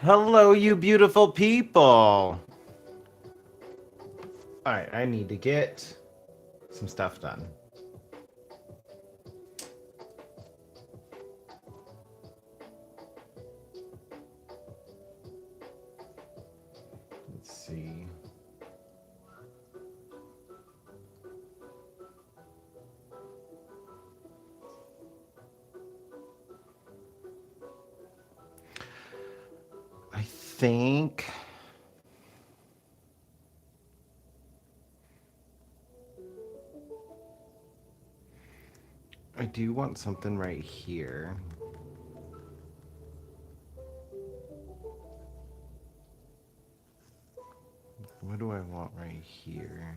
Hello, you beautiful people. All right, I need to get some stuff done. Let's see. I think I do want something right here. What do I want right here?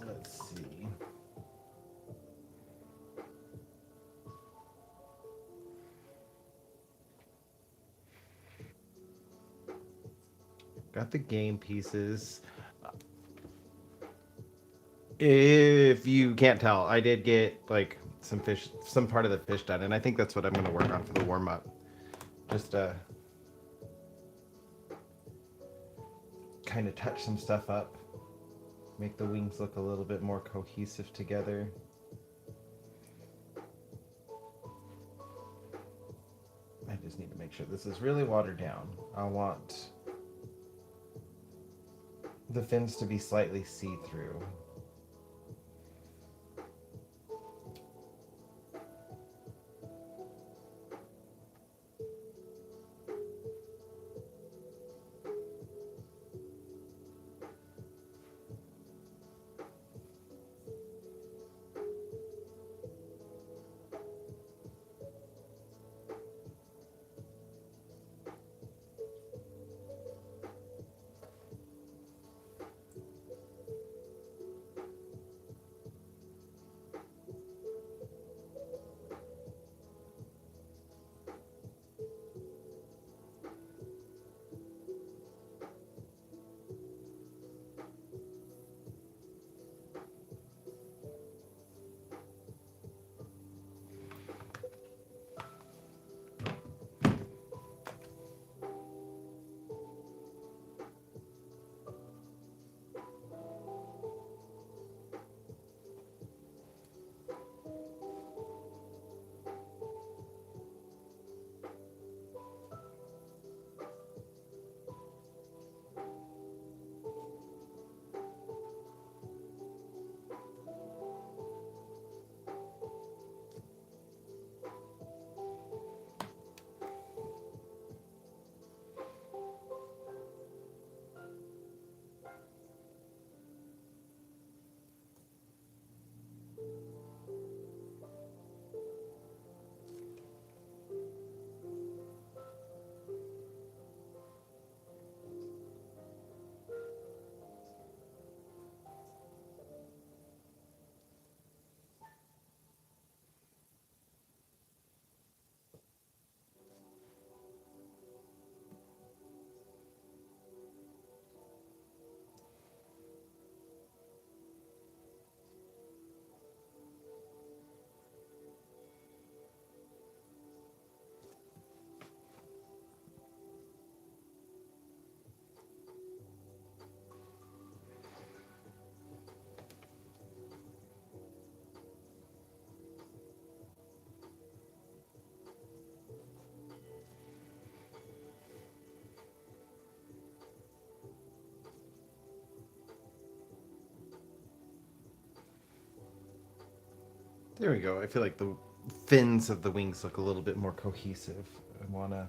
Let's see. Got the game pieces. If you can't tell, I did get like some part of the fish done, and I think that's what I'm going to work on for the warm up. Just kind of touch some stuff up, make the wings look a little bit more cohesive together. I just need to make sure this is really watered down. I want the fins to be slightly see-through. There we go. I feel like the fins of the wings look a little bit more cohesive. I want to.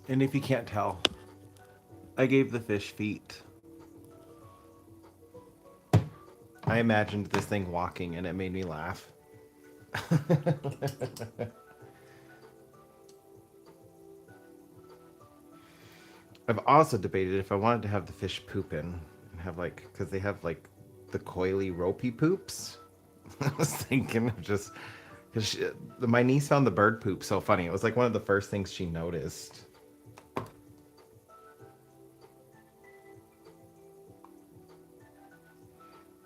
And if you can't tell, I gave the fish feet. I imagined this thing walking and it made me laugh. I've also debated if I wanted to have the fish poop in and have like, because they have like the coily, ropey poops. I was thinking of just, because my niece found the bird poop so funny. It was like one of the first things she noticed.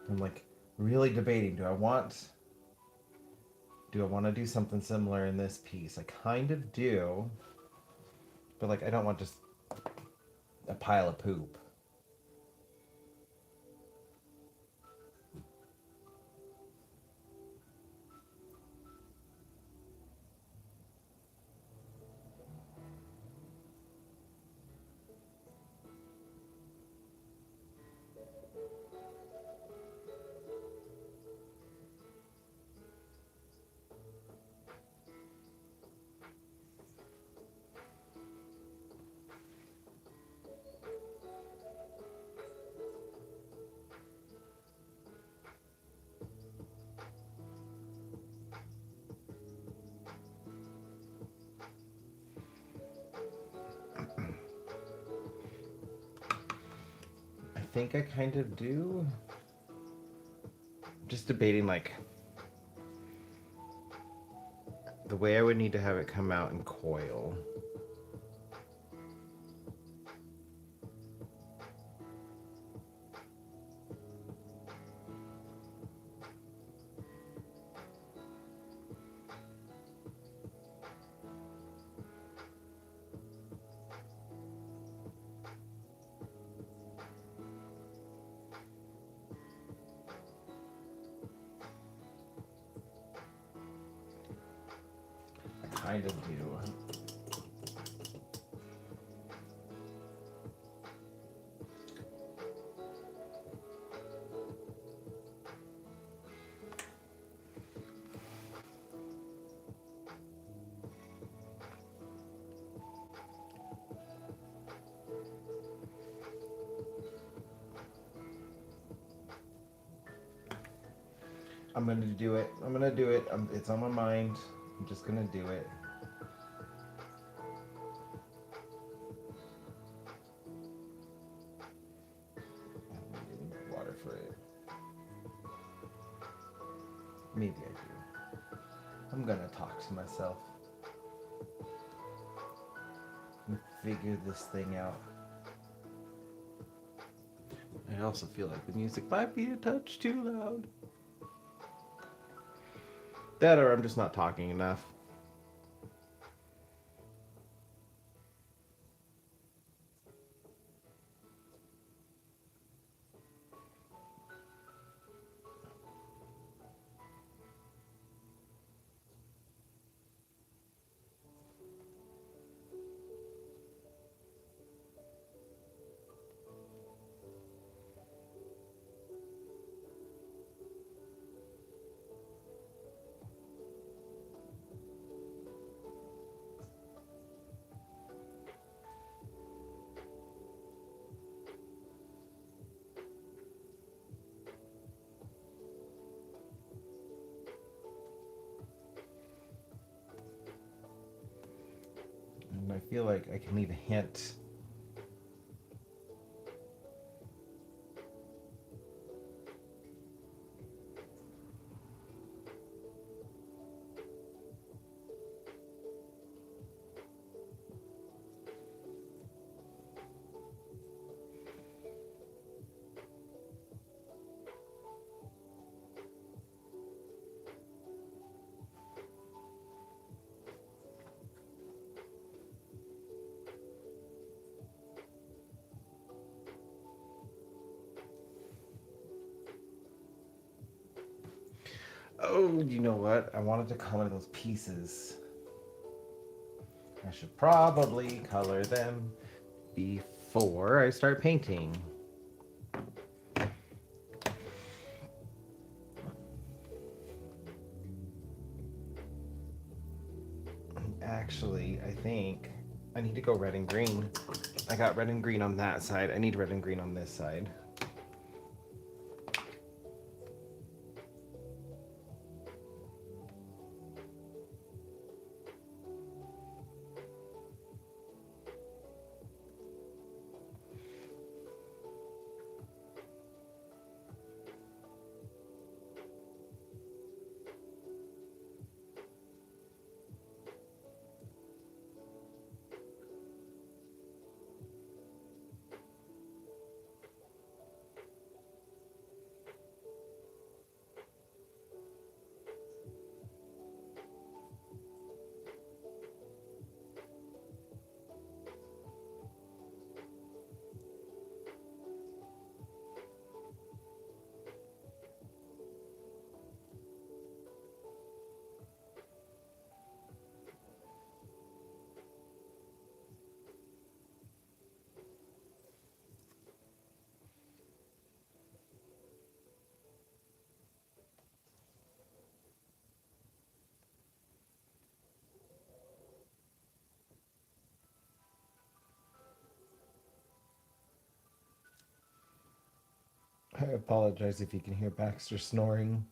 I'm like really debating, do I want to do something similar in this piece? I kind of do, but like I don't want just a pile of poop. I think I kind of do. Just debating like the way I would need to have it come out in coil. I kind of do. I'm gonna do it. I'm gonna do it. It's on my mind. I'm just gonna do it. I need water for it. Maybe I do. I'm gonna talk to myself and figure this thing out. I also feel like the music might be a touch too loud. That or I'm just not talking enough. And I feel like I can leave a hint. Oh, you know what? I wanted to color those pieces. I should probably color them before I start painting. Actually, I think I need to go red and green. I got red and green on that side. I need red and green on this side. I apologize if you can hear Baxter snoring.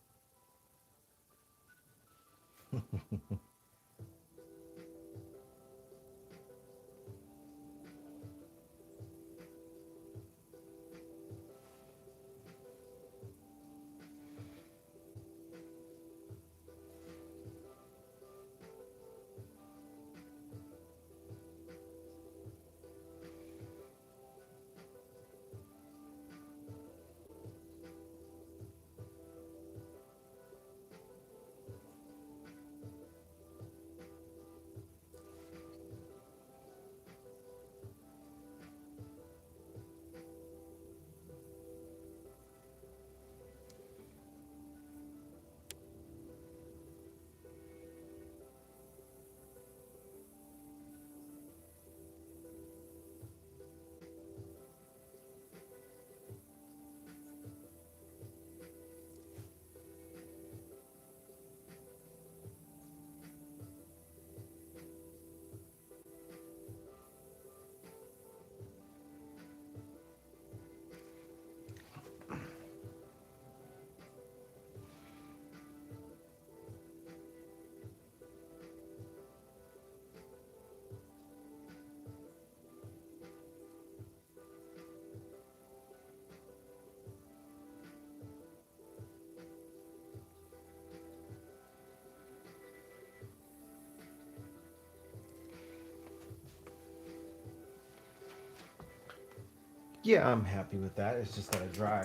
Yeah, I'm happy with that. It's just gotta dry.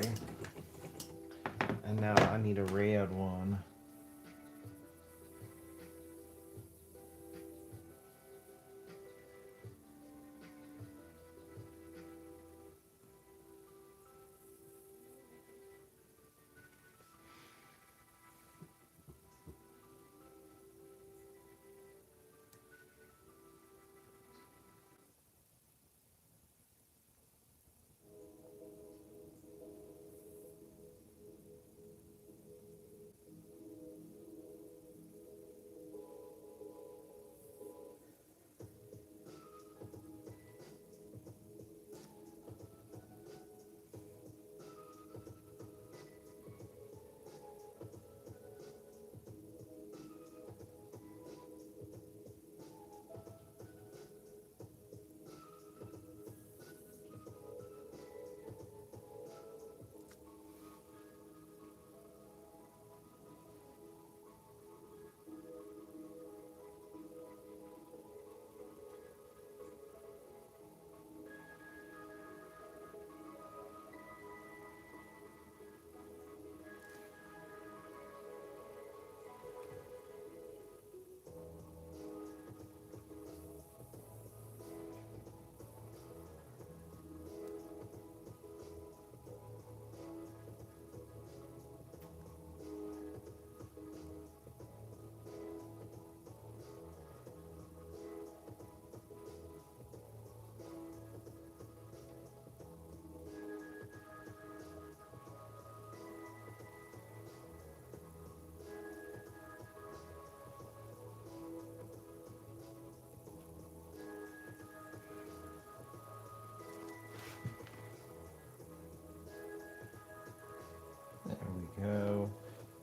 And now I need a red one.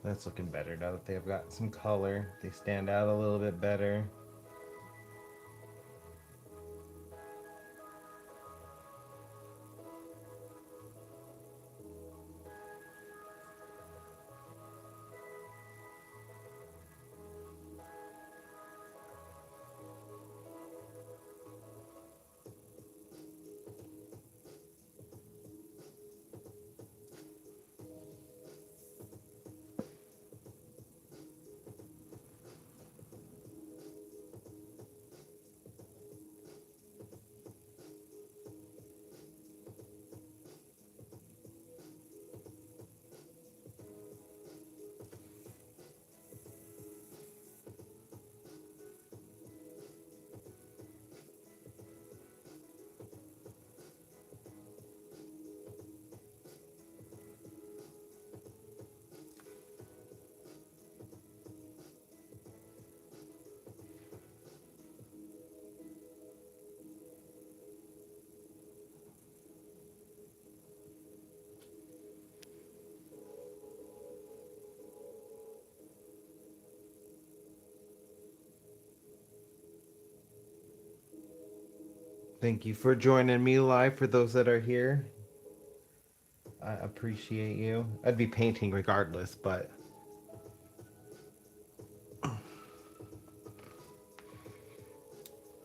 That's looking better now that they've got some color. They stand out a little bit better. Thank you for joining me live for those that are here. I appreciate you. I'd be painting regardless, but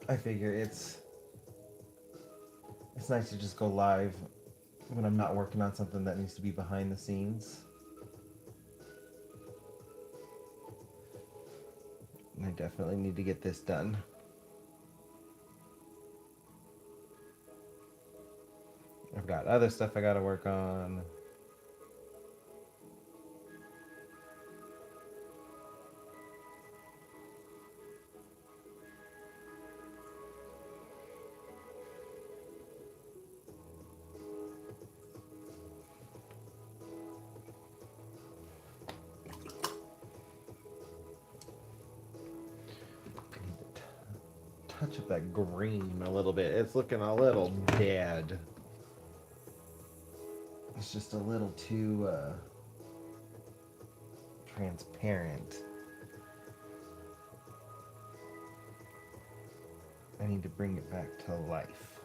I figure it's nice to just go live when I'm not working on something that needs to be behind the scenes. And I definitely need to get this done. I've got other stuff I gotta work on. Touch up that green a little bit. It's looking a little dead. It's just a little too transparent. I need to bring it back to life.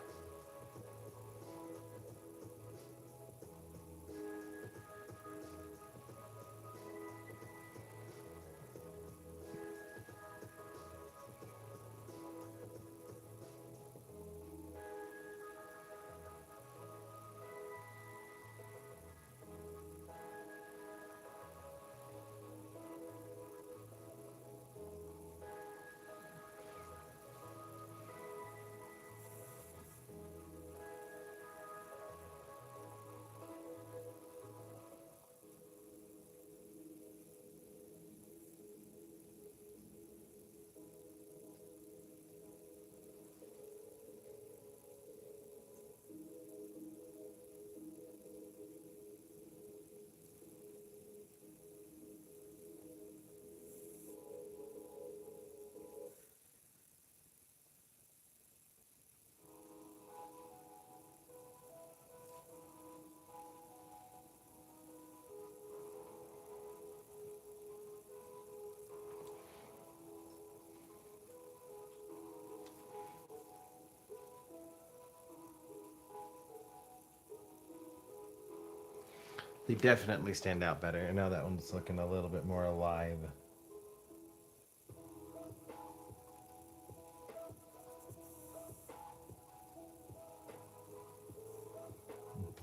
They definitely stand out better. And now that one's looking a little bit more alive.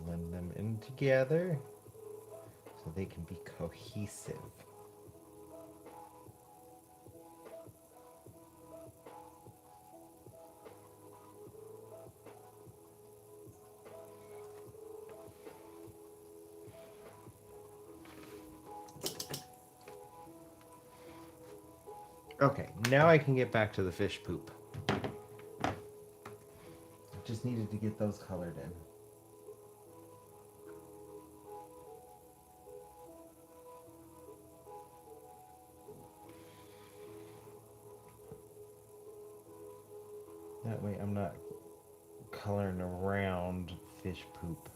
Blend them in together so they can be cohesive. Okay, now I can get back to the fish poop. Just needed to get those colored in. That way I'm not coloring around fish poop.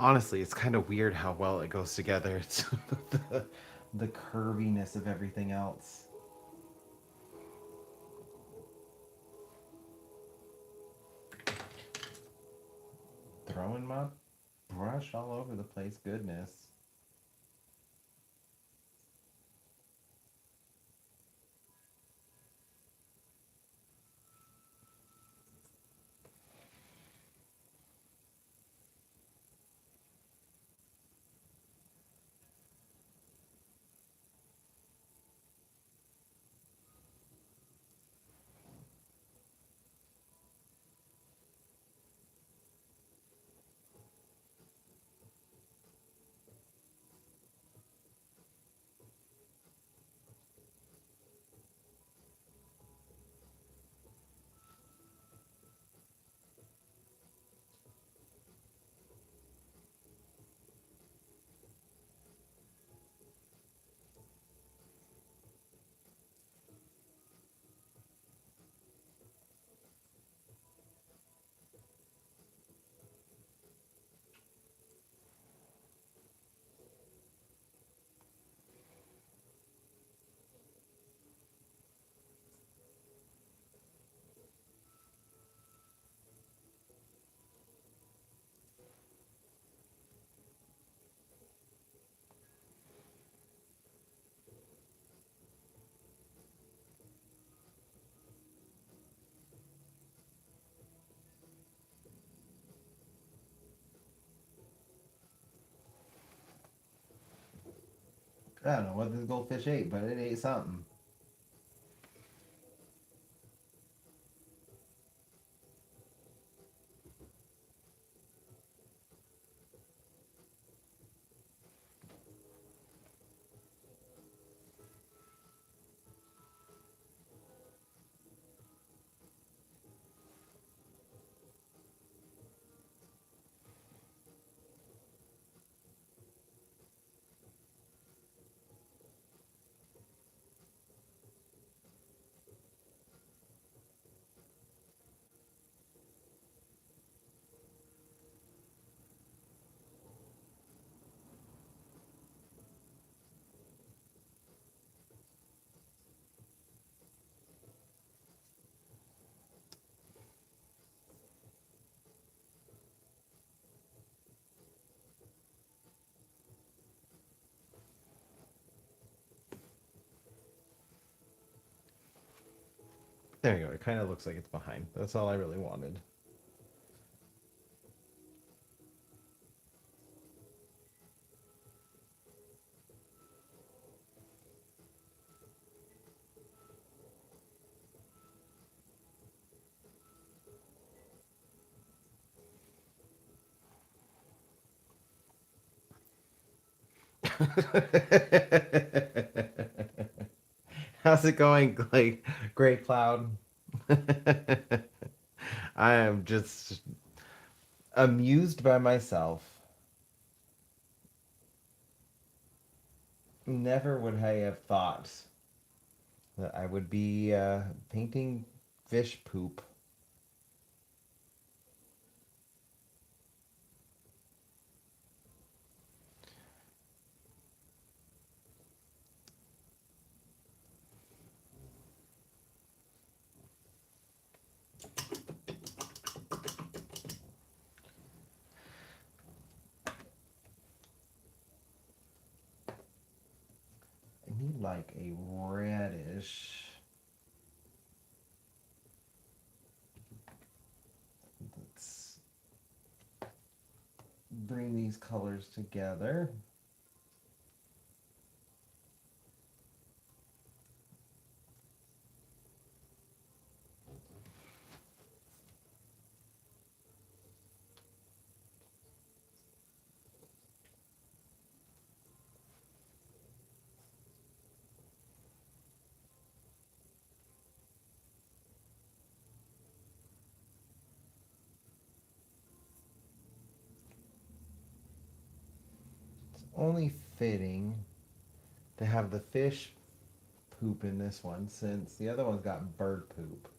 Honestly, it's kind of weird how well it goes together. It's the, the curviness of everything else. Throwing my brush all over the place. Goodness. I don't know what this goldfish ate, but it ate something. There you go. It kind of looks like it's behind. That's all I really wanted. How's it going, like Gray Cloud? I am just amused by myself. Never would I have thought that I would be painting fish poop. I need like a reddish. Let's bring these colors together. It's only fitting to have the fish poop in this one since the other one's got bird poop.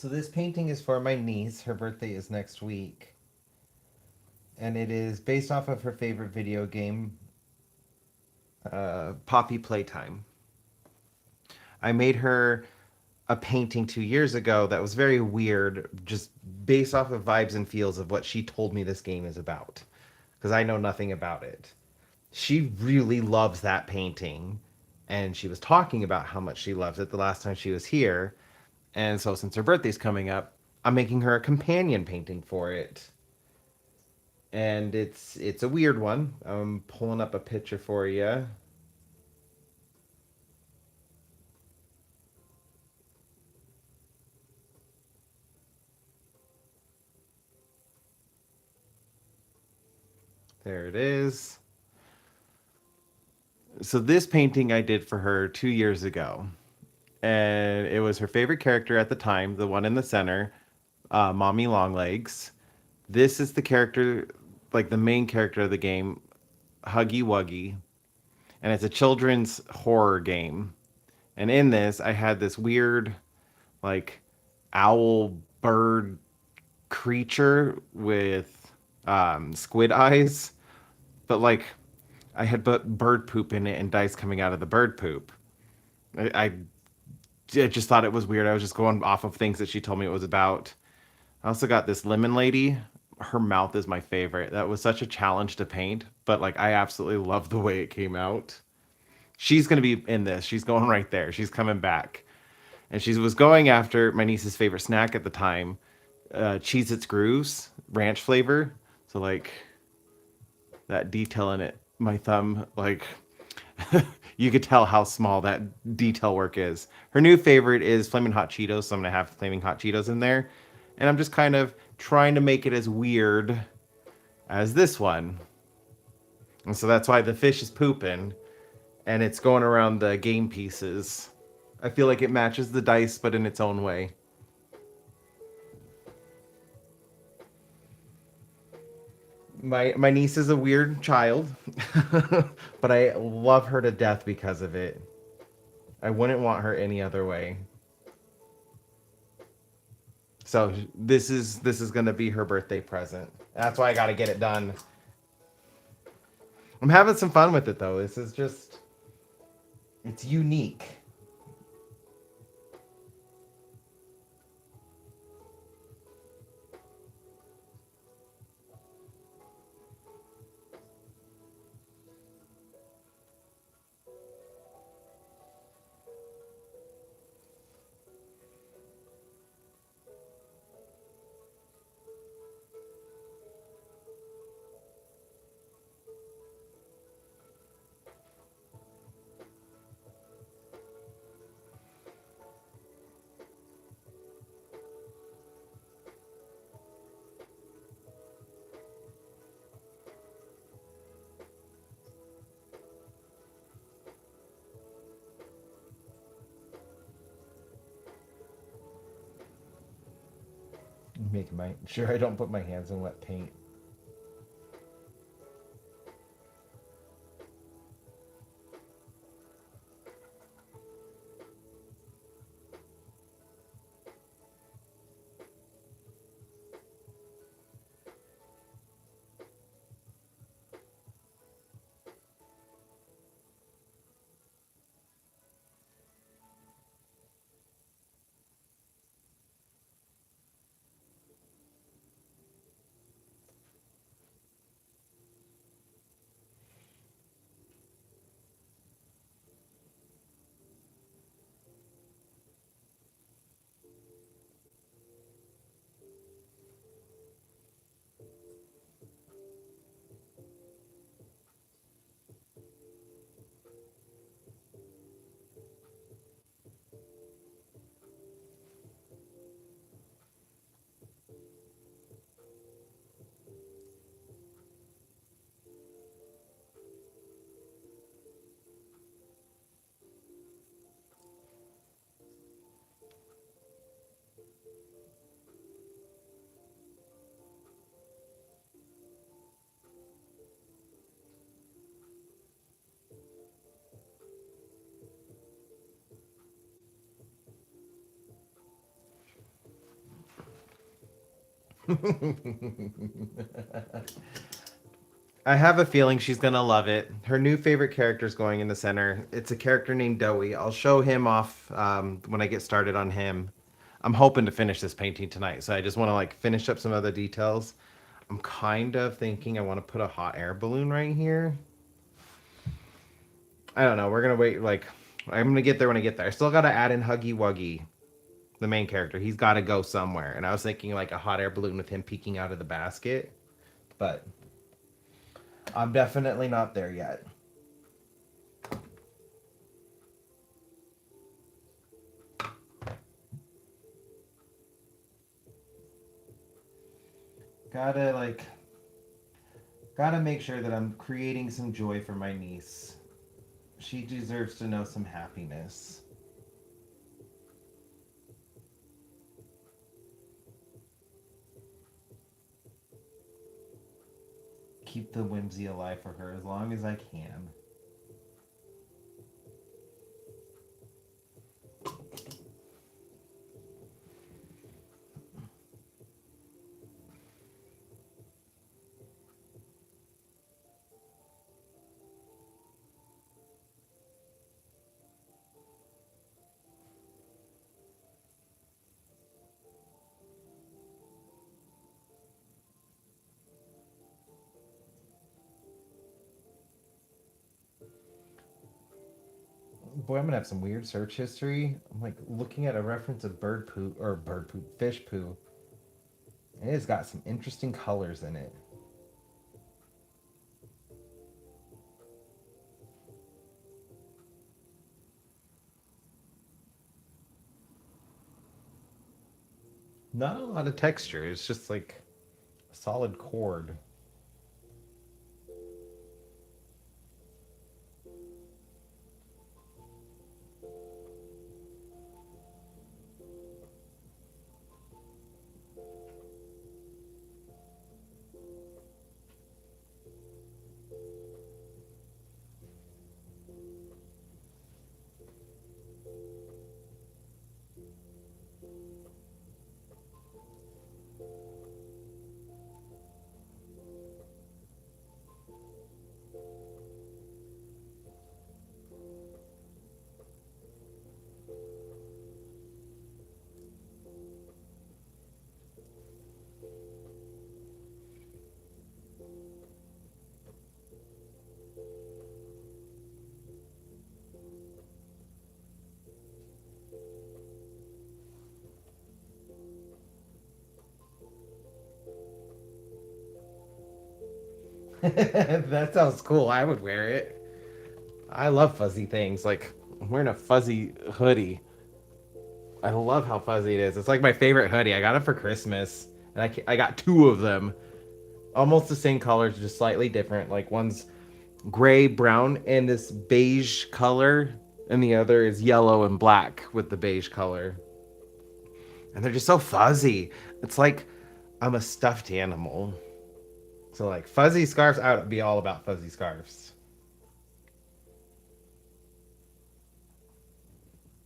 So this painting is for my niece. Her birthday is next week. And it is based off of her favorite video game, Poppy Playtime. I made her a painting 2 years ago that was very weird, just based off of vibes and feels of what she told me this game is about, because I know nothing about it. She really loves that painting, and she was talking about how much she loves it the last time she was here. And so, since her birthday's coming up, I'm making her a companion painting for it. And it's a weird one. I'm pulling up a picture for you. There it is. So this painting I did for her 2 years ago, and it was her favorite character at the time, the one in the center, Mommy Longlegs. This is the character, like the main character of the game, Huggy Wuggy, and it's a children's horror game. And in this, I had this weird, like, owl bird creature with squid eyes, but like I had put bird poop in it and dice coming out of the bird poop. I just thought it was weird. I was just going off of things that she told me it was about. I also got this lemon lady. Her mouth is my favorite. That was such a challenge to paint, but like I absolutely love the way it came out. She's going to be in this. She's going right there. She's coming back. And she was going after my niece's favorite snack at the time, Cheez-Its Grooves, ranch flavor. So like that detail in it, my thumb, like you could tell how small that detail work is. Her new favorite is Flaming Hot Cheetos, so I'm gonna have Flaming Hot Cheetos in there. And I'm just kind of trying to make it as weird as this one. And so that's why the fish is pooping and it's going around the game pieces. I feel like it matches the dice, but in its own way. My niece is a weird child, but I love her to death because of it. I wouldn't want her any other way. So this is gonna be her birthday present. That's why I gotta get it done. I'm having some fun with it though. This is just it's unique. Making my sure I don't put my hands in wet paint. I have a feeling she's gonna love it. Her new favorite character is going in the center. It's a character named Dowie. I'll show him off when I get started on him. I'm hoping to finish this painting tonight, so I just want to like finish up some other details. I'm kind of thinking I want to put a hot air balloon right here. I don't know. We're gonna wait. Like, I'm gonna get there when I get there. I still gotta add in Huggy Wuggy, the main character. He's got to go somewhere. And I was thinking like a hot air balloon with him peeking out of the basket, but I'm definitely not there yet. Gotta like, gotta make sure that I'm creating some joy for my niece. She deserves to know some happiness. Keep the whimsy alive for her as long as I can. Boy, I'm gonna have some weird search history. I'm like looking at a reference of bird poop, fish poo. And it's got some interesting colors in it. Not a lot of texture. It's just like a solid chord. That sounds cool. I would wear it. I love fuzzy things. Like I'm wearing a fuzzy hoodie. I love how fuzzy it is. It's like my favorite hoodie. I got it for Christmas, and I got two of them, almost the same colors, just slightly different. Like one's gray brown and this beige color, and the other is yellow and black with the beige color. And they're just so fuzzy. It's like I'm a stuffed animal. So like fuzzy scarves, I would be all about fuzzy scarves.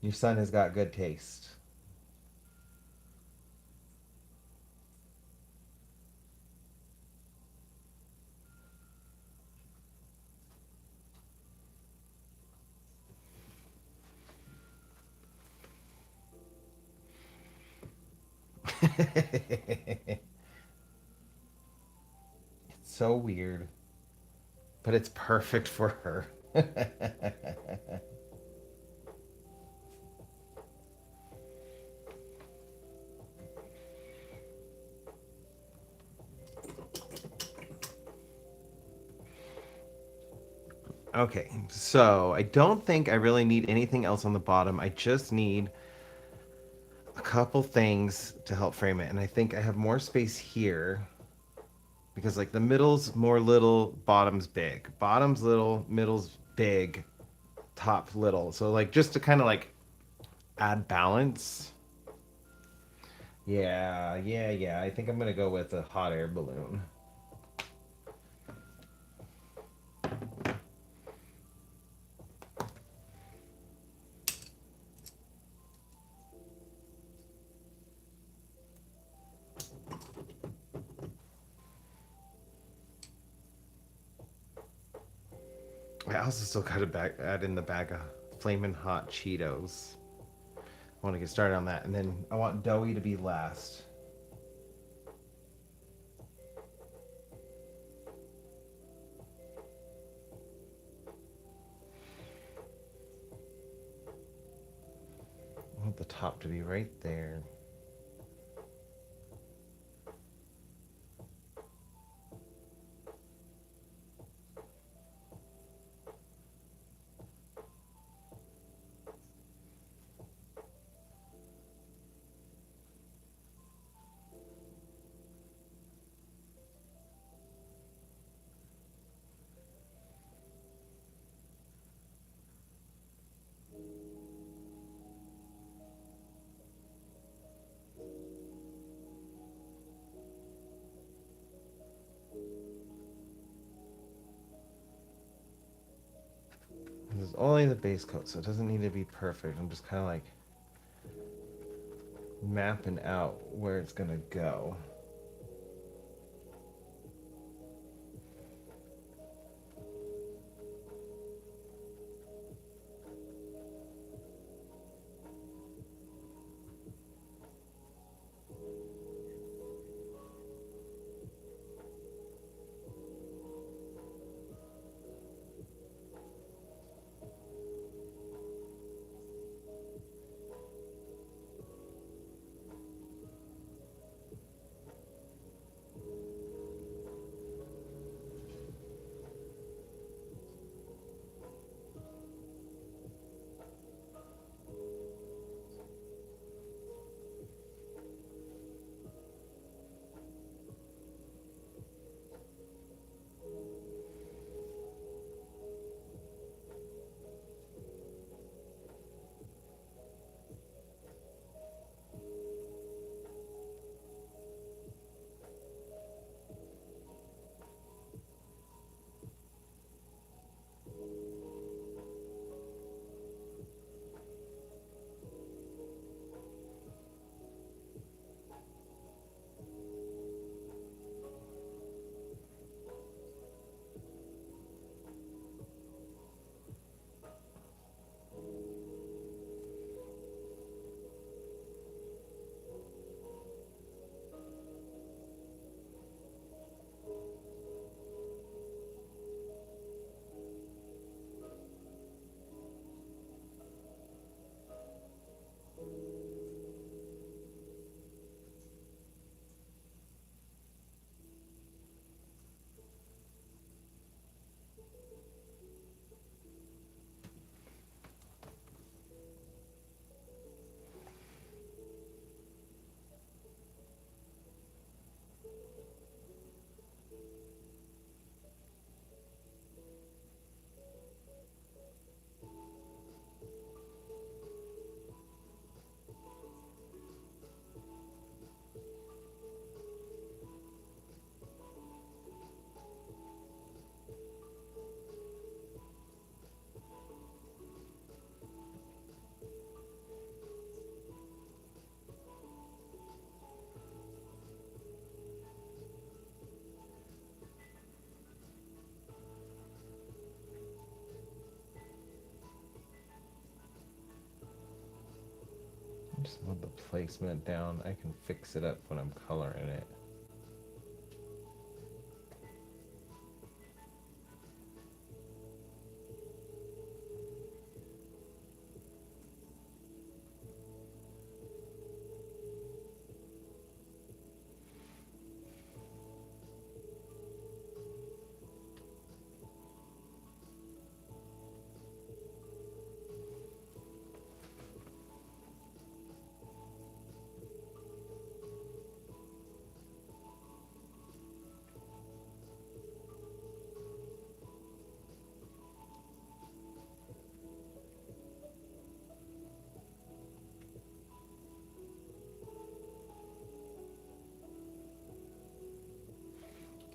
Your son has got good taste. It's so weird, but it's perfect for her. Okay, so I don't think I really need anything else on the bottom. I just need a couple things to help frame it. And I think I have more space here because like the middle's more little, bottom's big. Bottom's little, middle's big, top little. So like just to kind of like add balance. Yeah. I think I'm gonna go with a hot air balloon. I also still got to add in the bag of flaming hot Cheetos. I want to get started on that, and then I want doughy to be last. I want the top to be right there. This is only the base coat, so it doesn't need to be perfect. I'm just kind of like mapping out where it's gonna go. I just want the placement down. I can fix it up when I'm coloring it.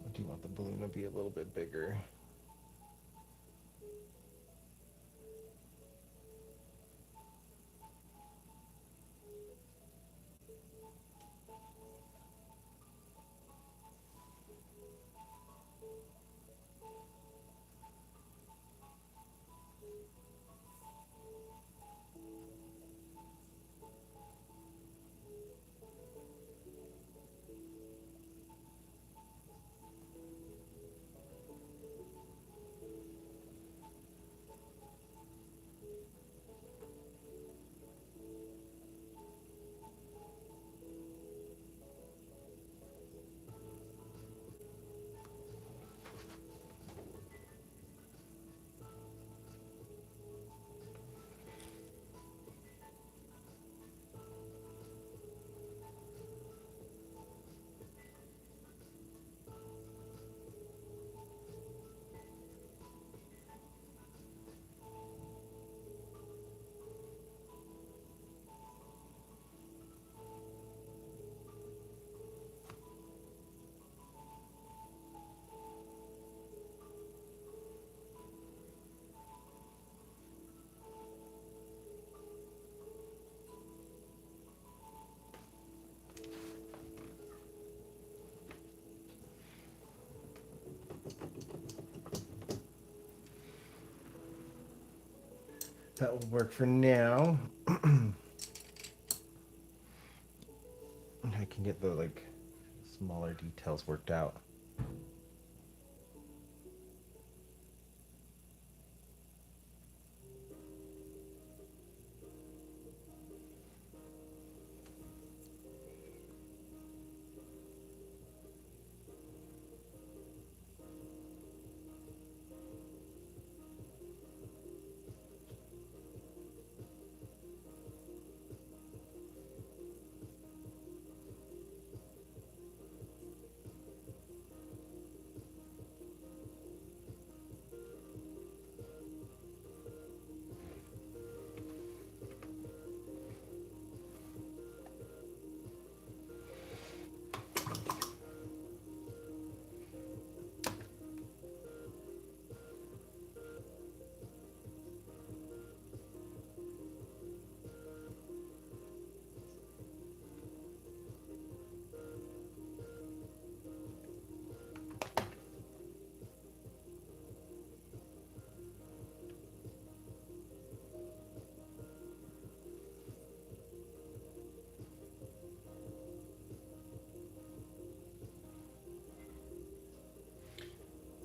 I do want the balloon to be a little bit bigger. That will work for now. I can get the like smaller details worked out.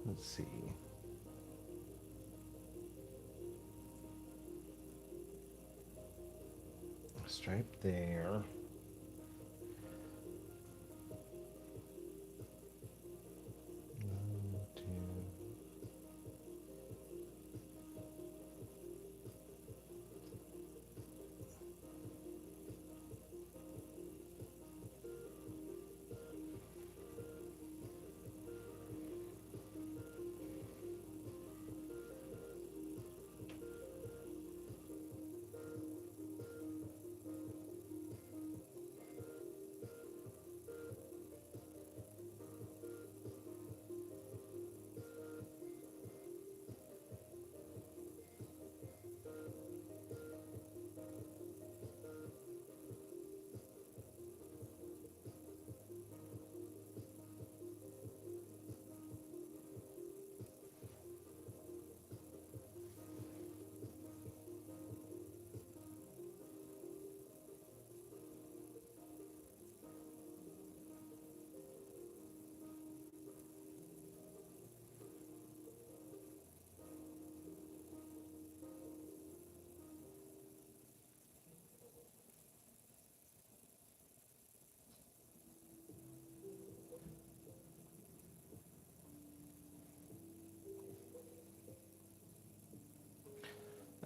Let's see. Stripe there. One, two.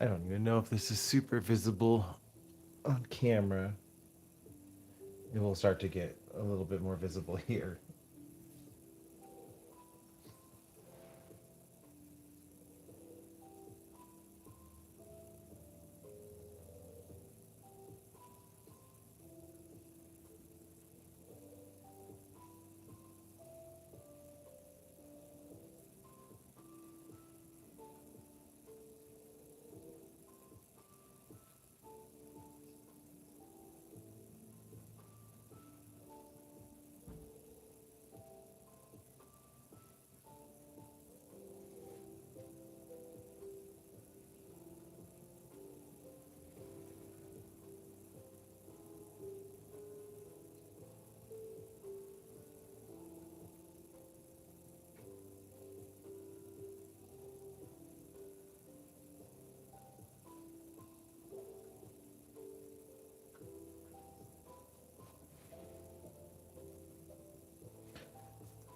I don't even know if this is super visible on camera. It will start to get a little bit more visible here.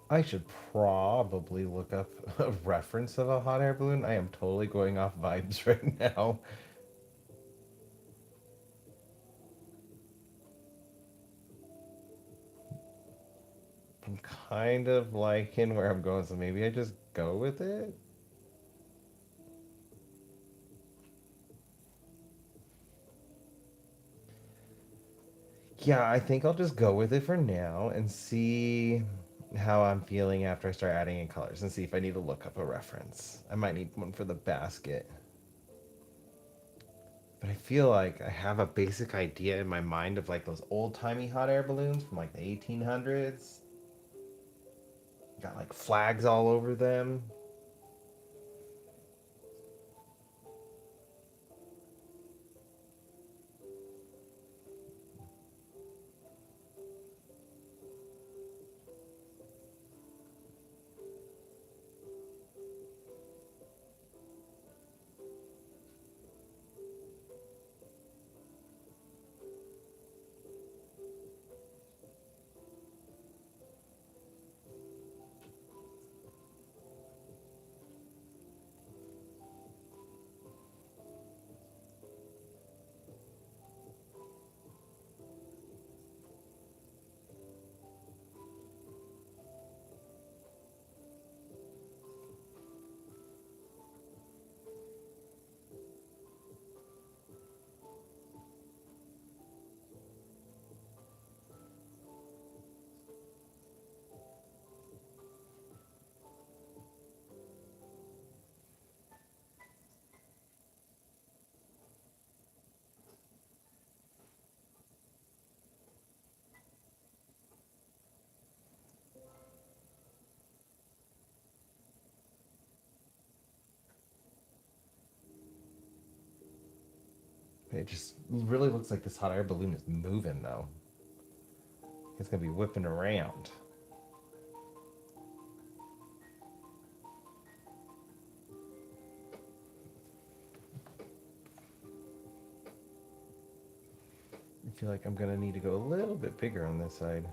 I should probably look up a reference of a hot air balloon. I am totally going off vibes right now. I'm kind of liking where I'm going, so maybe I just go with it. Yeah, I think I'll just go with it for now and see how I'm feeling after I start adding in colors and see if I need to look up a reference. I might need one for the basket. But I feel like I have a basic idea in my mind of like those old timey hot air balloons from like the 1800s. Got like flags all over them. It just really looks like this hot air balloon is moving though. It's gonna be whipping around. I feel like I'm gonna need to go a little bit bigger on this side.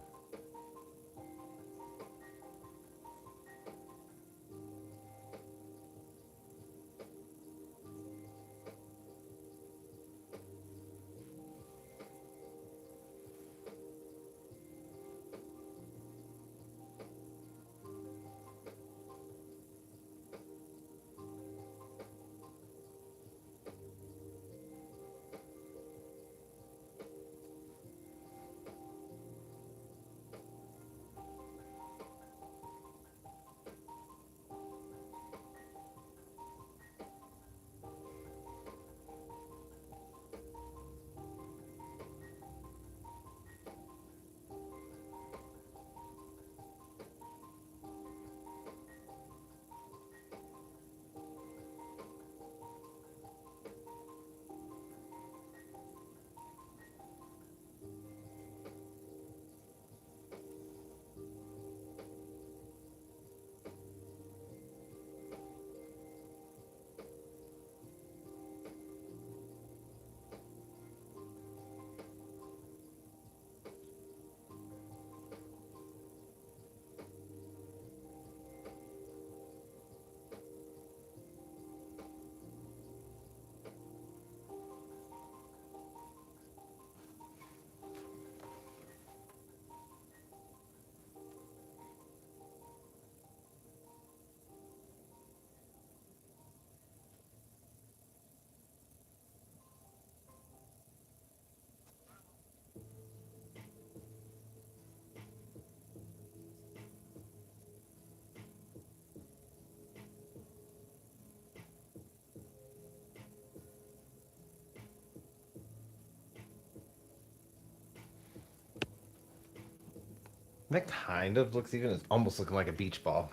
That kind of looks even, it's almost looking like a beach ball.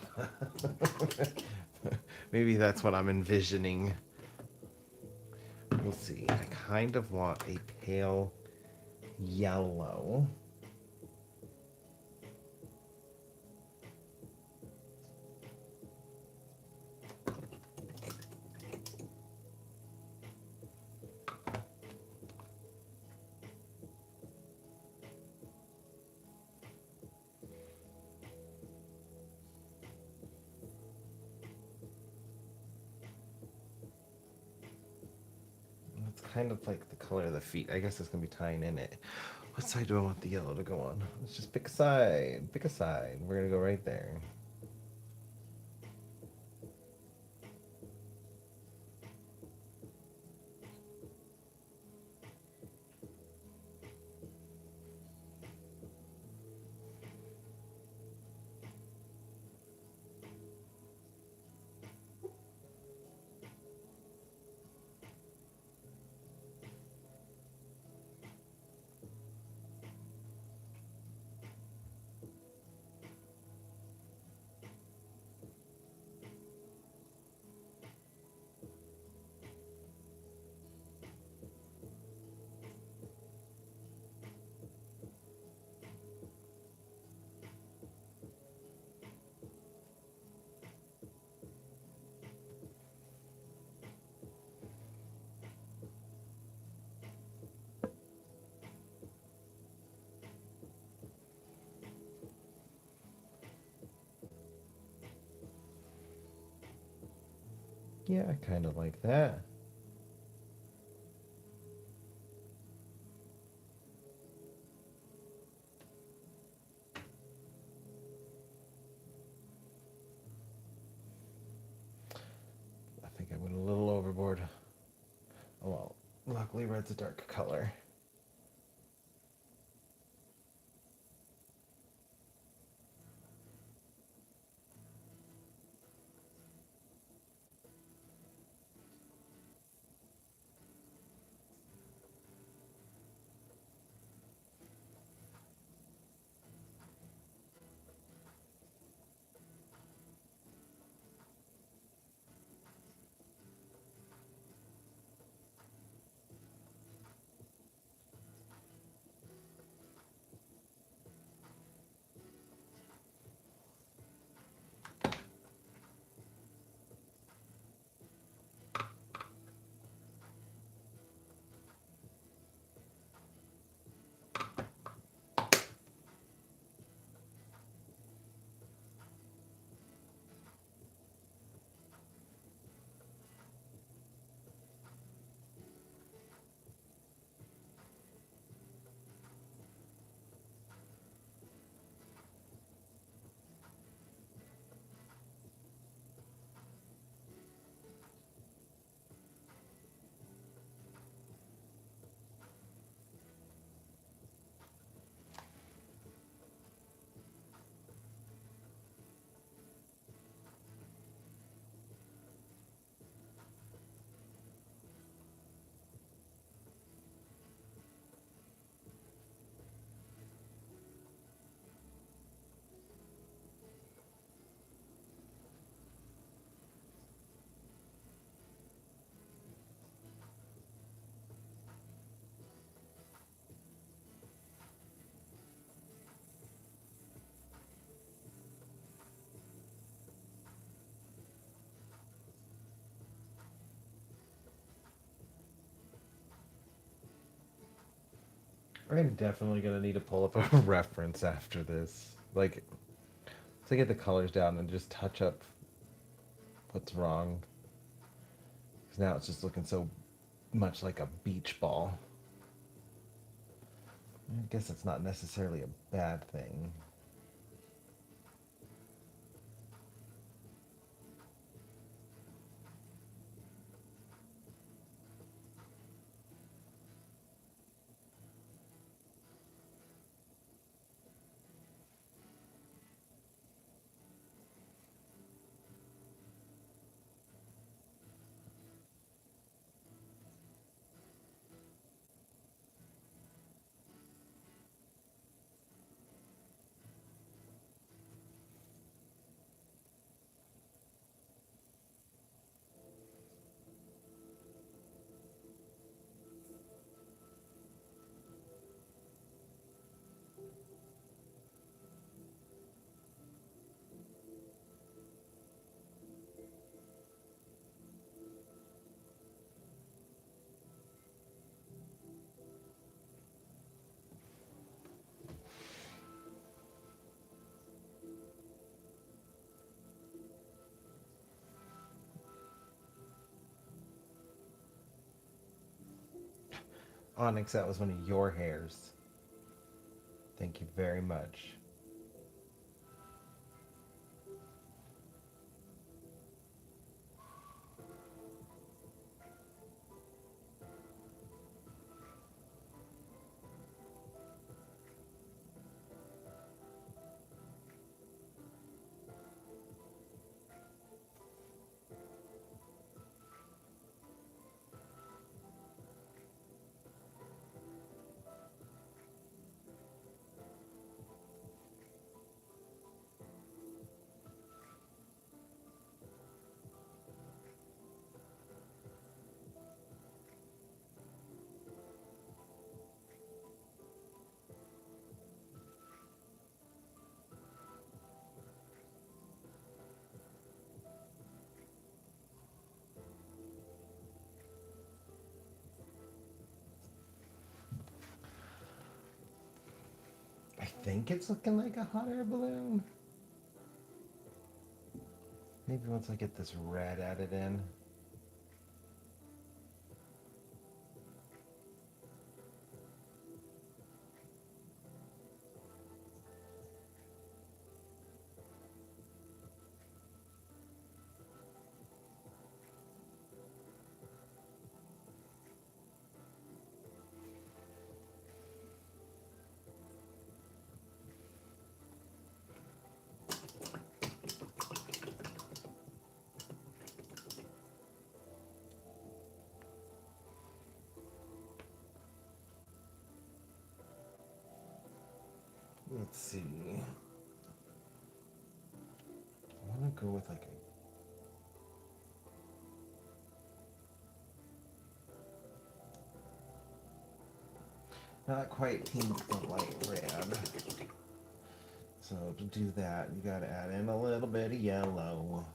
Maybe that's what I'm envisioning. We'll see. I kind of want a pale yellow. It's kind of like the color of the feet. I guess it's gonna be tying in it. What side do I want the yellow to go on? Let's just pick a side. Pick a side. We're gonna go right there. Yeah, I kind of like that. I think I went a little overboard. Oh well, luckily red's a dark color. I'm definitely gonna need to pull up a reference after this. Like to get the colors down and just touch up what's wrong. Because now it's just looking so much like a beach ball. I guess it's not necessarily a bad thing. Onyx, that was one of your hairs. Thank you very much. I think it's looking like a hot air balloon. Maybe once I get this red added in. Let's see. I want to go with like a not quite pink, but light red. So to do that, you got to add in a little bit of yellow.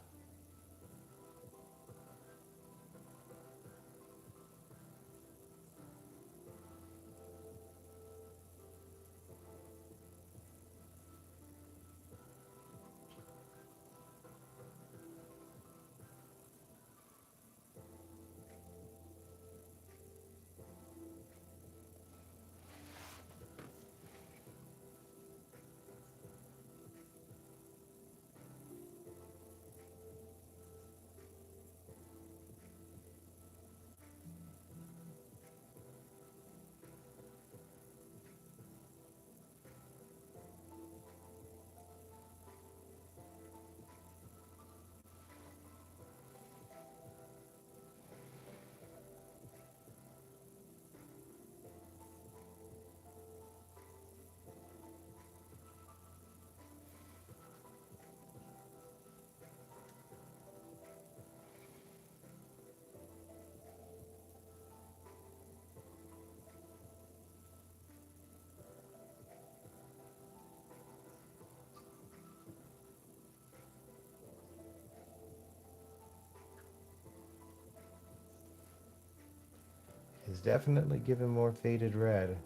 Is definitely giving more faded red.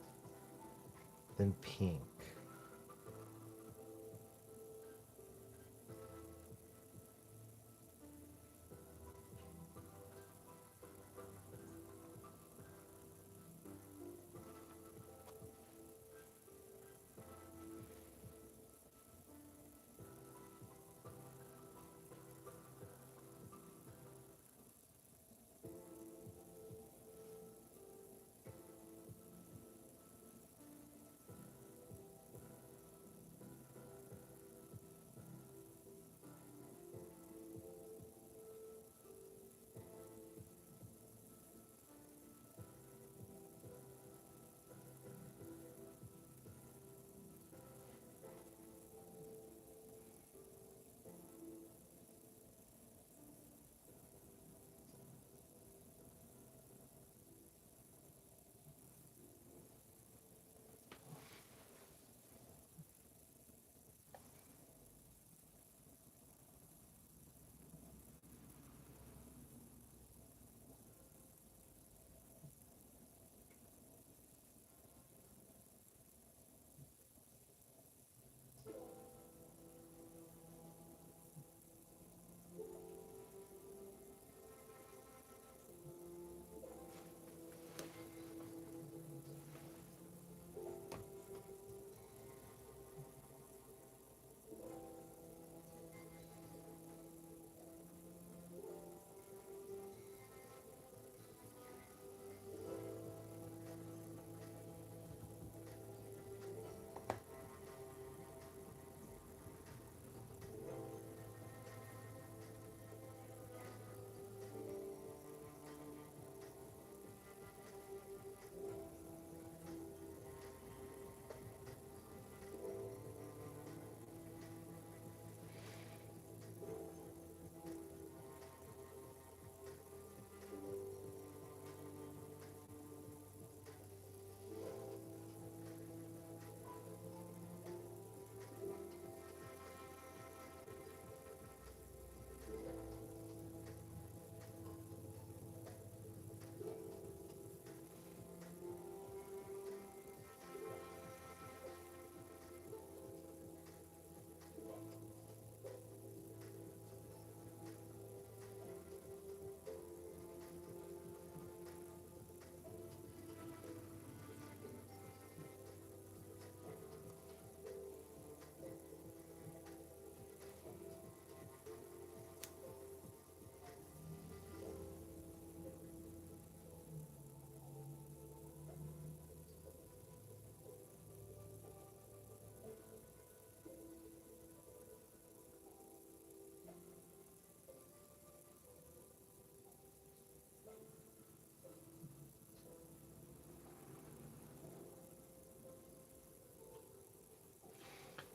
then pink.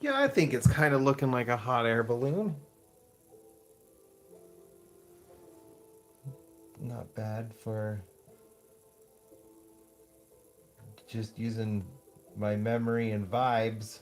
Yeah, I think it's kind of looking like a hot air balloon. Not bad for just using my memory and vibes.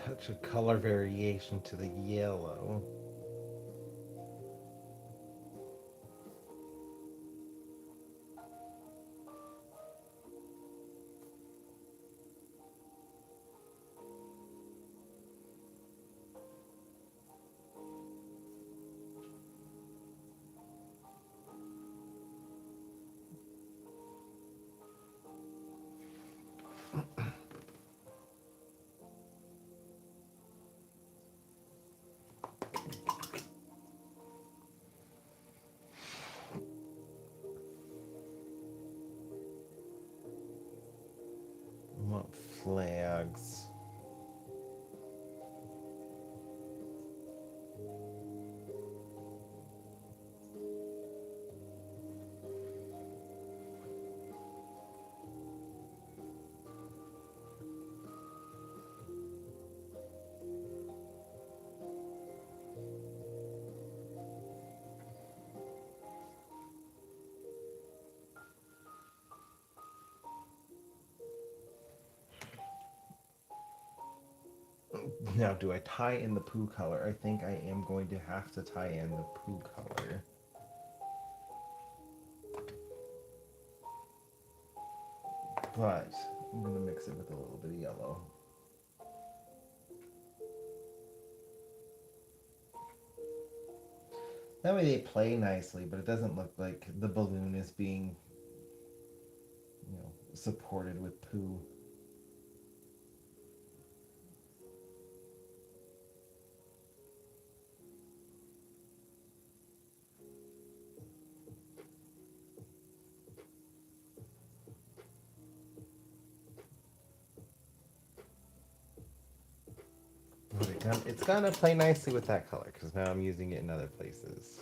touch of color variation to the yellow. What flags? Now, do I tie in the poo color? I think I am going to have to tie in the poo color. But I'm going to mix it with a little bit of yellow. That way they play nicely, but it doesn't look like the balloon is being, supported with poo. But it's gonna play nicely with that color because now I'm using it in other places.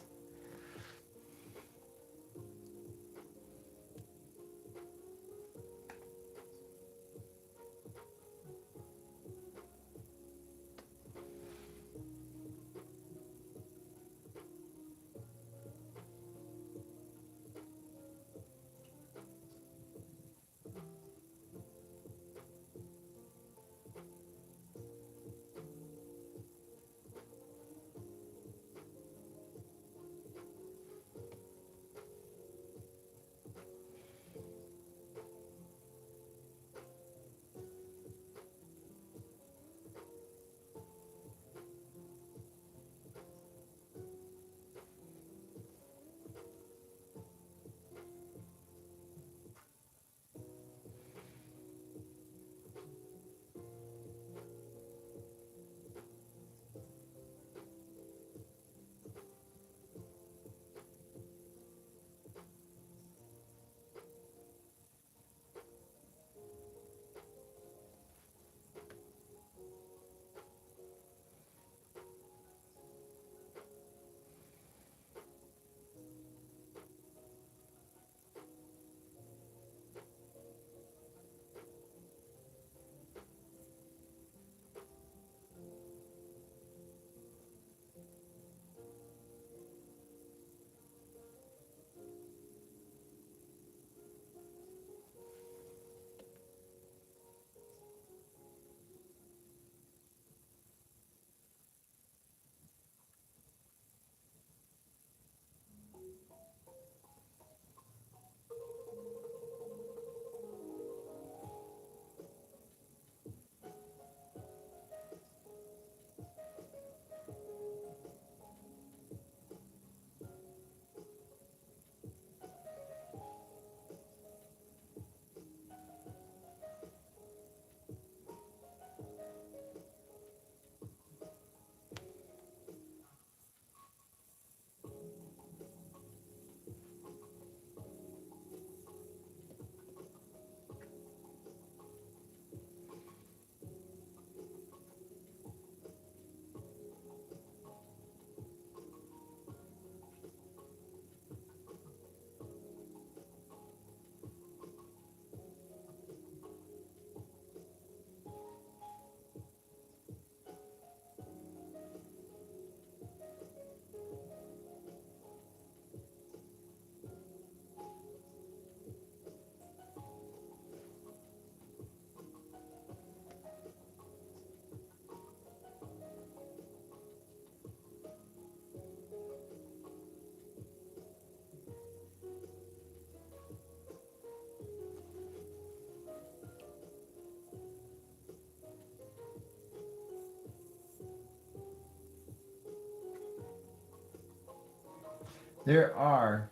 There are.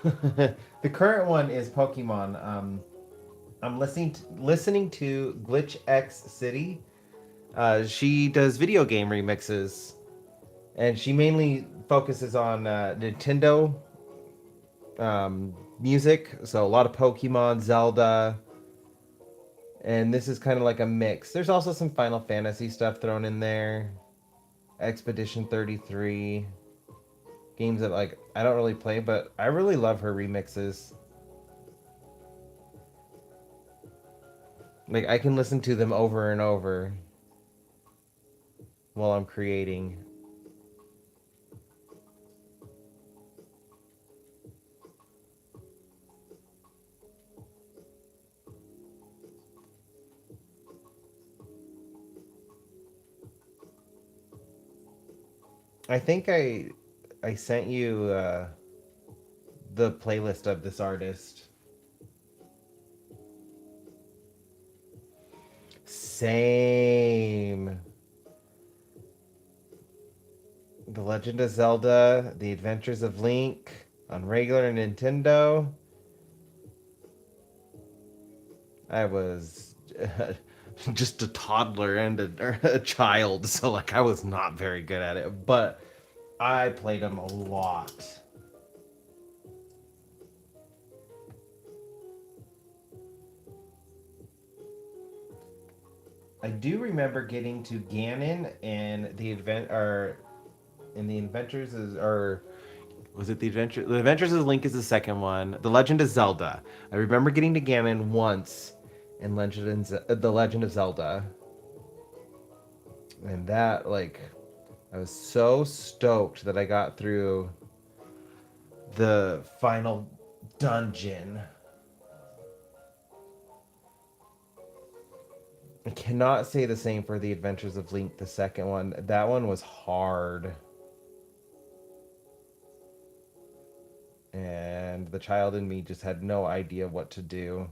The current one is Pokemon. I'm listening to Glitch X City. She does video game remixes, and she mainly focuses on Nintendo music. So a lot of Pokemon, Zelda, and this is kind of like a mix. There's also some Final Fantasy stuff thrown in there. Expedition 33 games that like I don't really play, but I really love her remixes. Like I can listen to them over and over while I'm creating. I think I sent you the playlist of this artist. Same. The Legend of Zelda, The Adventures of Link on regular Nintendo. I was just a toddler and a child, so like I was not very good at it, but I played them a lot. I do remember getting to Ganon and the event or in the Adventures is or was it the Adventure? The Adventures of Link is the second one. The Legend of Zelda. I remember getting to Ganon once in the Legend of Zelda, and that like I was so stoked that I got through the final dungeon. I cannot say the same for the Adventures of Link, the second one. That one was hard. And the child in me just had no idea what to do.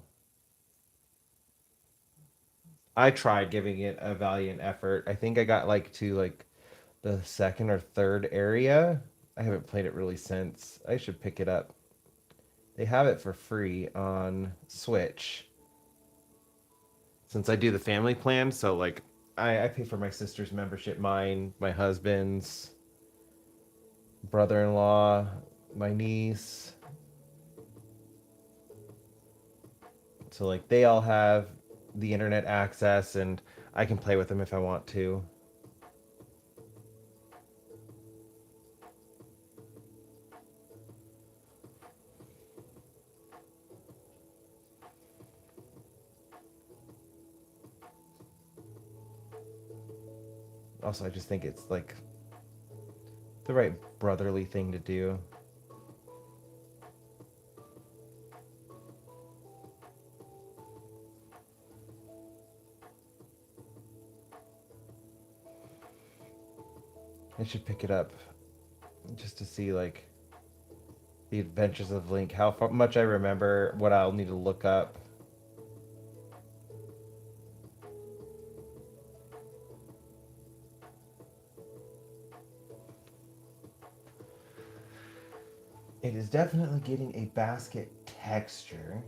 I tried giving it a valiant effort. I think I got like to like the second or third area. I haven't played it really since. I should pick it up. They have it for free on Switch. Since I do the family plan, so like I pay for my sister's membership, mine, my husband's, brother-in-law, my niece. So like they all have the internet access and I can play with them if I want to. Also, I just think it's like the right brotherly thing to do. I should pick it up just to see like the Adventures of Link, much I remember, what I'll need to look up. It is definitely getting a basket texture.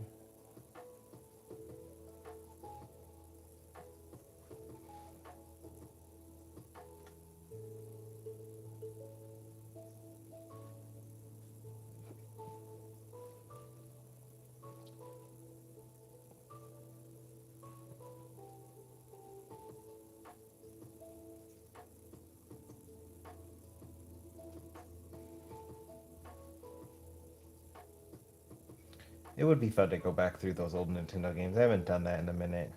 It would be fun to go back through those old Nintendo games. I haven't done that in a minute.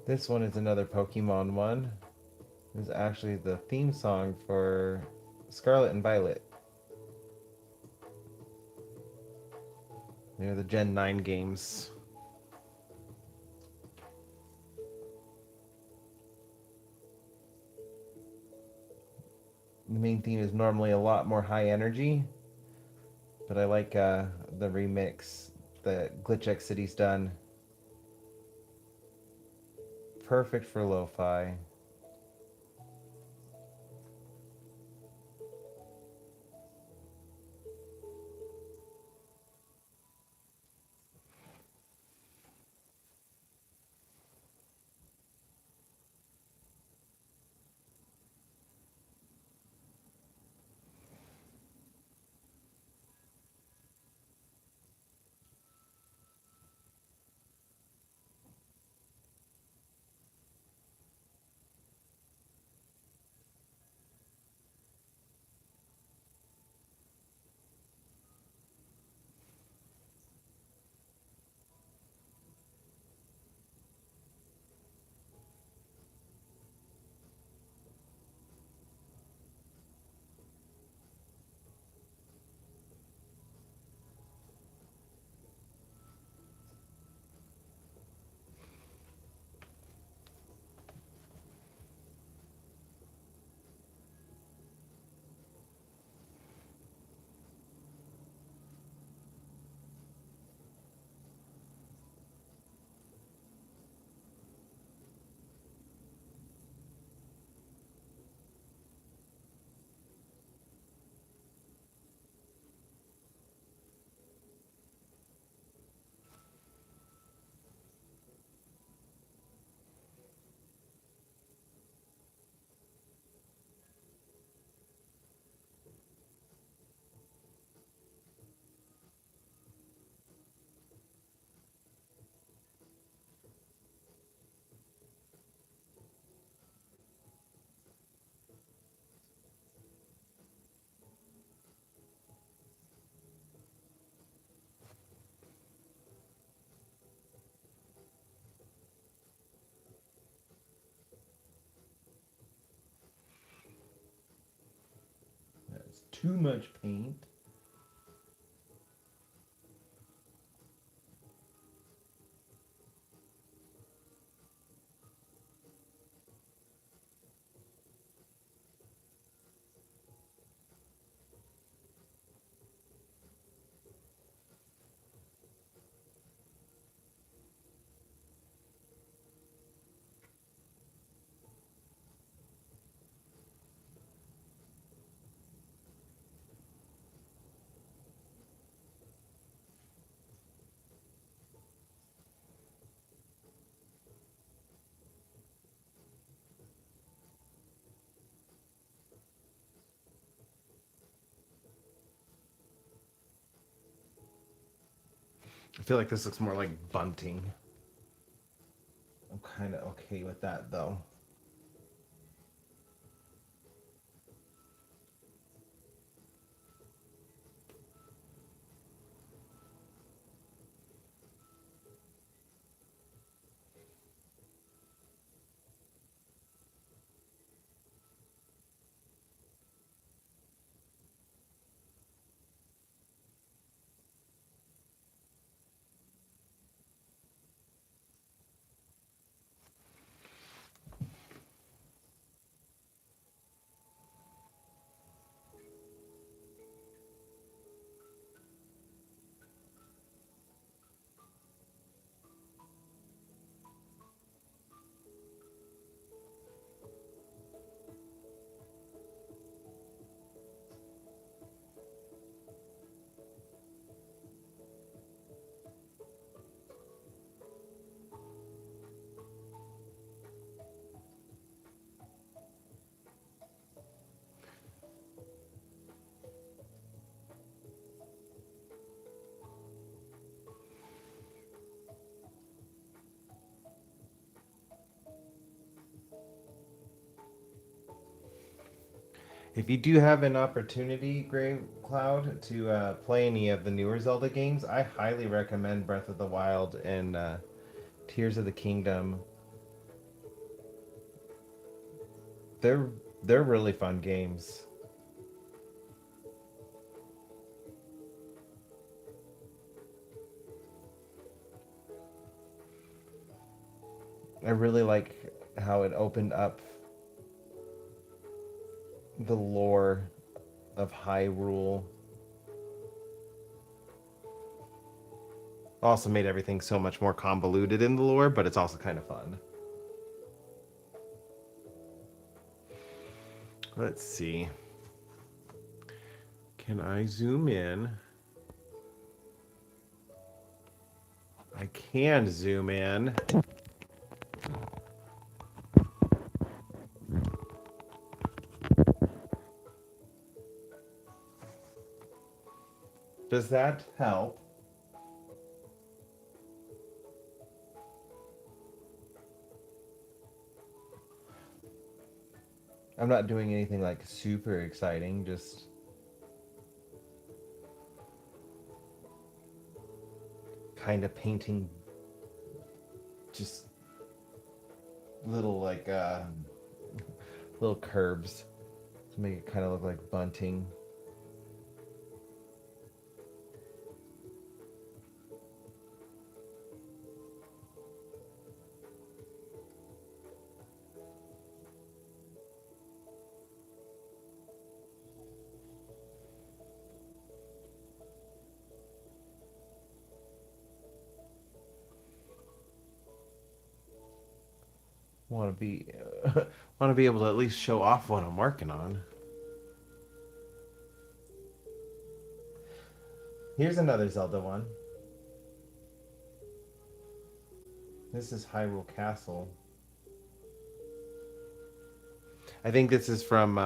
This one is another Pokemon one. This is actually the theme song for Scarlet and Violet. They're the Gen 9 games. The main theme is normally a lot more high energy, but I like the remix that Glitch X City's done. Perfect for lo-fi. That's too much paint. I feel like this looks more like bunting. I'm kind of okay with that though. If you do have an opportunity, Gray Cloud, to play any of the newer Zelda games, I highly recommend Breath of the Wild and Tears of the Kingdom. they're they're really fun games. I really like how it opened up the lore of Hyrule. Also made everything so much more convoluted in the lore, but it's also kind of fun. Let's see. Can I zoom in? I can zoom in. Does that help? I'm not doing anything like super exciting, just kind of painting just little like little curves to make it kind of look like bunting. Want to be want to be able to at least show off what I'm working on. Here's another Zelda one. This is Hyrule Castle. I think this is from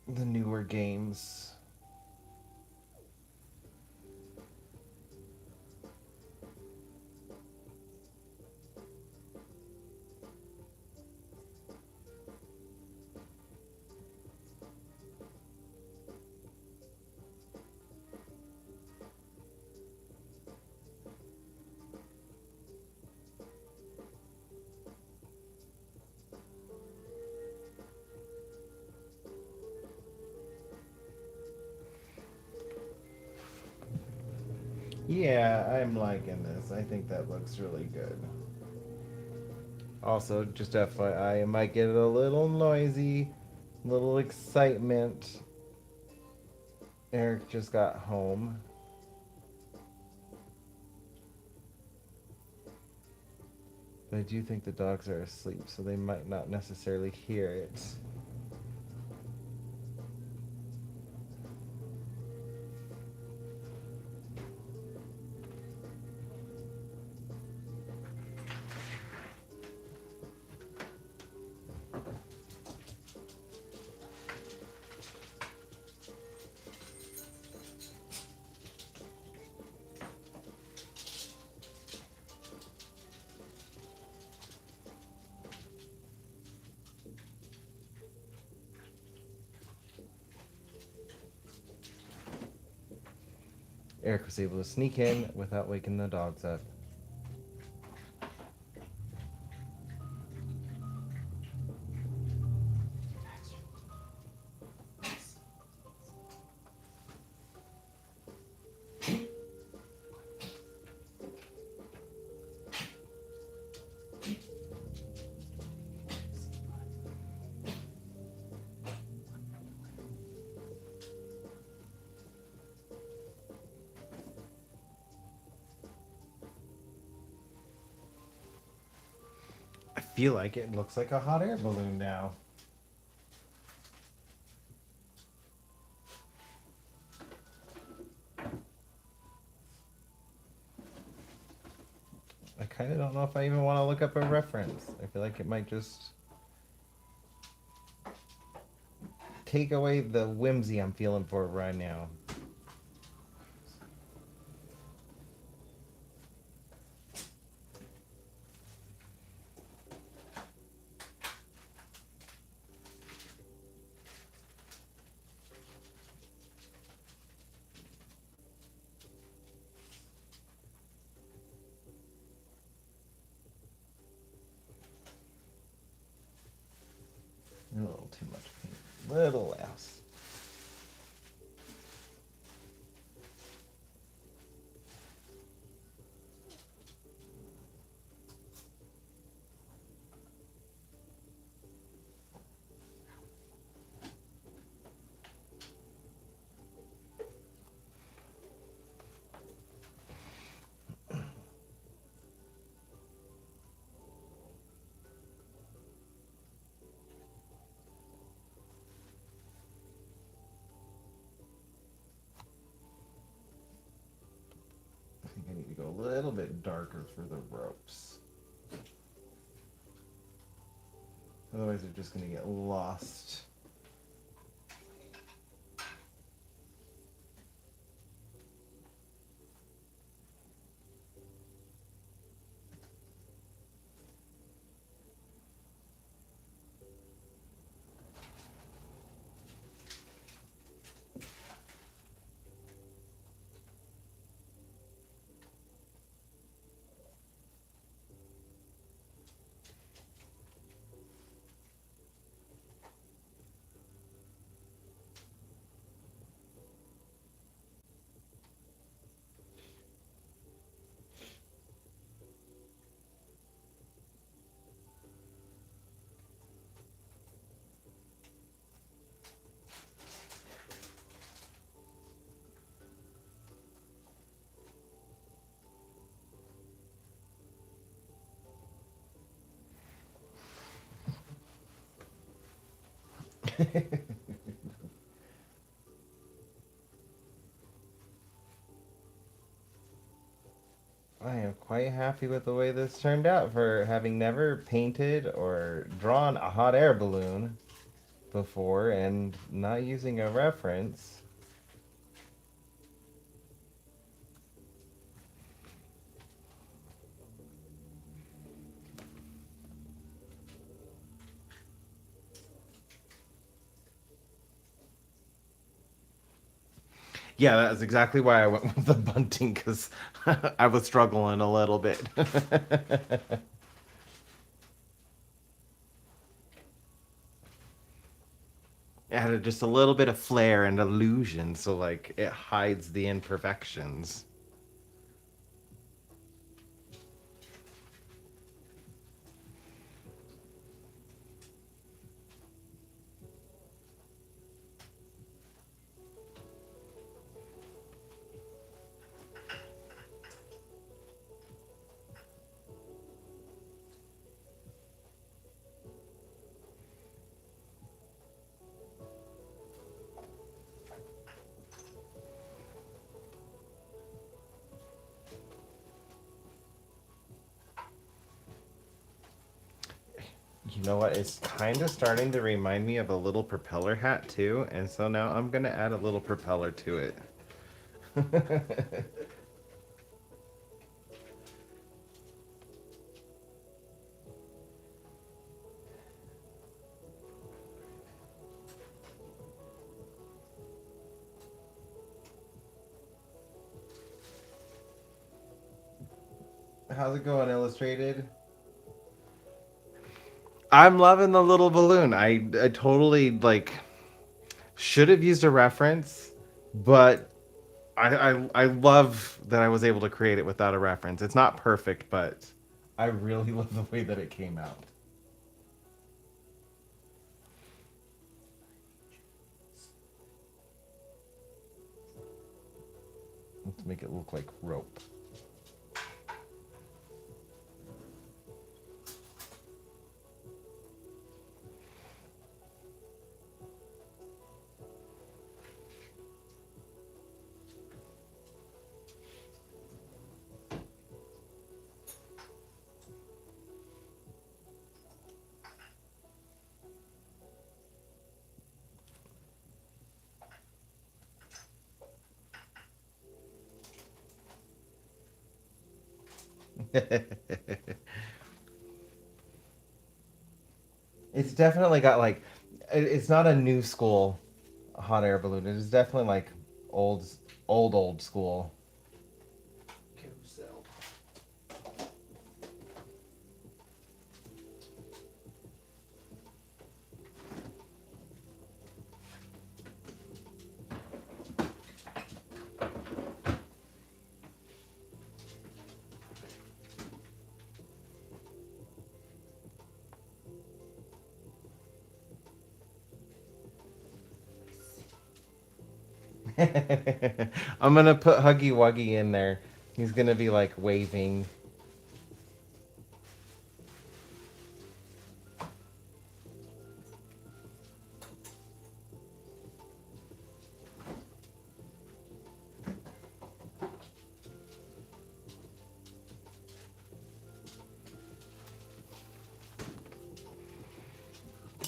the newer games. Yeah, I'm liking this. I think that looks really good. Also, just FYI, it might get a little noisy, little excitement. Eric just got home. But I do think the dogs are asleep, so they might not necessarily hear it. Eric was able to sneak in without waking the dogs up. I feel like it looks like a hot air balloon now. I kind of don't know if I even want to look up a reference. I feel like it might just take away the whimsy I'm feeling for it right now. A little too much paint. A little less. I think I need to go a little bit darker for the ropes. Otherwise they're just going to get lost. I am quite happy with the way this turned out for having never painted or drawn a hot air balloon before and not using a reference. Yeah, that's exactly why I went with the bunting because I was struggling a little bit. It added just a little bit of flair and illusion, so like it hides the imperfections. You know what? It's kind of starting to remind me of a little propeller hat too, and so now I'm gonna add a little propeller to it. How's it going, Illustrated? I'm loving the little balloon. I totally like should have used a reference, but I love that I was able to create it without a reference. It's not perfect, but I really love the way that it came out. Let's make it look like rope. It's definitely got like it's not a new school hot air balloon. It is definitely like old old school. Carousel. I'm gonna put Huggy Wuggy in there. He's gonna be like waving.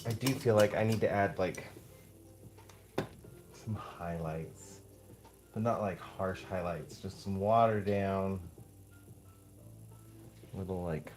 I do feel like I need to add like some highlights, but not like harsh highlights, just some watered down little like.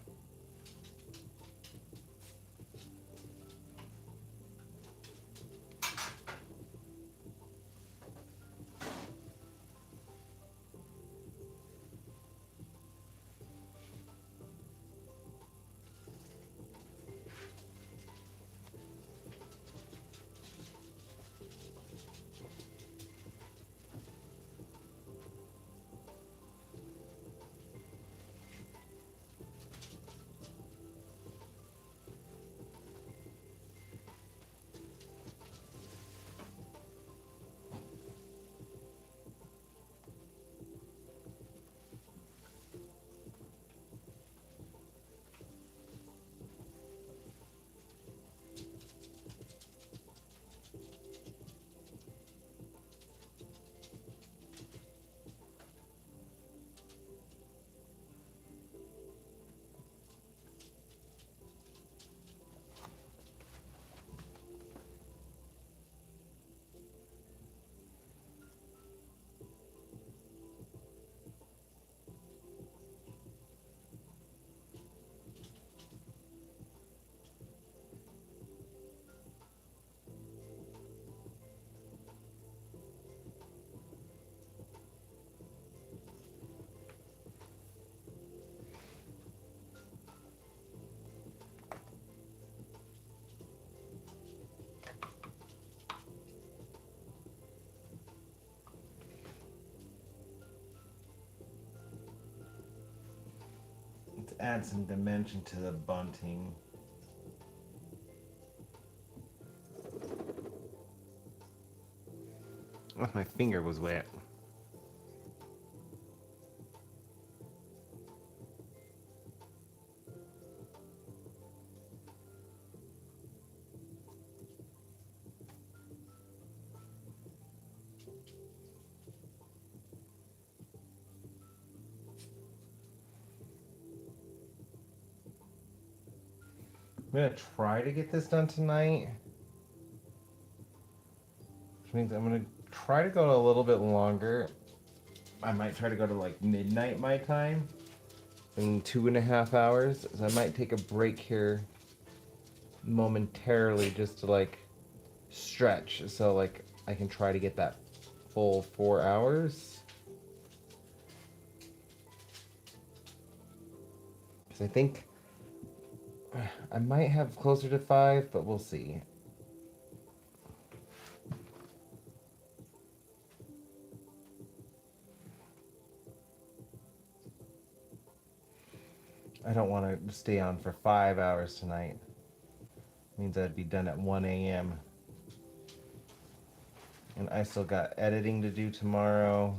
Let's add some dimension to the bunting. Oh, my finger was wet. I'm gonna try to get this done tonight, which means I'm gonna try to go a little bit longer. I might try to go to like midnight my time in 2.5 hours. So I might take a break here momentarily just to like stretch, so like I can try to get that full 4 hours. Because I think I might have closer to 5, but we'll see. I don't want to stay on for 5 hours tonight. Means I'd be done at 1 a.m. And I still got editing to do tomorrow.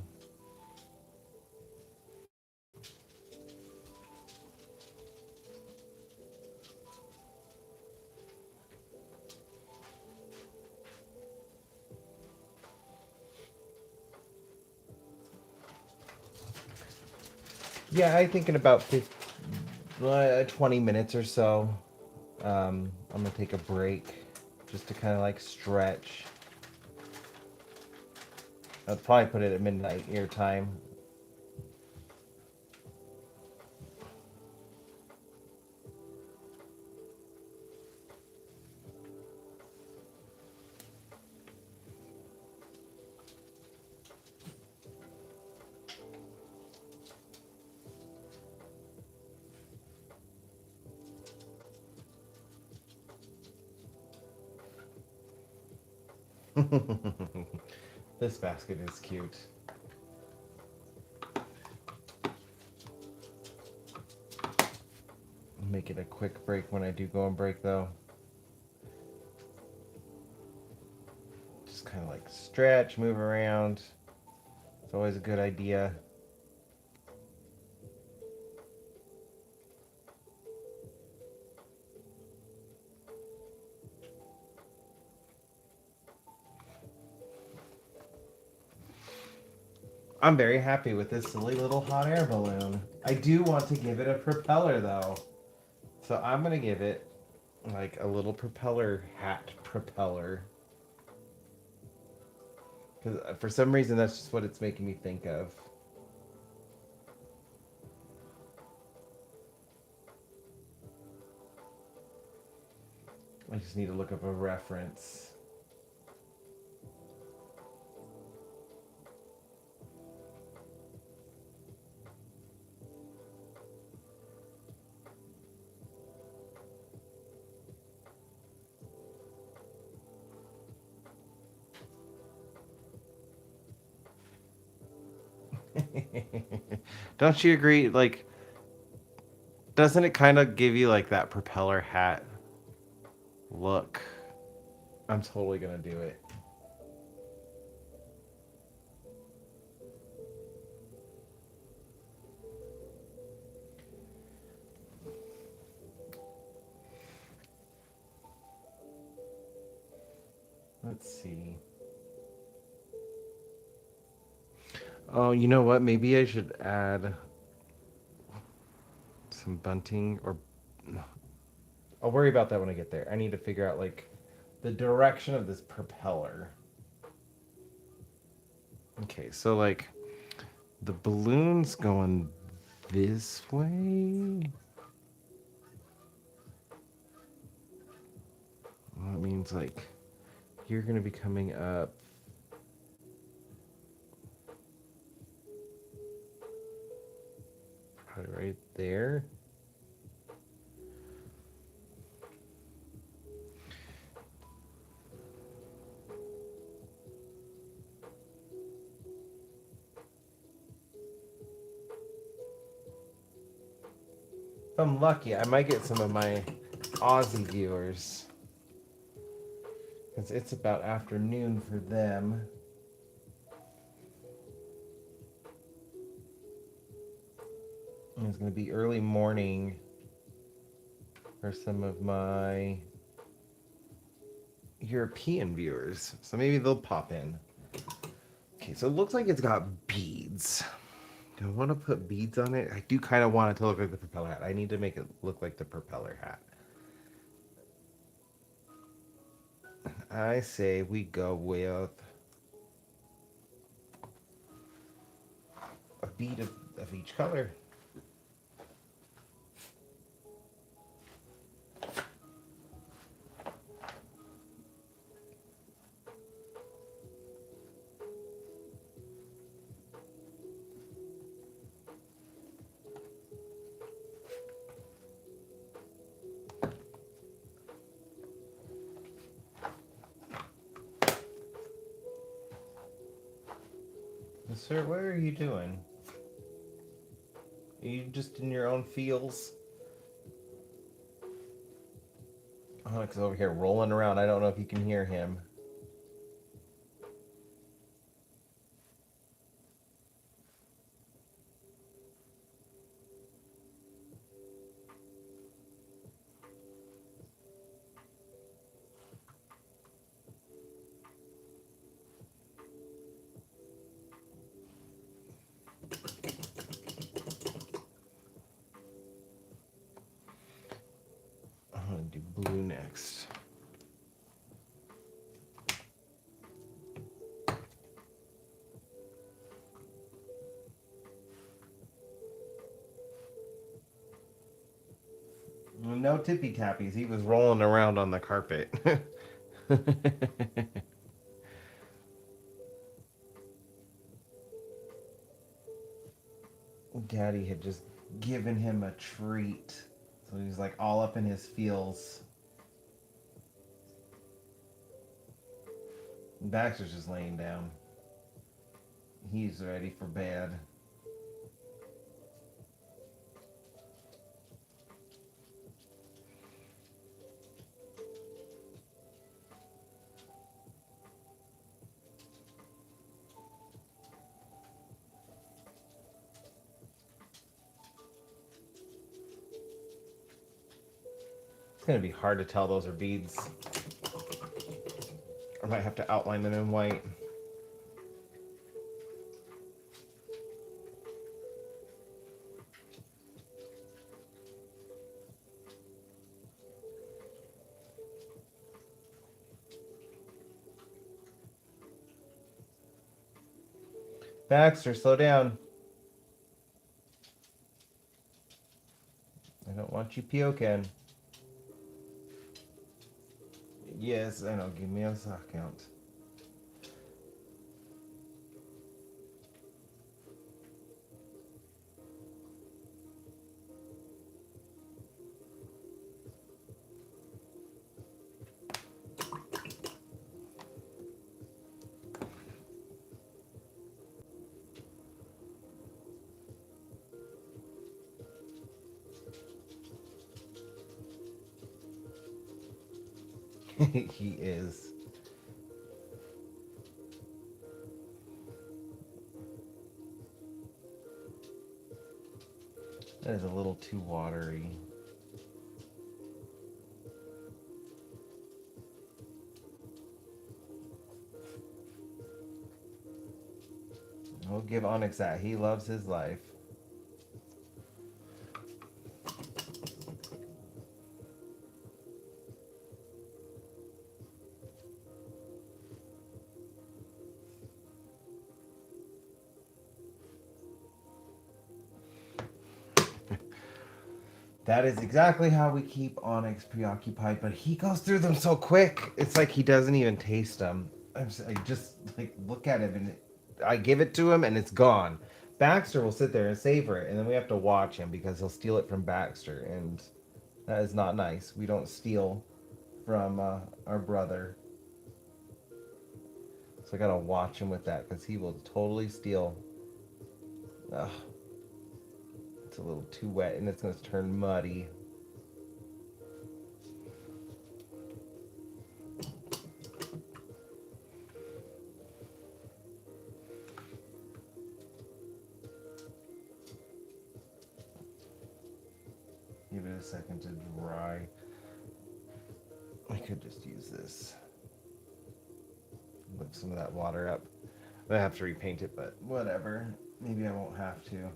Yeah, I think in about 20 minutes or so, I'm gonna take a break just to kind of like stretch. I'll probably put it at midnight your time. This basket is cute. I'll make it a quick break when I do go on break though. just kind of like stretch, move around. It's always a good idea. I'm very happy with this silly little hot air balloon. I do want to give it a propeller though. So I'm going to give it like a little propeller hat propeller. Because for some reason that's just what it's making me think of. I just need to look up a reference. Don't you agree? Like, doesn't it kind of give you like that propeller hat look? I'm totally gonna do it. Let's see. Oh, you know what? Maybe I should add some bunting or I'll worry about that when I get there. I need to figure out like the direction of this propeller. Okay, so like the balloon's going this way. Well, that means like you're gonna be coming up. Probably right there. If I'm lucky, I might get some of my Aussie viewers. Because it's about afternoon for them. And it's going to be early morning for some of my European viewers. So maybe they'll pop in. Okay, so it looks like it's got beads. Do I want to put beads on it? I do kind of want it to look like the propeller hat. I need to make it look like the propeller hat. I say we go with a bead of each color. Sir, what are you doing? Are you just in your own feels? Onyx is over here rolling around. I don't know if you can hear him. I'm gonna do blue next. No tippy tappies. He was rolling around on the carpet. Daddy had just given him a treat. So he's like all up in his feels. Baxter's just laying down. He's ready for bed. It's gonna be hard to tell those are beads. I might have to outline them in white. Baxter, slow down. I don't want you puking. Yes, I know. Give me a sock count. He is. That is a little too watery. We'll give Onyx that. He loves his life. That is exactly how we keep Onyx preoccupied, but he goes through them so quick. It's like he doesn't even taste them. I just like look at him and I give it to him and it's gone. Baxter will sit there and savor it, and then we have to watch him because he'll steal it from Baxter, and that is not nice. We don't steal from our brother, so I gotta watch him with that because he will totally steal. Ugh, it's a little too wet, and it's gonna turn muddy. Give it a second to dry. I could just use this. Lift some of that water up. I have to repaint it, but whatever. Maybe I won't have to.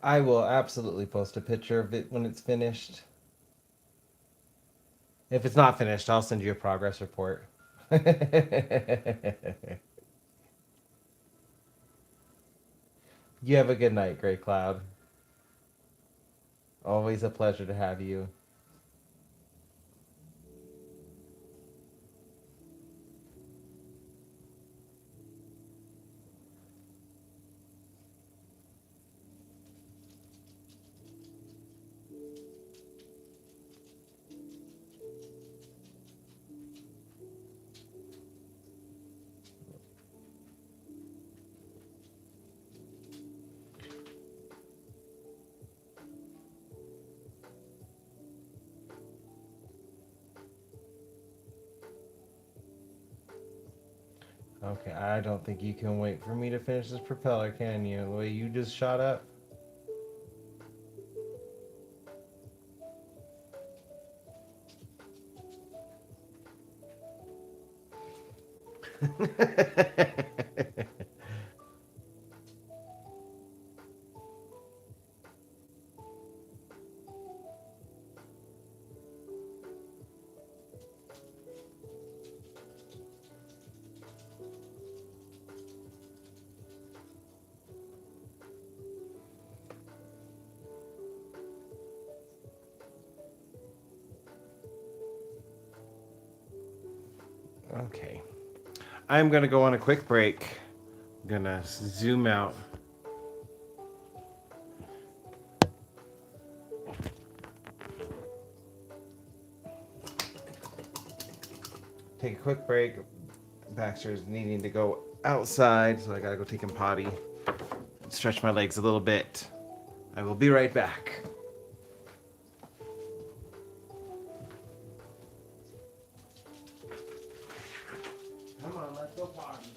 I will absolutely post a picture of it when it's finished. If it's not finished, I'll send you a progress report. You have a good night, Gray Cloud. Always a pleasure to have you. Okay, I don't think you can wait for me to finish this propeller, can you? The way you just shot up. Okay. I'm going to go on a quick break. I'm going to zoom out. Take a quick break. Baxter's needing to go outside, so I got to go take him potty. Stretch my legs a little bit. I will be right back. Come on, let's go potty.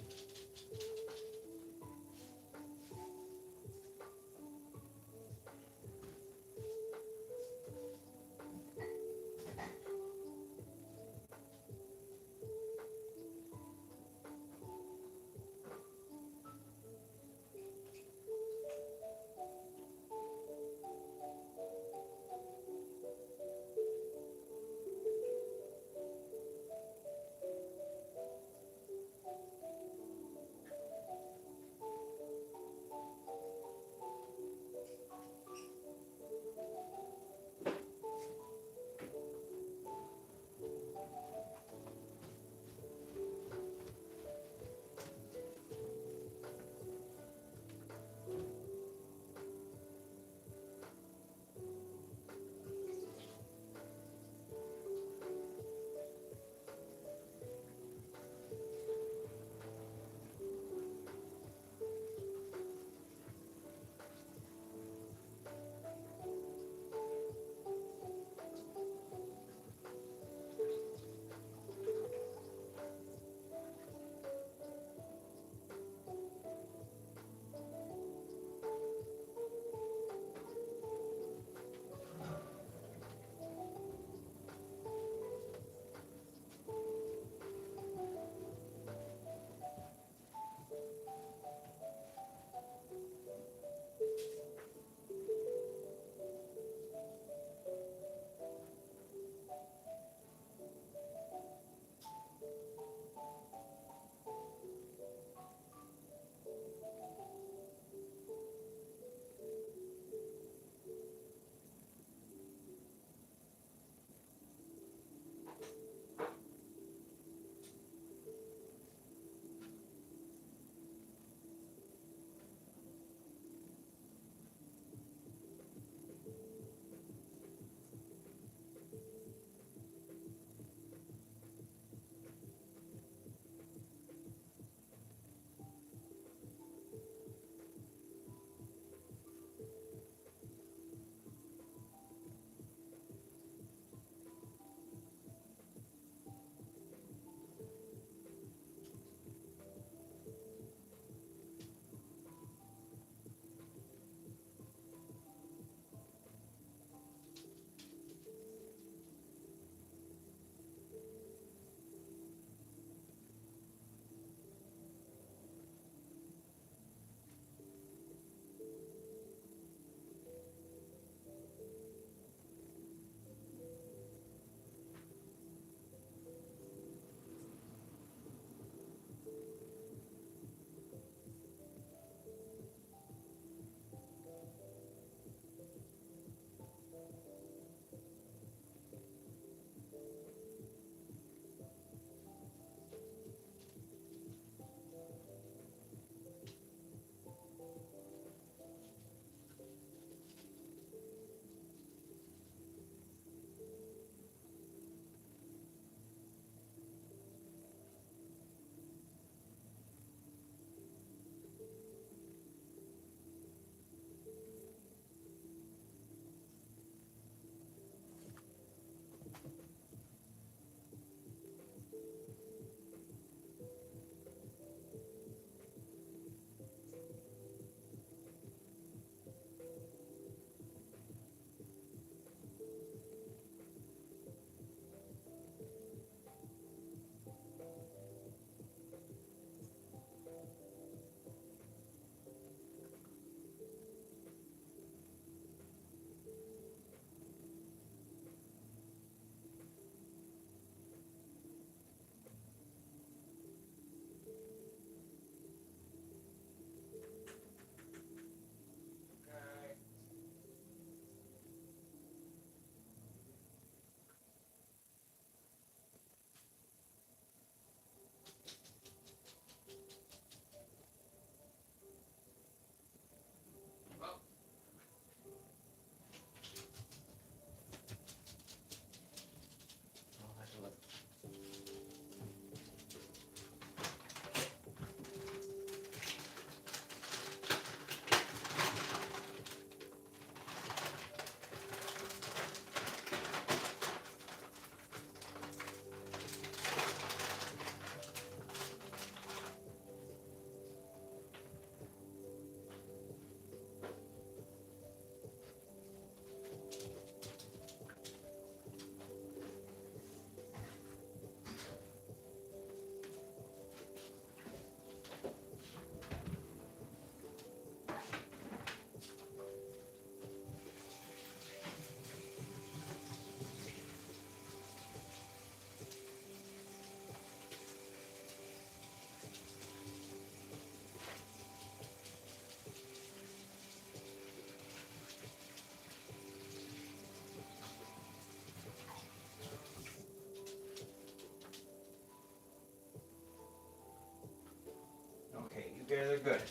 Okay, they're good.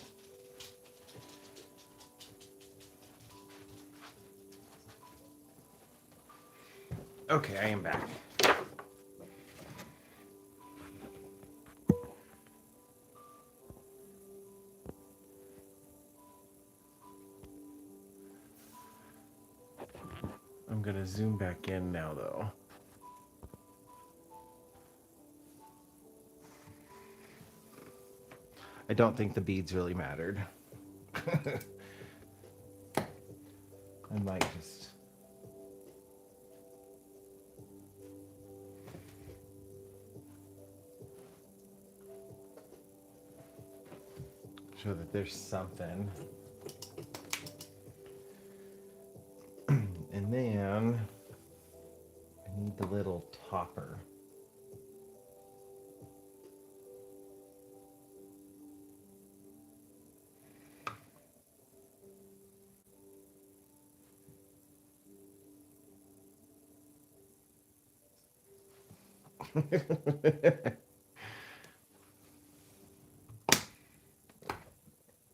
Okay, I am back. I'm gonna zoom back in now, though. I don't think the beads really mattered. I might just... show that there's something. And then I need the little topper.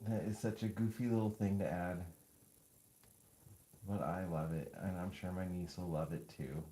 That is such a goofy little thing to add. But I love it, and I'm sure my niece will love it too.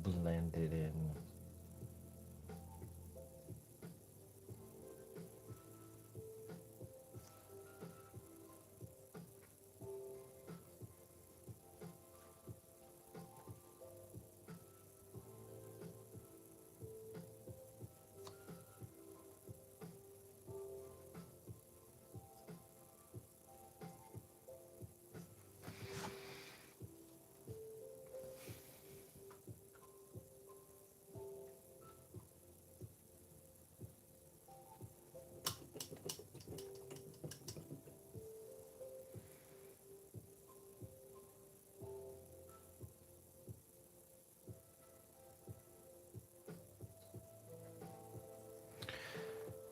Blend it in.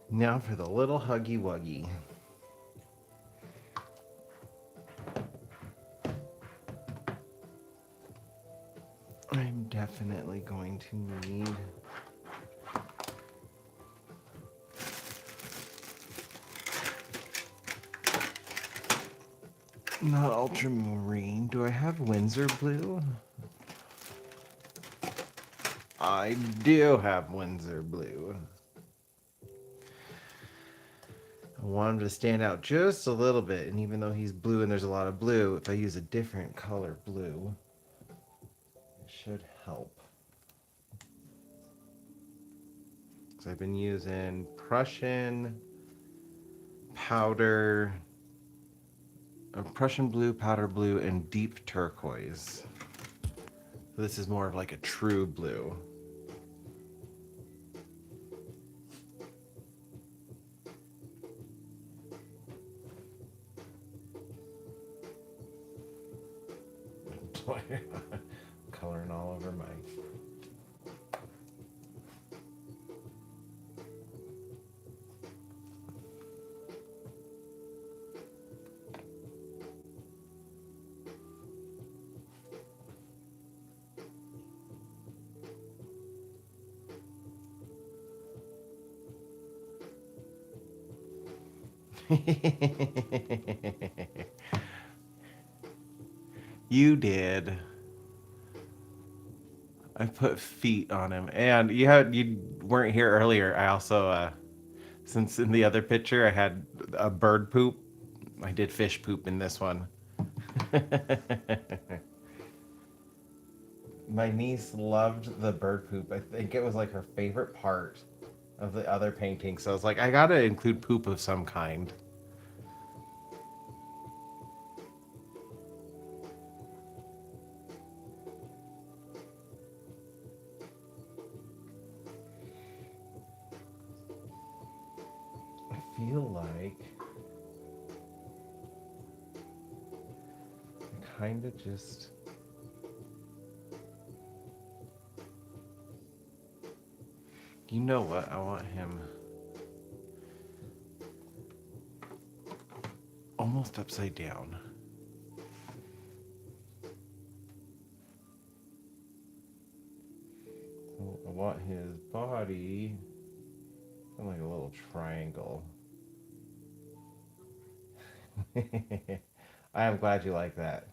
Now for the little Huggy Wuggy. I'm definitely going to need not ultramarine. Do I have Windsor blue? I do have Windsor blue. I want him to stand out just a little bit, and even though he's blue and there's a lot of blue, if I use a different color blue, it should help. So I've been using Prussian powder, Prussian blue, powder blue, and deep turquoise. So this is more of like a true blue. Coloring all over my... You did. I put feet on him, and you weren't here earlier. I also, since in the other picture I had a bird poop, I did fish poop in this one. My niece loved the bird poop. I think it was like her favorite part of the other painting. So I was like, I gotta include poop of some kind. feel like I kind of just. You know what? I want him almost upside down. So I want his body like a little triangle. I am glad you like that.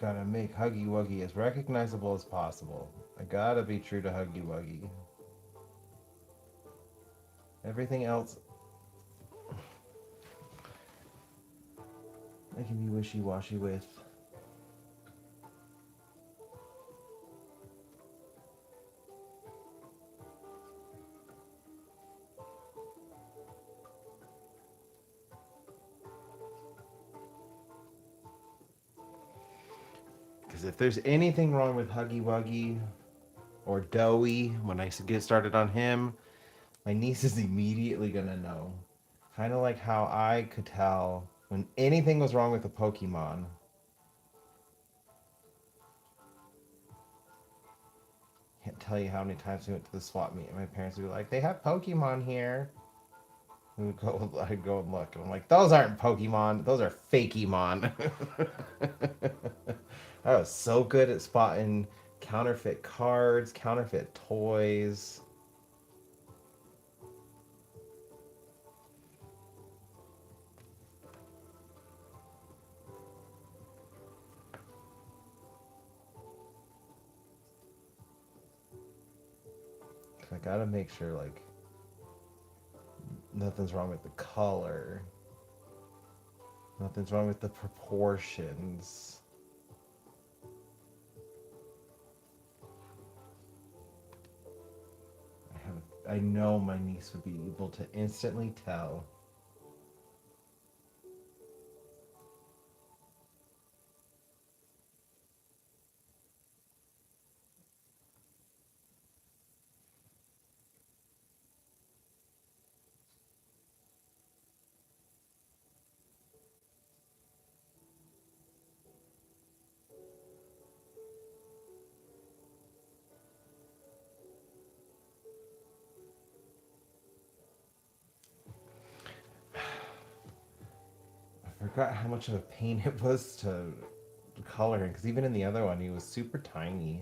Gotta make Huggy Wuggy as recognizable as possible. I gotta be true to Huggy Wuggy. Everything else, I can be wishy washy with. Because if there's anything wrong with Huggy Wuggy or Doughy, when I get started on him, my niece is immediately gonna know. Kind of like how I could tell when anything was wrong with a Pokemon. Can't tell you how many times we went to the swap meet and my parents would be like, they have Pokemon here. I'd go and look, and I'm like, those aren't Pokemon, those are Fakemon. I was so good at spotting counterfeit cards, counterfeit toys. I gotta make sure like nothing's wrong with the color. Nothing's wrong with the proportions. I know my niece would be able to instantly tell. I forgot how much of a pain it was to color him because even in the other one, he was super tiny.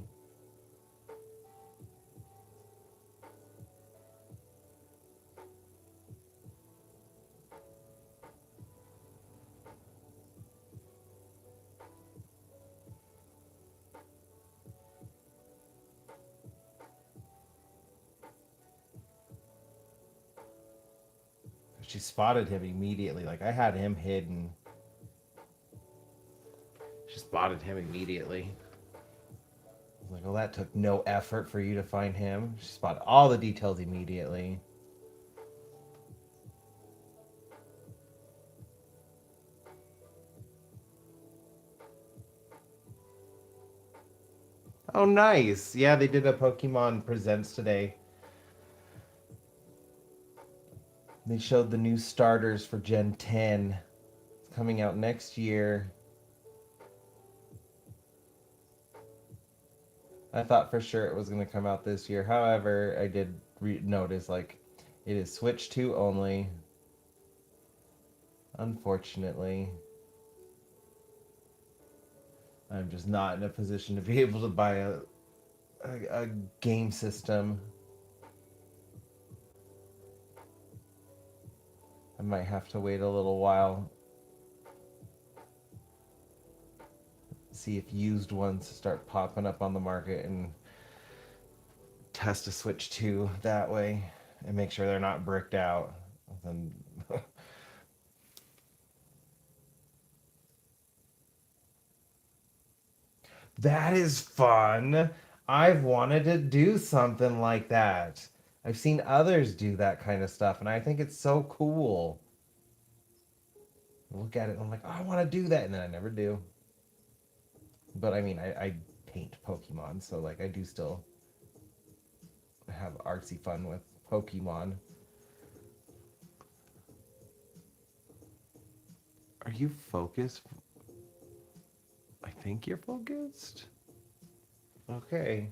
She spotted him immediately. Like I had him hidden. She spotted him immediately. I was like, well, that took no effort for you to find him. She spotted all the details immediately. Oh, nice. Yeah, they did a Pokemon Presents today. They showed the new starters for Gen 10. It's coming out next year. I thought for sure it was going to come out this year. However, I did notice like it is Switch 2 only. Unfortunately, I'm just not in a position to be able to buy a game system. I might have to wait a little while. See if used ones start popping up on the market and test a Switch 2 that way and make sure they're not bricked out. And that is fun. I've wanted to do something like that. I've seen others do that kind of stuff, and I think it's so cool. I look at it and I'm like, oh, I want to do that, and then I never do. But I mean, I paint Pokemon, so like I do still have artsy fun with Pokemon. Are you focused? I think you're focused. Okay.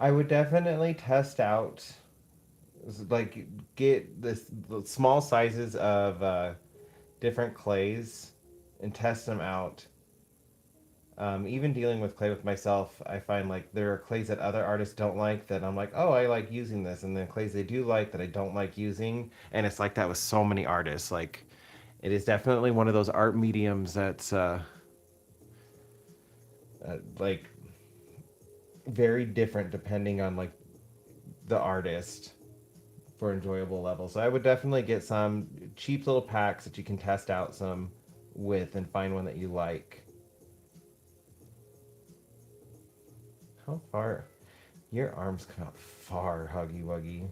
I would definitely test out, like, get the small sizes of different clays and test them out. Even dealing with clay with myself, I find like there are clays that other artists don't like that I'm like, oh, I like using this, and then clays they do like that I don't like using, and it's like that with so many artists. Like, it is definitely one of those art mediums that's like very different depending on like the artist for enjoyable levels. So I would definitely get some cheap little packs that you can test out some with and find one that you like. How far? Your arms come out far, Huggy Wuggy.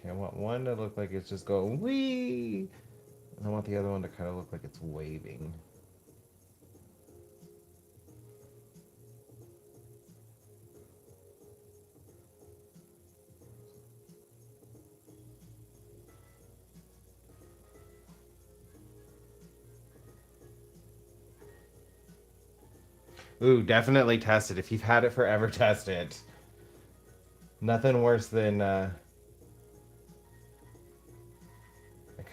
Okay, I want one to look like it's just going wee, and I want the other one to kind of look like it's waving. Ooh, definitely test it. If you've had it forever, test it. Nothing worse than I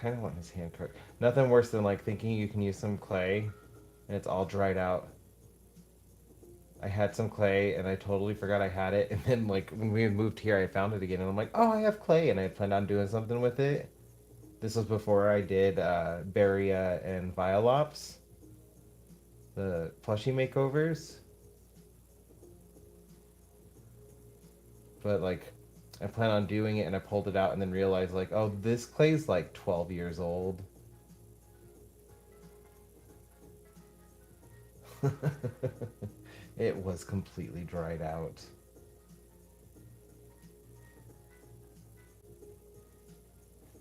kind of want his hand card. Nothing worse than like thinking you can use some clay and it's all dried out. I had some clay and I totally forgot I had it. And then like when we moved here, I found it again and I'm like, oh, I have clay, and I planned on doing something with it. This was before I did Baria and Violops, the plushie makeovers. But like I plan on doing it and I pulled it out and then realized like, oh, this clay's like 12 years old. It was completely dried out.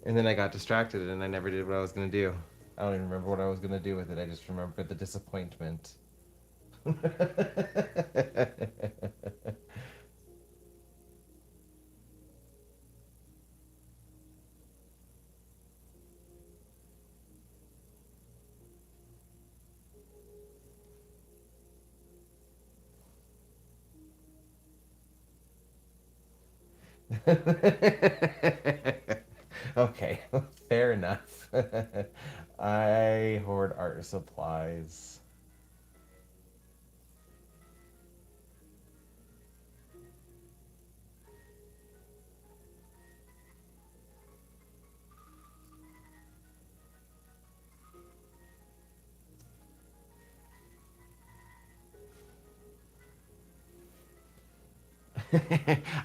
And then I got distracted and I never did what I was going to do. I don't even remember what I was going to do with it. I just remember the disappointment. Okay, fair enough. I hoard art supplies.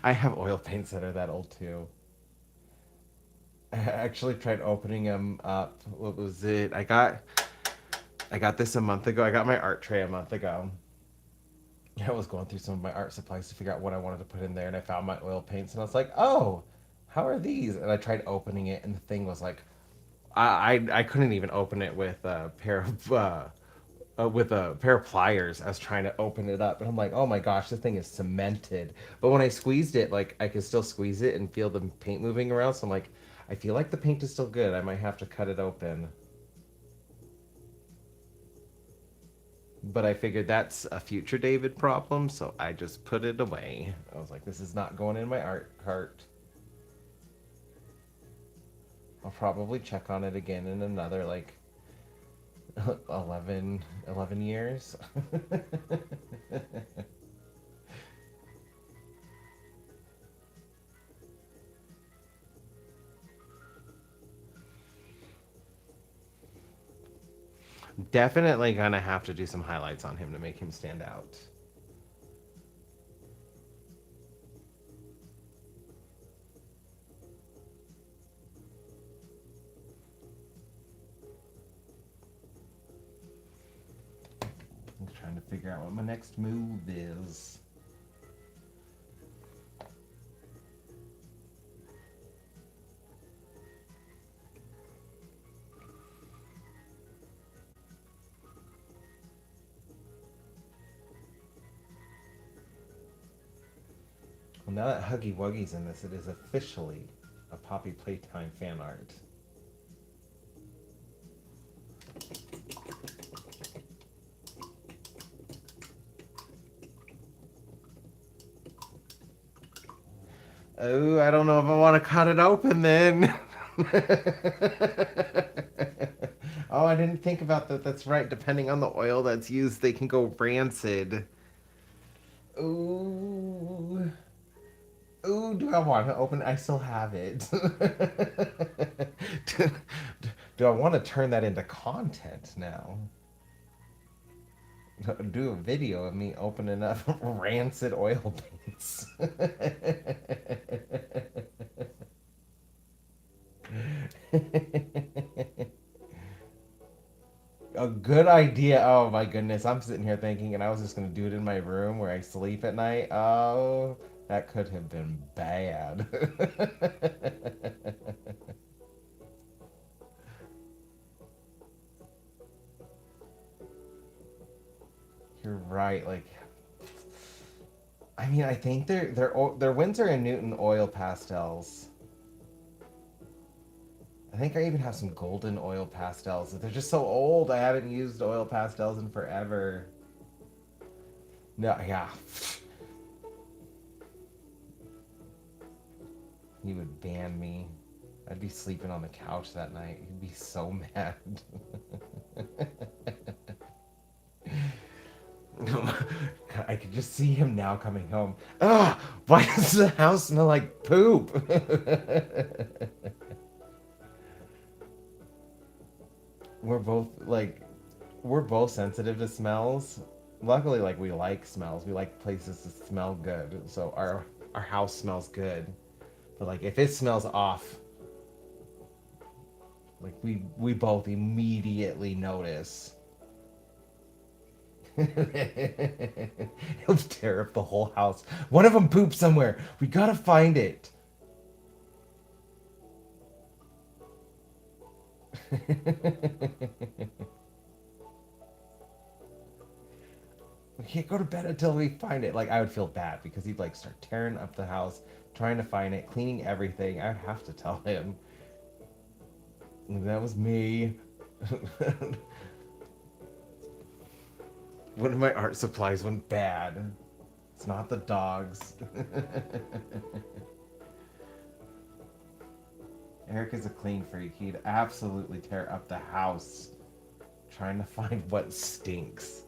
I have oil paints that are that old too. I actually tried opening them up. What was it? I got this a month ago. I got my art tray a month ago. I was going through some of my art supplies to figure out what I wanted to put in there, and I found my oil paints, and I was like, "Oh, how are these?" And I tried opening it, and the thing was like, I couldn't even open it with a pair of pliers. I was trying to open it up, and I'm like, "Oh my gosh, this thing is cemented." But when I squeezed it, like I could still squeeze it and feel the paint moving around. So I'm like, I feel like the paint is still good. I might have to cut it open. But I figured that's a future David problem, so I just put it away. I was like, this is not going in my art cart. I'll probably check on it again in another like 11 years. Definitely gonna have to do some highlights on him to make him stand out. I'm trying to figure out what my next move is. Well, now that Huggy Wuggy's in this, it is officially a Poppy Playtime fan art. Oh, I don't know if I want to cut it open then. Oh, I didn't think about that. That's right. Depending on the oil that's used, they can go rancid. Ooh. Ooh, do I want to open it? I still have it. do, do I want to turn that into content now? Do a video of me opening up rancid oil paints. A good idea. Oh my goodness. I'm sitting here thinking, and I was just going to do it in my room where I sleep at night. Oh, that could have been bad. think their Windsor and Newton oil pastels. I think I even have some golden oil pastels. They're just so old. I haven't used oil pastels in forever. No, yeah. He would ban me. I'd be sleeping on the couch that night. He'd be so mad. I could just see him now coming home. Ugh! Why does the house smell like poop? we're both like we're both sensitive to smells. Luckily, like we like smells. We like places to smell good. So our house smells good. But like if it smells off, like we both immediately notice. He'll tear up the whole house. One of them pooped somewhere. We gotta find it. We can't go to bed until we find it. Like I would feel bad because he'd like start tearing up the house, trying to find it, cleaning everything. I'd have to tell him. That was me. One of my art supplies went bad. It's not the dogs. Eric is a clean freak. He'd absolutely tear up the house trying to find what stinks.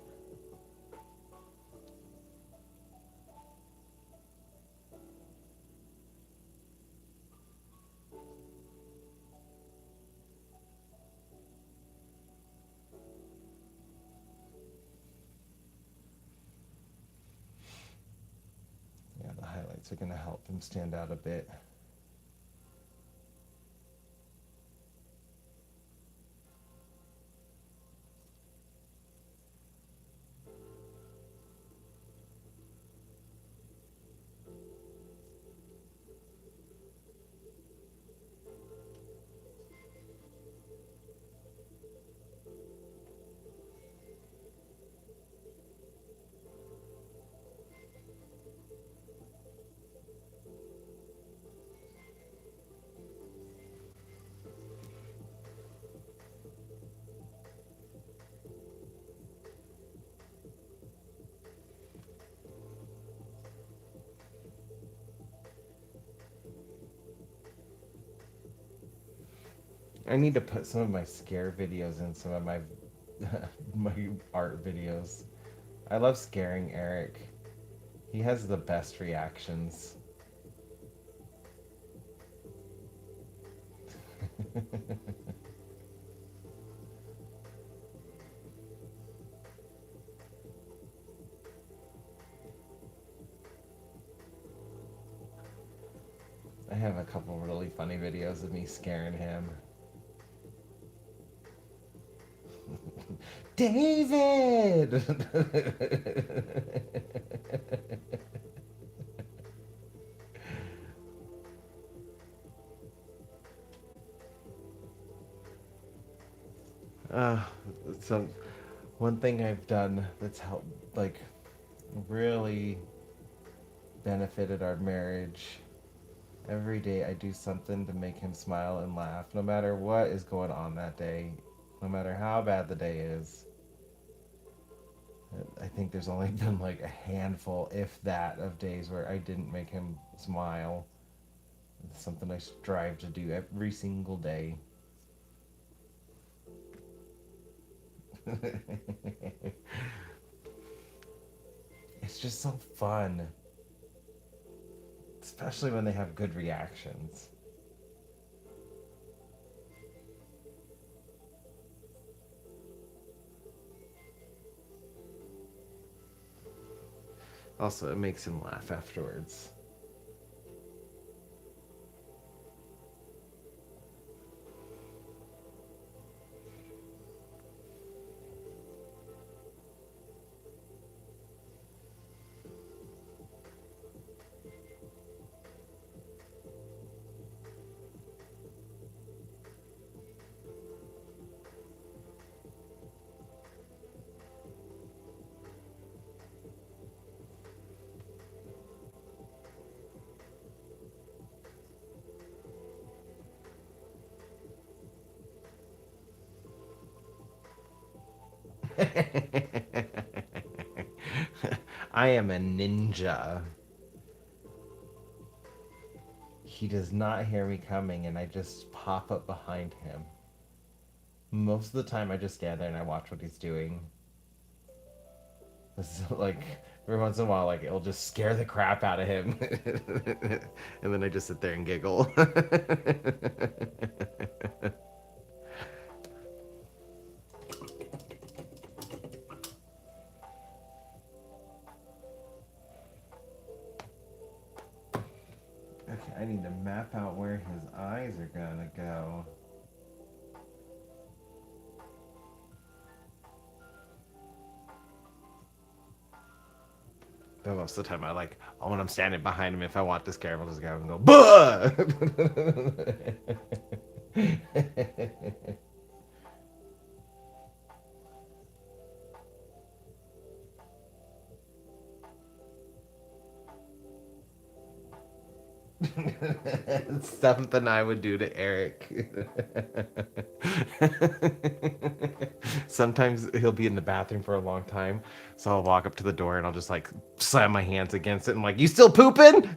Yeah, the highlights are going to help him stand out a bit. I need to put some of my scare videos in some of my my art videos. I love scaring Eric. He has the best reactions. I have a couple really funny videos of me scaring him. David! uh, so one thing I've done that's helped, like, really benefited our marriage. Every day I do something to make him smile and laugh, no matter what is going on that day, no matter how bad the day is. I think there's only been like a handful, if that, of days where I didn't make him smile. It's something I strive to do every single day. It's just so fun, especially when they have good reactions. Also, it makes him laugh afterwards. I am a ninja. He does not hear me coming, and I just pop up behind him. Most of the time, I just stand there and I watch what he's doing. This is like every once in a while, like it'll just scare the crap out of him, and then I just sit there and giggle. Okay, I need to map out where his eyes are gonna go. But most of the time, I like when I'm standing behind him. If I want to scare him, I'll just go and go, "Bah!" Something I would do to Eric. Sometimes he'll be in the bathroom for a long time, so I'll walk up to the door and I'll just like slam my hands against it and I'm like, "You still pooping?"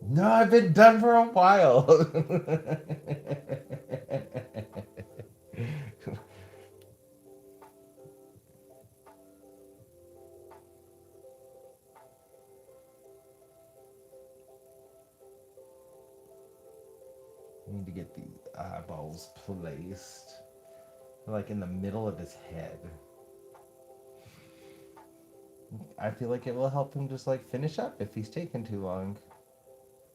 No, I've been done for a while. I need to get the eyeballs placed like in the middle of his head. I feel like it will help him just like finish up if he's taken too long.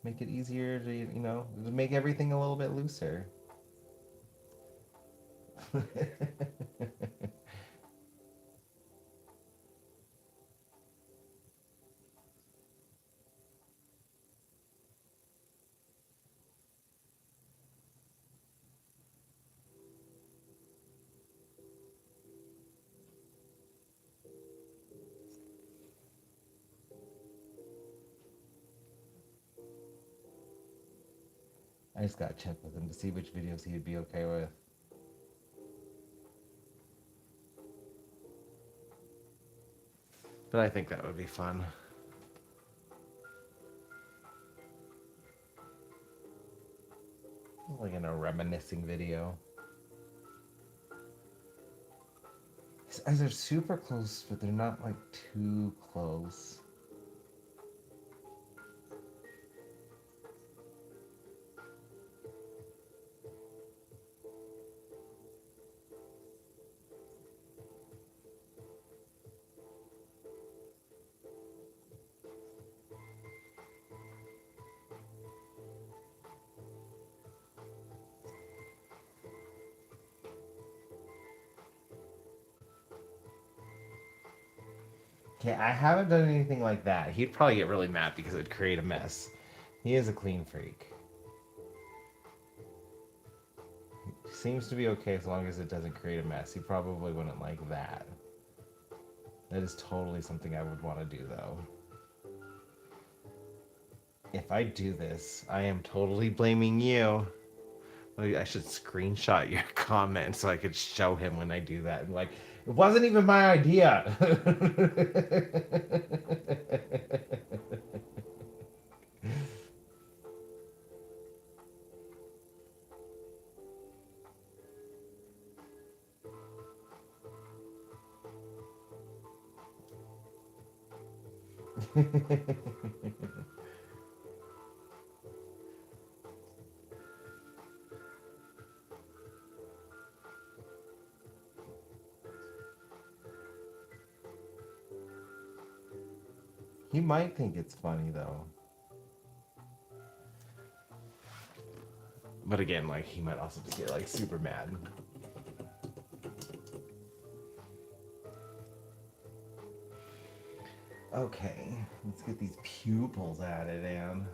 Make it easier to, make everything a little bit looser. I just gotta check with him to see which videos he'd be okay with. But I think that would be fun. Like in a reminiscing video. His eyes are super close, but they're not like too close. Okay, I haven't done anything like that. He'd probably get really mad because it would create a mess. He is a clean freak. He seems to be okay as long as it doesn't create a mess. He probably wouldn't like that. That is totally something I would want to do, though. If I do this, I am totally blaming you. Maybe I should screenshot your comment so I could show him when I do that. And like, it wasn't even my idea. He might think it's funny though. But again, like he might also just get like super mad. Okay, let's get these pupils added in.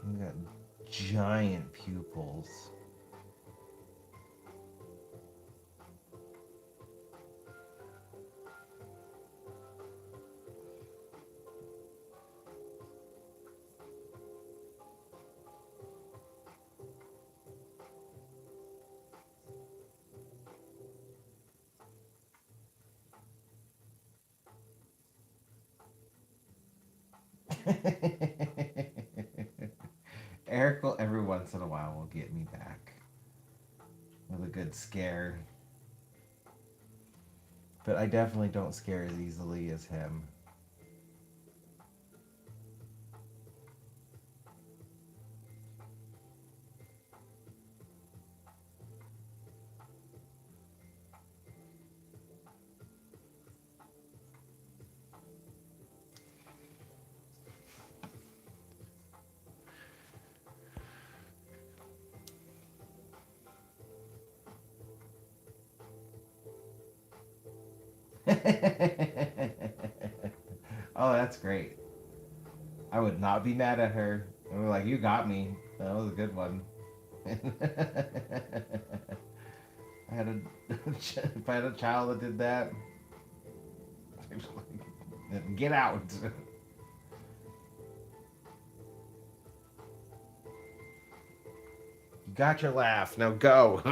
We got giant pupils. Eric will every once in a while will get me back with a good scare. But I definitely don't scare as easily as him. Oh, that's great. I would not be mad at her. I was like, you got me. That was a good one. I had a if I had a child that did that, get out. You got your laugh. Now go.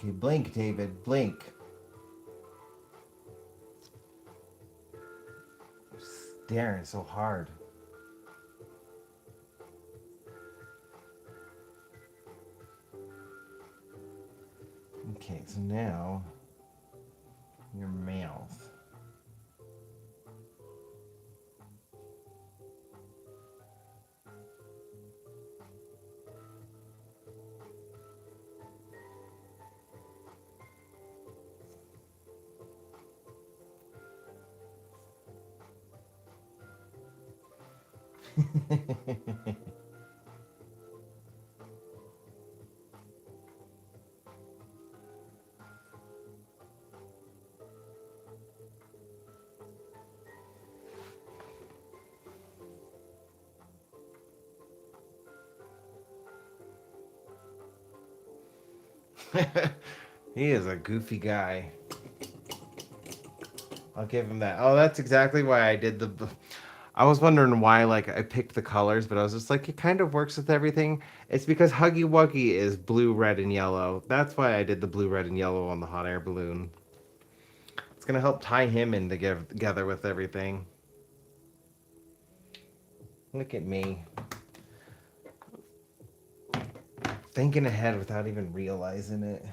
Okay, blink, David. Blink. Staring so hard. Okay, so now your mouth. He is a goofy guy. I'll give him that. Oh, that's exactly why I did the. I was wondering why, like, I picked the colors, but I was just like, it kind of works with everything. It's because Huggy Wuggy is blue, red, and yellow. That's why I did the blue, red, and yellow on the hot air balloon. It's gonna help tie him in together with everything. Look at me, thinking ahead without even realizing it.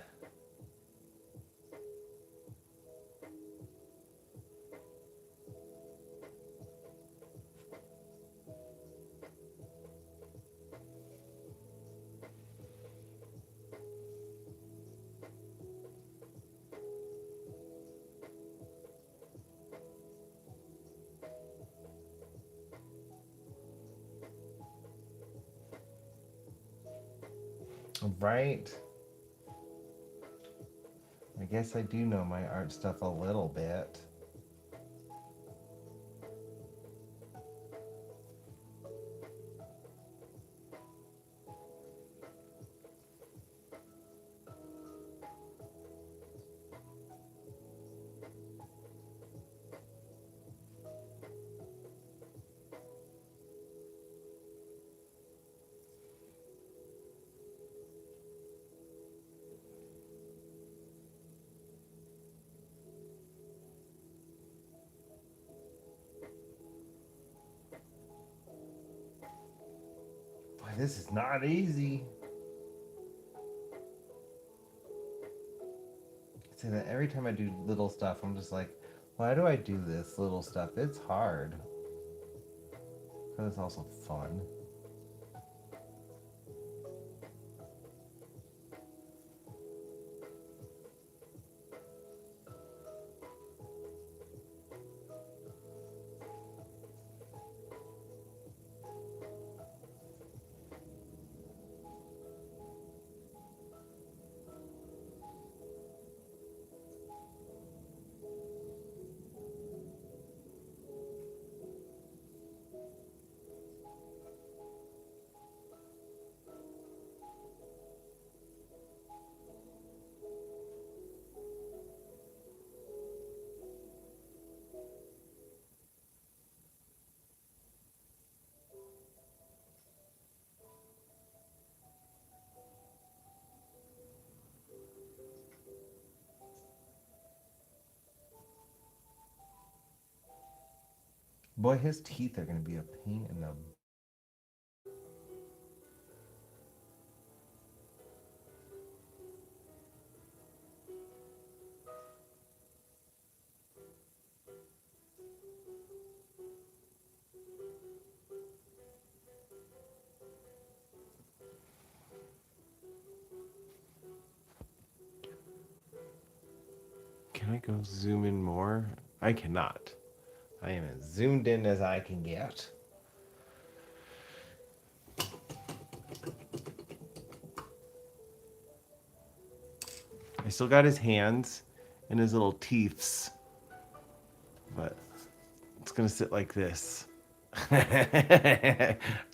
Right? I guess I do know my art stuff a little bit. Boy, this is not easy. See that every time I do little stuff, I'm just like, why do I do this little stuff? It's hard, but it's also fun. Boy, his teeth are gonna be a pain in the. Can I go zoom in more? I cannot. I am as zoomed in as I can get. I still got his hands and his little teeths, but it's gonna sit like this.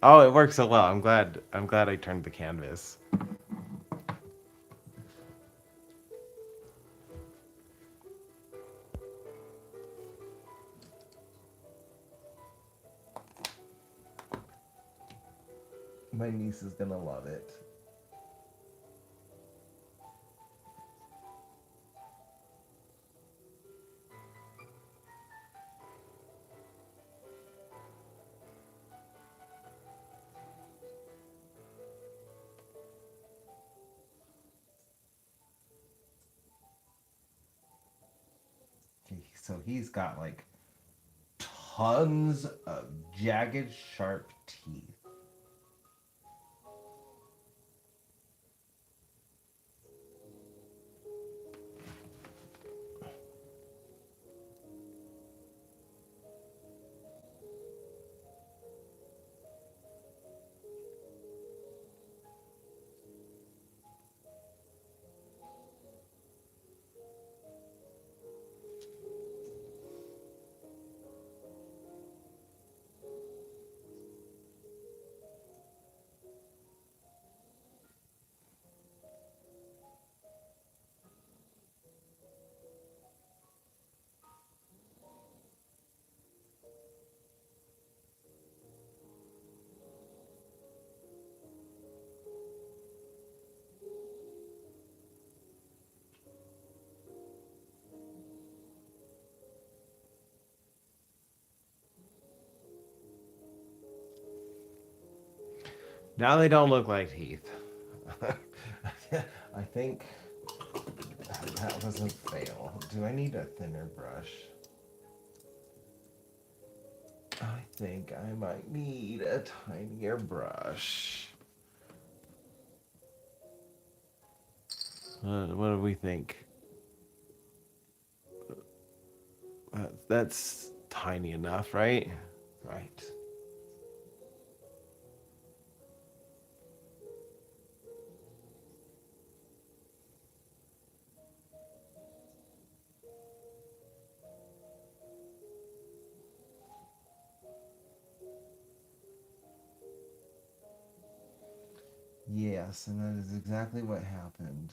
Oh, it works so well. I'm glad. I'm glad I turned the canvas. My niece is gonna love it. So he's got like tons of jagged, sharp teeth. Now they don't look like teeth. I think that was a fail. Do I need a thinner brush? I think I might need a tinier brush. What do we think? That's tiny enough, right? Right. Yes, and that is exactly what happened.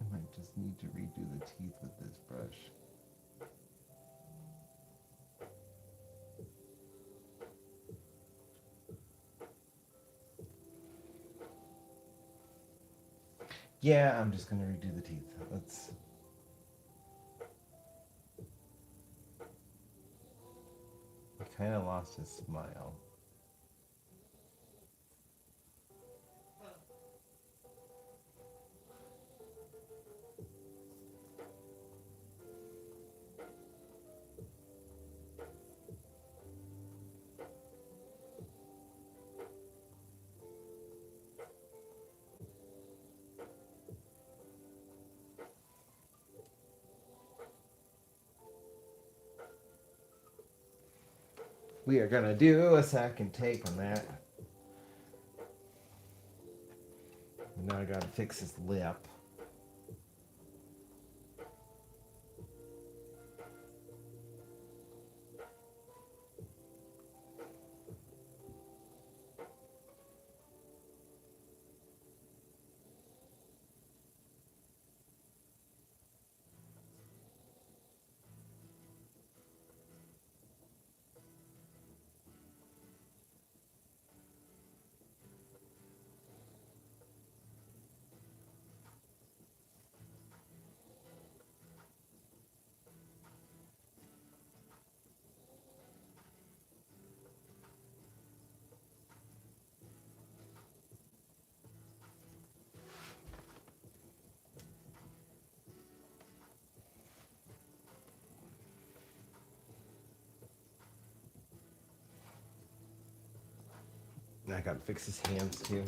I might just need to redo the teeth with this brush. Yeah, I'm just gonna redo the teeth. Let's. I kind of lost his smile. We are gonna do a second take on that. Now I gotta fix his lip. Now I gotta fix his hands too.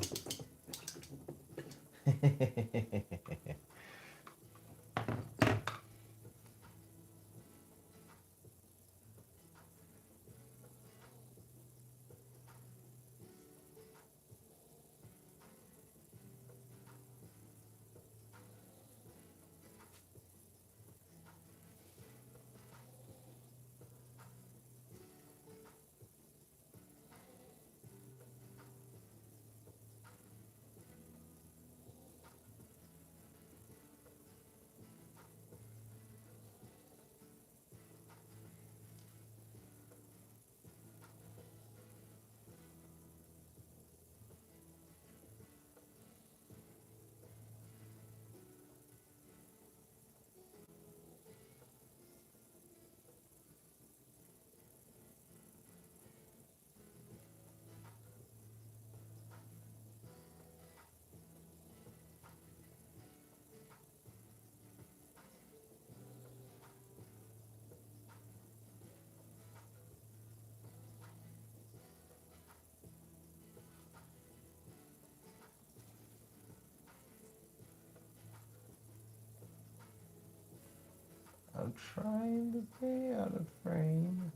I'm trying to stay out of frame.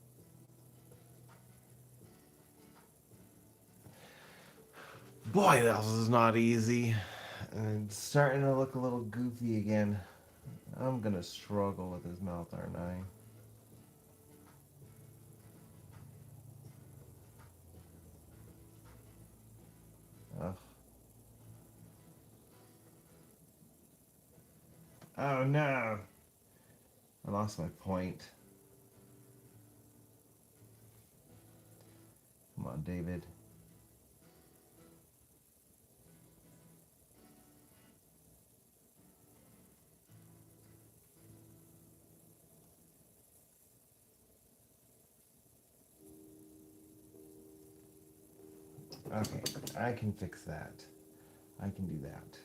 Boy, this is not easy. And it's starting to look a little goofy again. I'm gonna struggle with his mouth, aren't I? Ugh. Oh no! I lost my point. Come on, David. Okay, I can fix that. I can do that.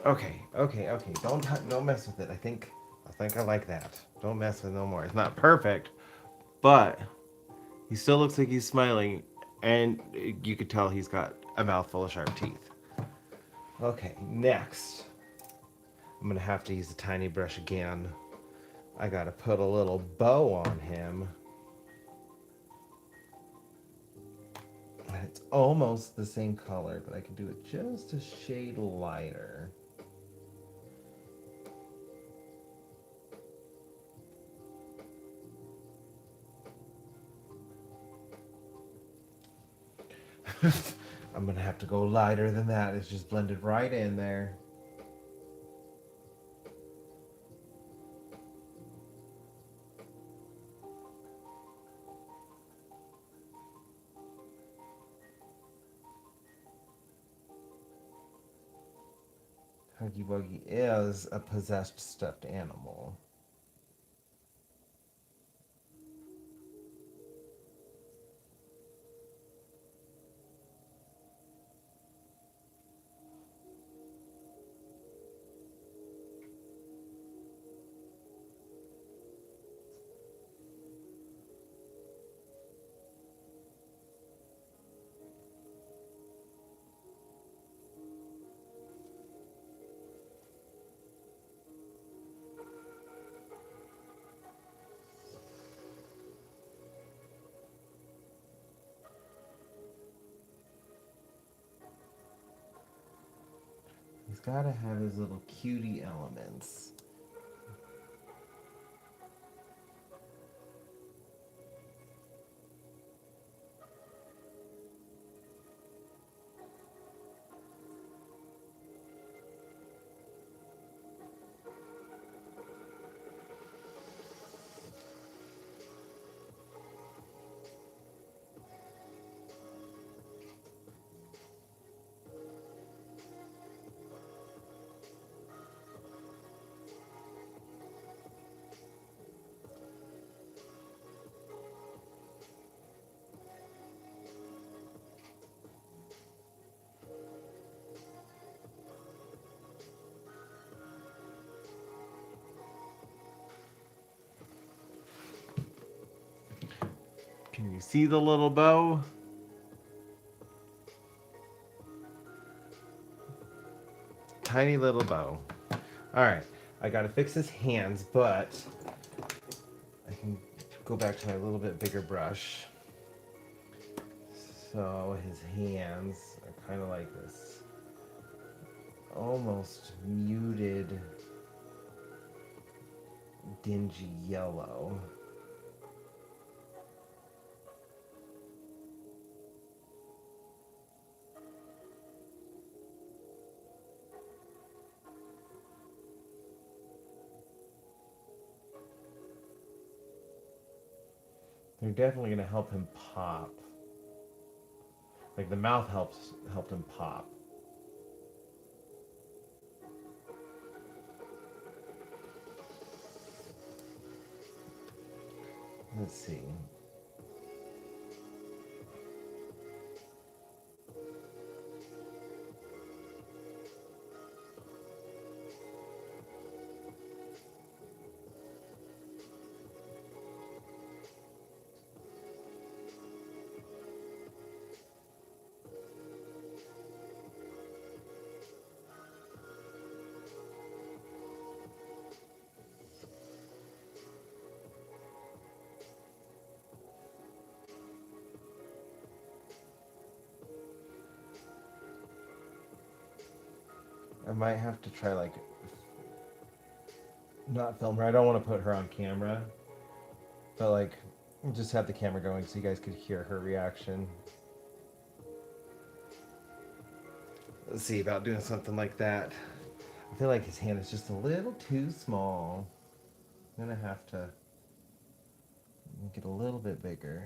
Okay. Don't mess with it. I think I like that. Don't mess with it no more. It's not perfect, but he still looks like he's smiling, and you could tell he's got a mouthful of sharp teeth. Okay, next. I'm gonna have to use the tiny brush again. I gotta put a little bow on him. It's almost the same color, but I can do it just a shade lighter. I'm gonna have to go lighter than that. It's just blended right in there. Huggy Wuggy is a possessed stuffed animal. He's got to have his little cutie elements. Can you see the little bow? Tiny little bow. All right, I gotta fix his hands, but I can go back to my little bit bigger brush. So his hands are kind of like this almost muted dingy yellow. They're definitely going to help him pop. Like the mouth helped him pop. Let's see. I might have to try like not film her. I don't want to put her on camera, but like just have the camera going so you guys could hear her reaction. Let's see about doing something like that. I feel like his hand is just a little too small. I'm gonna have to make it a little bit bigger.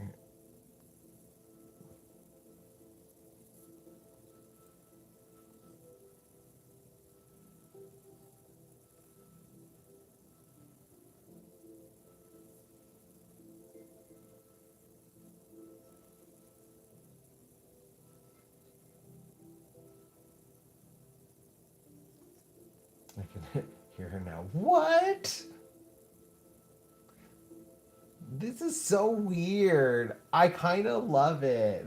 I can hear her now. What? This is so weird. I kind of love it.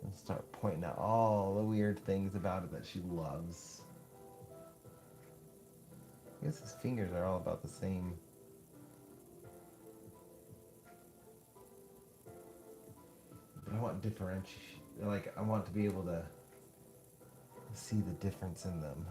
I'll start pointing out all the weird things about it that she loves. I guess his fingers are all about the same. But I want differentiation. Like, I want to be able to see the difference in them.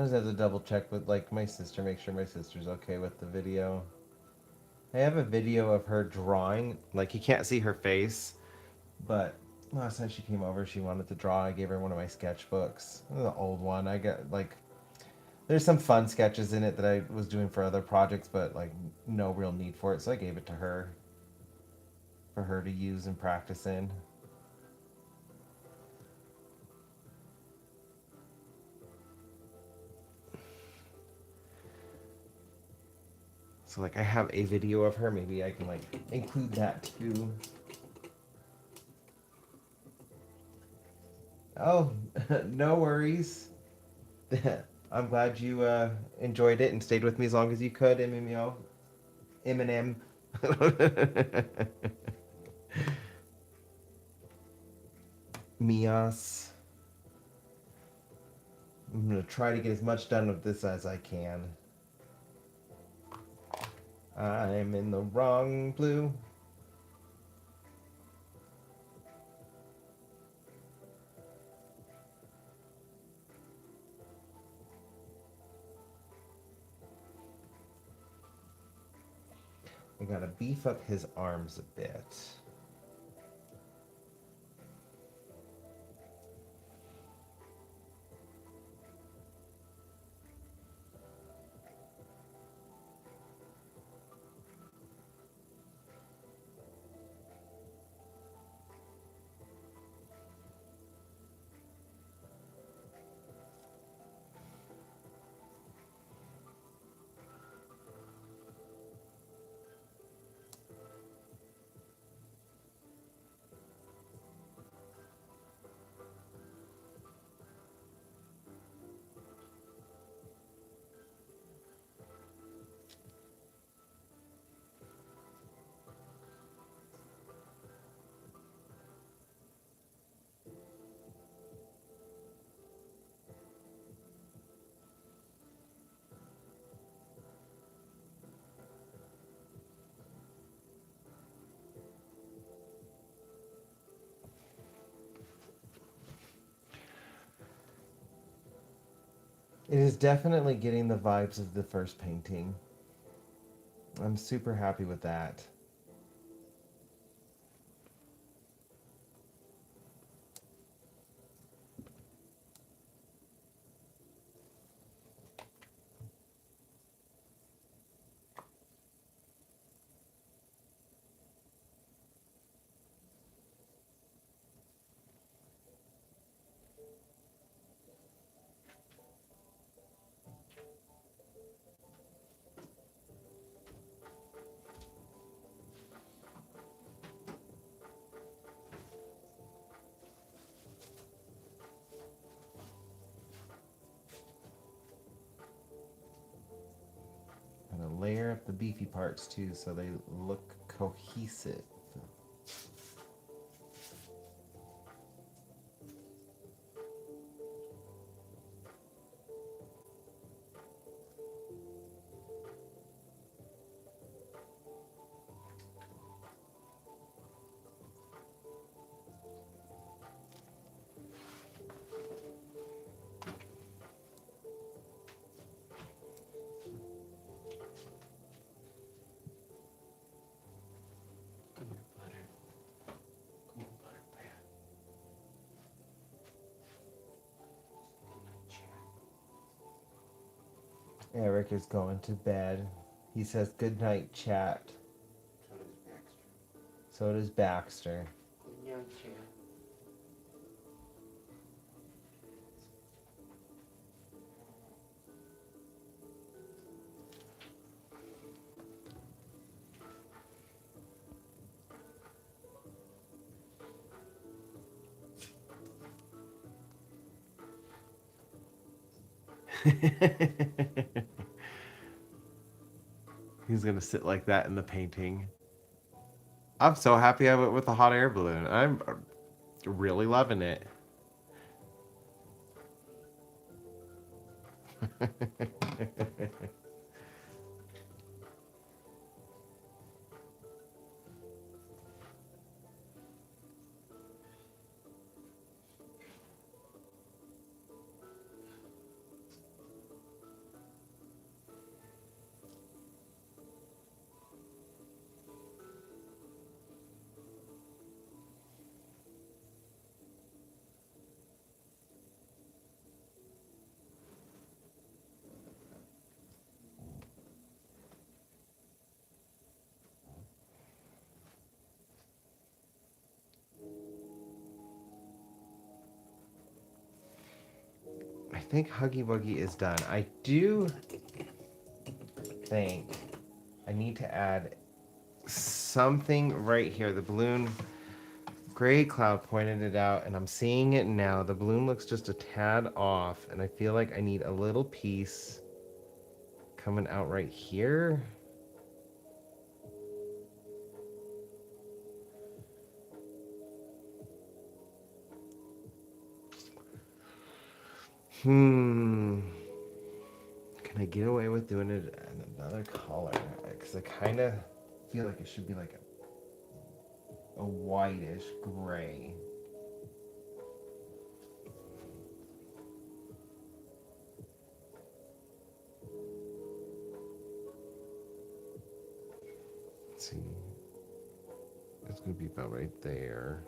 I just have to double check with like my sister, make sure my sister's okay with the video. I have a video of her drawing. Like you can't see her face, but last time she came over, she wanted to draw. I gave her one of my sketchbooks, the old one. I got like there's some fun sketches in it that I was doing for other projects, but like no real need for it, so I gave it to her for her to use and practice in. So like I have a video of her. Maybe I can like include that too. Oh, no worries. I'm glad you enjoyed it and stayed with me as long as you could, MMO. Eminem. Mias. I'm gonna try to get as much done with this as I can. I'm in the wrong blue. I gotta beef up his arms a bit. It is definitely getting the vibes of the first painting. I'm super happy with that. I'm gonna layer up the beefy parts too so they look cohesive. Eric is going to bed. He says good night, chat. So does Baxter. Good night, chat. He's gonna sit like that in the painting. I'm so happy I went with the hot air balloon. I'm really loving it. think Huggy Wuggy is done. I do think I need to add something right here. The balloon, Gray Cloud pointed it out, and I'm seeing it now. The balloon looks just a tad off, and I feel like I need a little piece coming out right here. Can I get away with doing it in another color? Because I kind of feel like it should be like a whitish gray. Let's see. It's going to be about right there.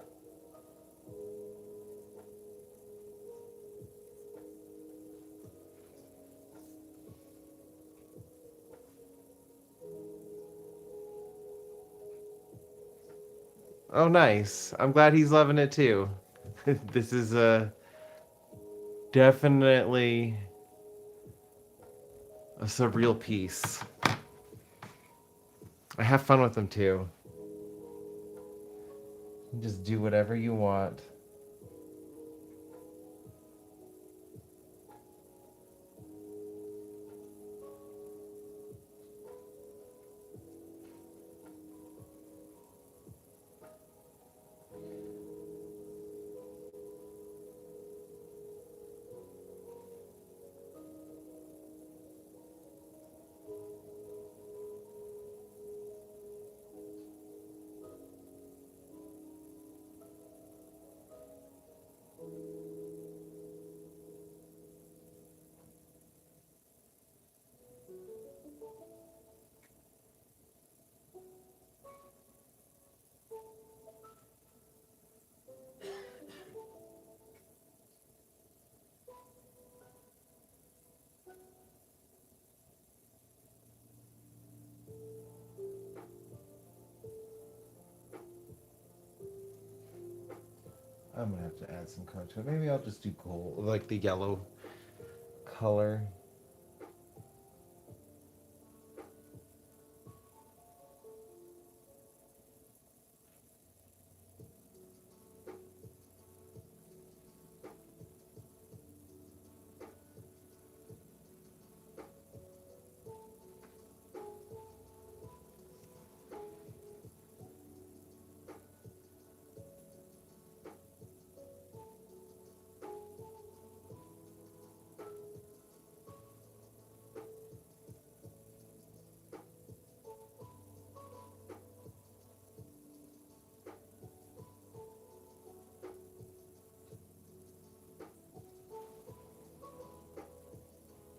Oh, nice. I'm glad he's loving it too. This is definitely a surreal piece. I have fun with them too. You just do whatever you want. I'm gonna have to add some color to it. Maybe I'll just do gold, like the yellow color.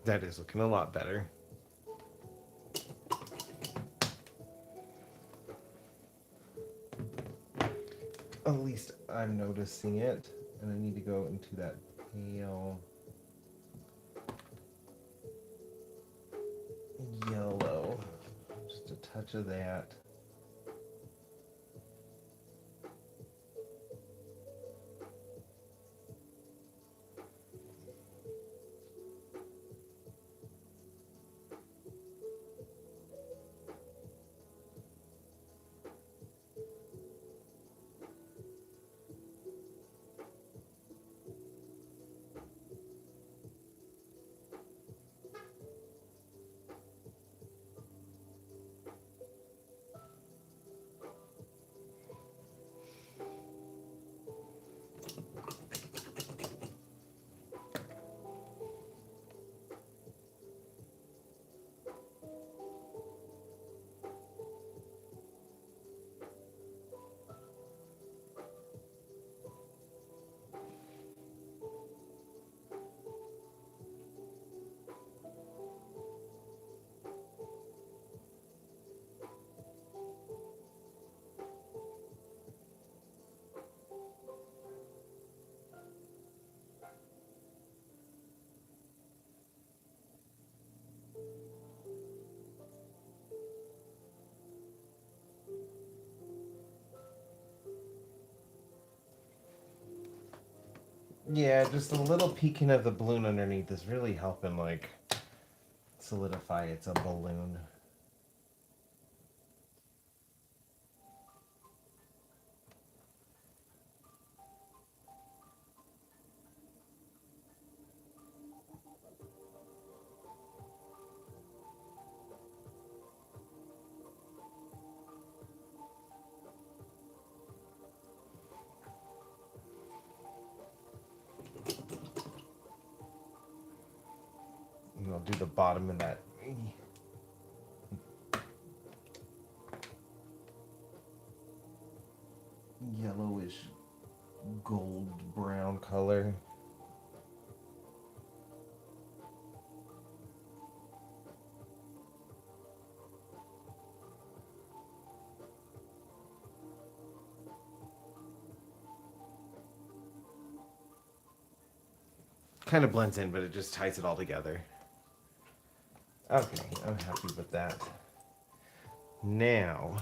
That is looking a lot better. At least I'm noticing it, and I need to go into that pale yellow. Just a touch of that. Yeah, just a little peeking of the balloon underneath is really helping, like, solidify it's a balloon. And I'll do the bottom of that yellowish gold brown color. Kind of blends in, but it just ties it all together. Okay, I'm happy with that. Now,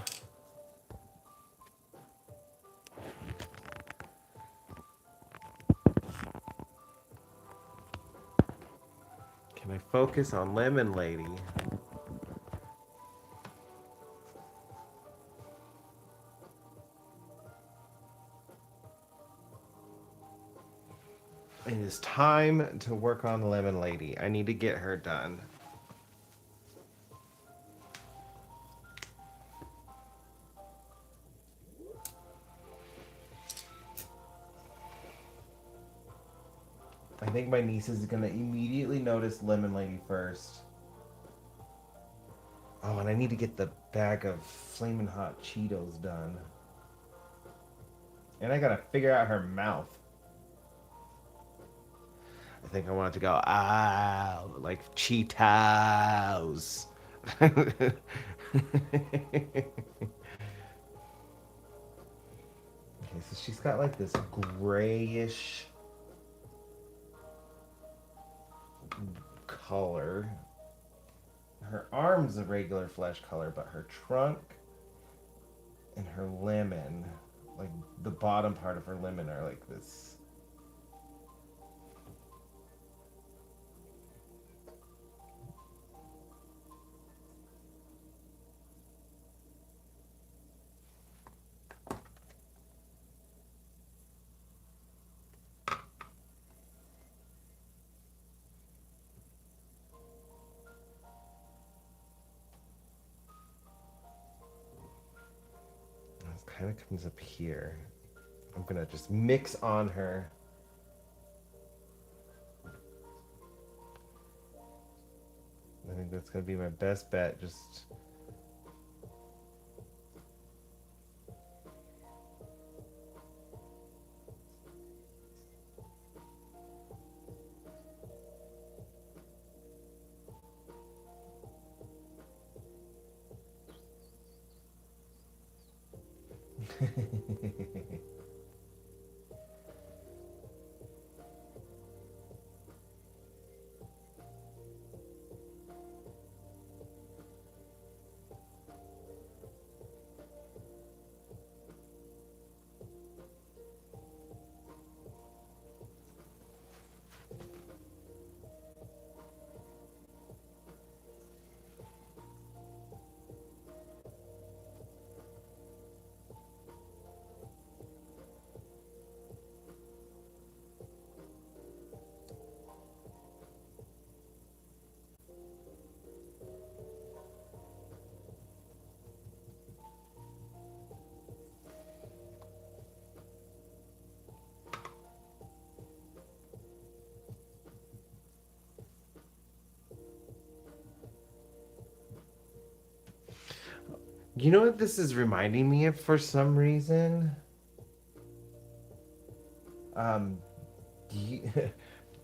can I focus on Lemon Lady? It is time to work on Lemon Lady. I need to get her done. I think my niece is going to immediately notice Lemon Lady first. Oh, and I need to get the bag of Flamin' Hot Cheetos done. And I gotta figure out her mouth. I think I want it to go, ah, like Cheetos. Okay, so she's got like this grayish color. Her arm's a regular flesh color, but her trunk and her lemon, like the bottom part of her lemon, are like this. It kind of comes up here. I'm gonna just mix on her. I think that's gonna be my best bet. Just you know what this is reminding me of for some reason? Um,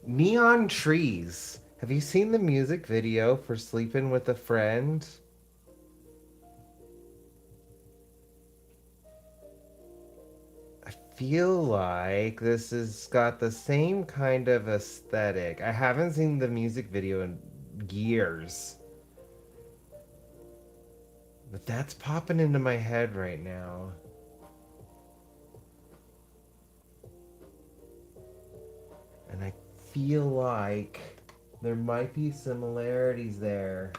Neon Trees. Have you seen the music video for Sleeping with a Friend? I feel like this has got the same kind of aesthetic. I haven't seen the music video in years. But that's popping into my head right now. And I feel like there might be similarities there.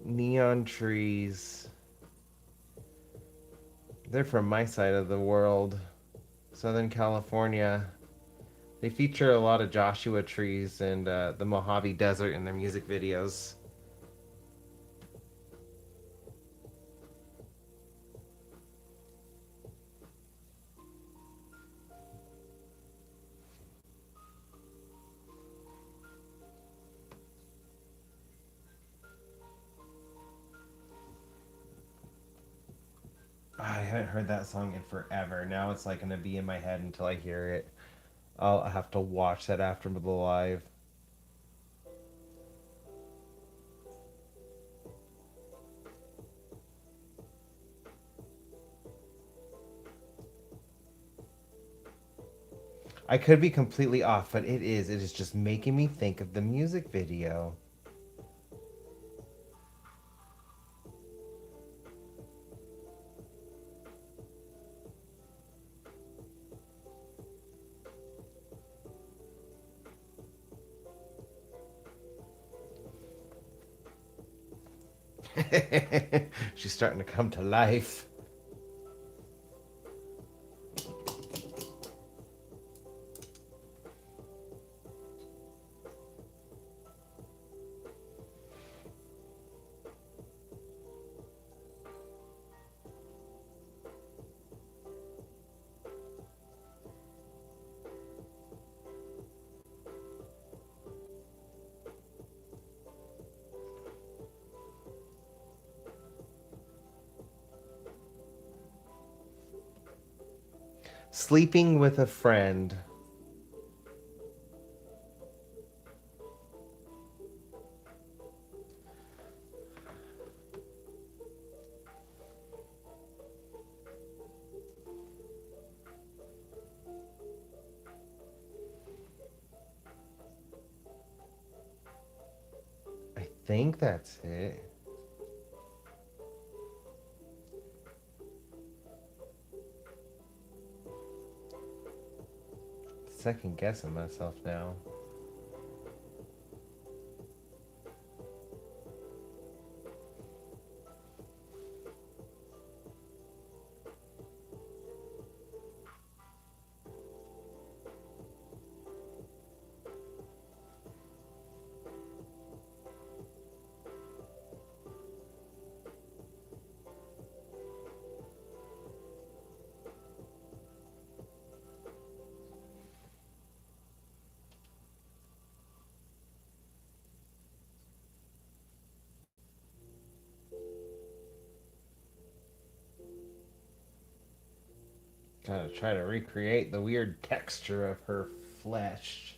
Neon trees. They're from my side of the world, Southern California. They feature a lot of Joshua trees and the Mojave Desert in their music videos. I haven't heard that song in forever. Now it's like gonna be in my head until I hear it. I'll have to watch that after the live. I could be completely off, but it is. It is just making me think of the music video. She's starting to come to life. Sleeping with a friend. I think that's it. Second guessing myself now. Gotta try to recreate the weird texture of her flesh.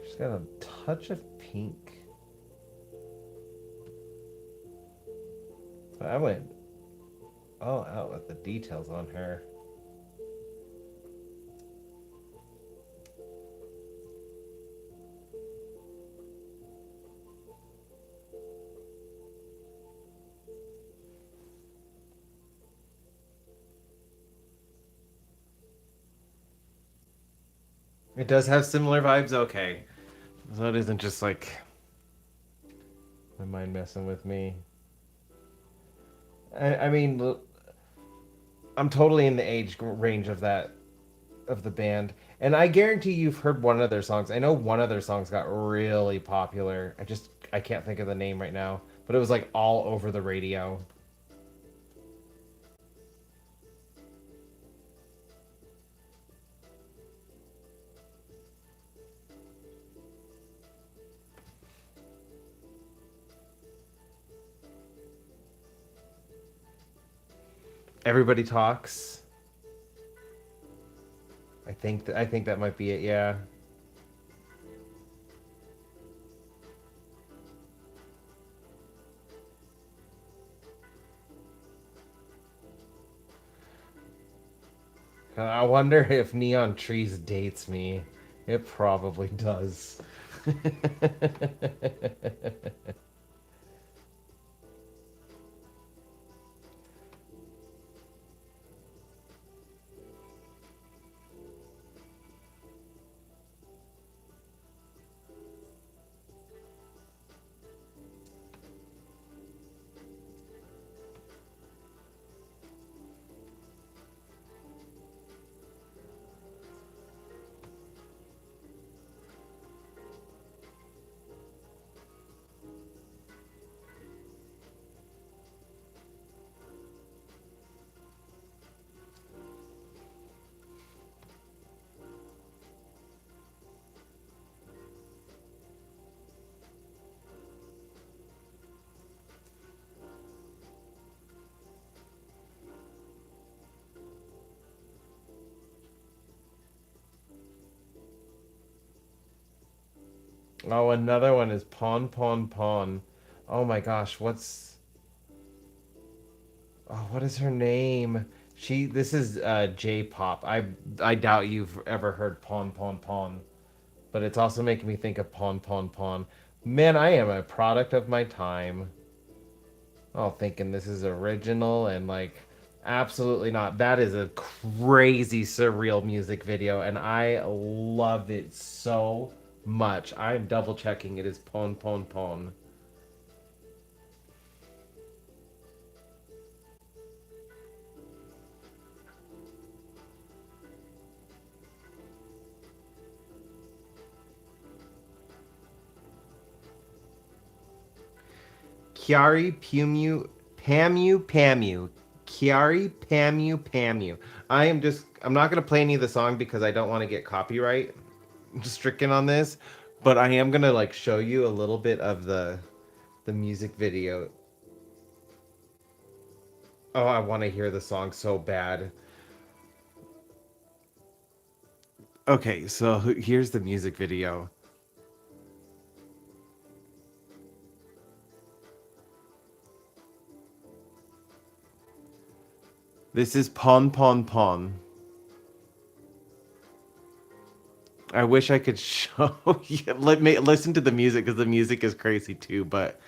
She's got a touch of pink. I went all out with the details on her. It does have similar vibes, okay. So it isn't just like my mind messing with me. I mean, I'm totally in the age range of the band, and I guarantee you've heard one of their songs. I know one of their songs got really popular. I can't think of the name right now, but it was like all over the radio. Everybody talks. I think that might be it. Yeah. I wonder if Neon Trees dates me. It probably does. Oh, another one is Pawn Pawn Pawn. Oh my gosh, what is her name? This is J-pop. I doubt you've ever heard Pawn Pawn Pawn, but it's also making me think of Pawn Pawn Pawn. Man, I am a product of my time. Oh, thinking this is original and like absolutely not. That is a crazy surreal music video and I love it so much. I'm double checking it is Pawn Pawn Pawn. Chiari Pumu Pamu Pamu. Chiari Pamu Pamu. I'm not gonna play any of the song because I don't want to get copyright stricken on this, but I am gonna like show you a little bit of the music video. Oh, I want to hear the song so bad. Okay, so here's the music video. This is Pon Pon Pon. I wish I could show you. Let me listen to the music because the music is crazy too. But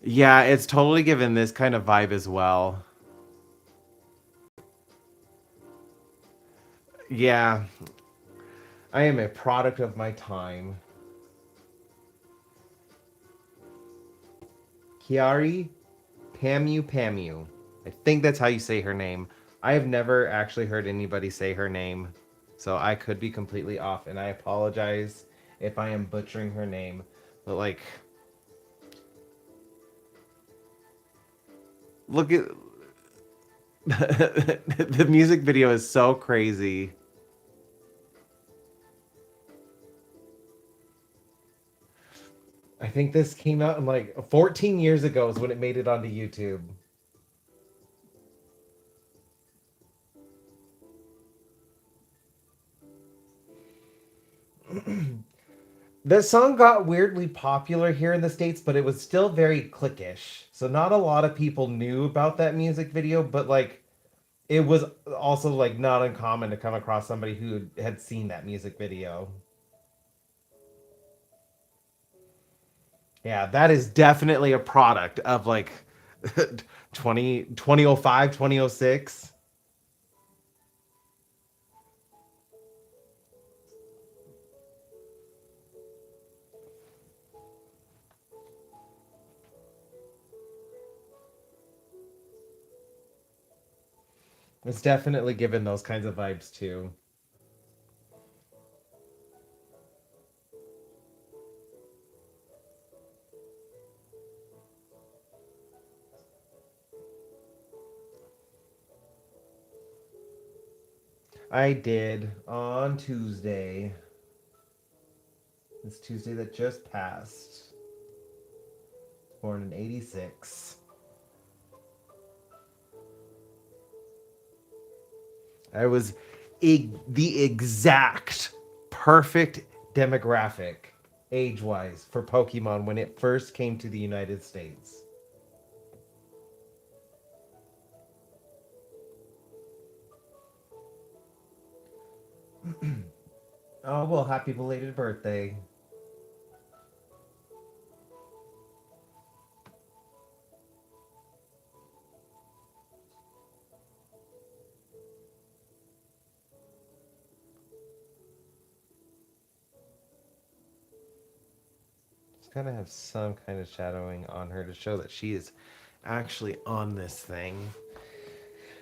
yeah, it's totally given this kind of vibe as well. Yeah, I am a product of my time. Kiari Pamu Pamu. I think that's how you say her name. I have never actually heard anybody say her name, so I could be completely off, and I apologize if I am butchering her name. But like, look at the music video is so crazy. I think this came out in like 14 years ago is when it made it onto YouTube. The song got weirdly popular here in the States, but it was still very cliquish. So not a lot of people knew about that music video, but like it was also like not uncommon to come across somebody who had seen that music video. Yeah, that is definitely a product of like 2005, 2006. It's definitely given those kinds of vibes too. I did on Tuesday. This Tuesday that just passed. Born in 86. I was the exact perfect demographic age wise for Pokemon when it first came to the United States. Oh, well, happy belated birthday. Just gotta have some kind of shadowing on her to show that she is actually on this thing.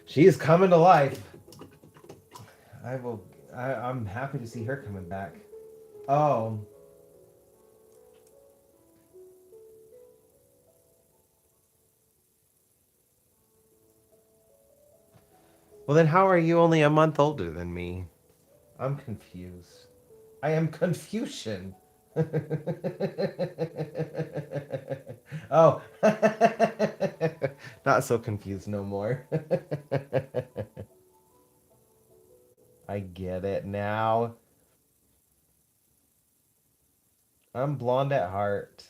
She is coming to life. I will. I'm happy to see her coming back. Oh, well, then how are you only a month older than me? I'm confused. I am Confucian. Oh, not so confused no more. I get it now. I'm blonde at heart.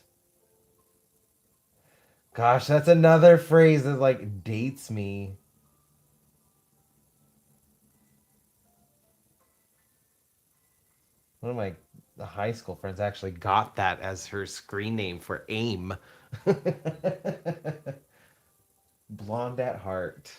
Gosh, that's another phrase that like dates me. One of my high school friends actually got that as her screen name for AIM. Blonde at heart.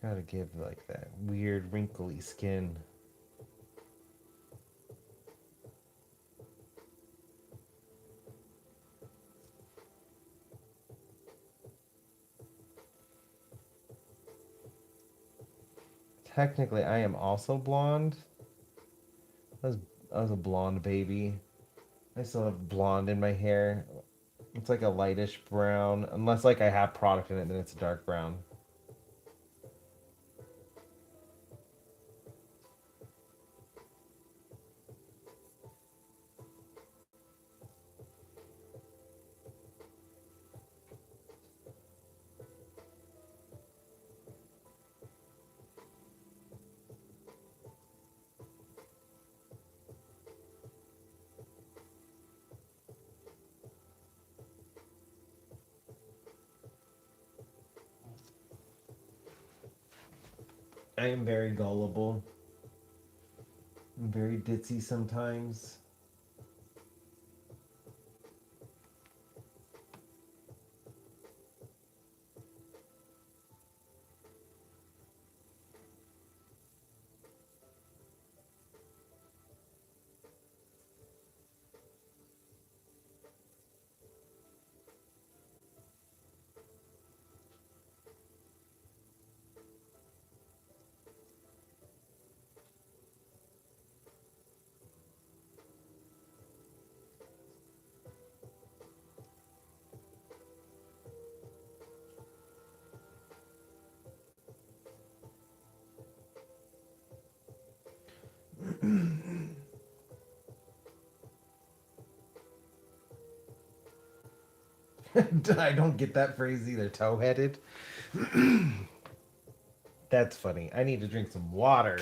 Gotta give like that weird wrinkly skin. Technically, I am also blonde. I was, I was a blonde baby. I still have blonde in my hair. It's like a lightish brown, unless like I have product in it, then it's a dark brown. I am very gullible. I'm very ditzy sometimes. I don't get that phrase either. Toe headed. That's funny. I need to drink some water.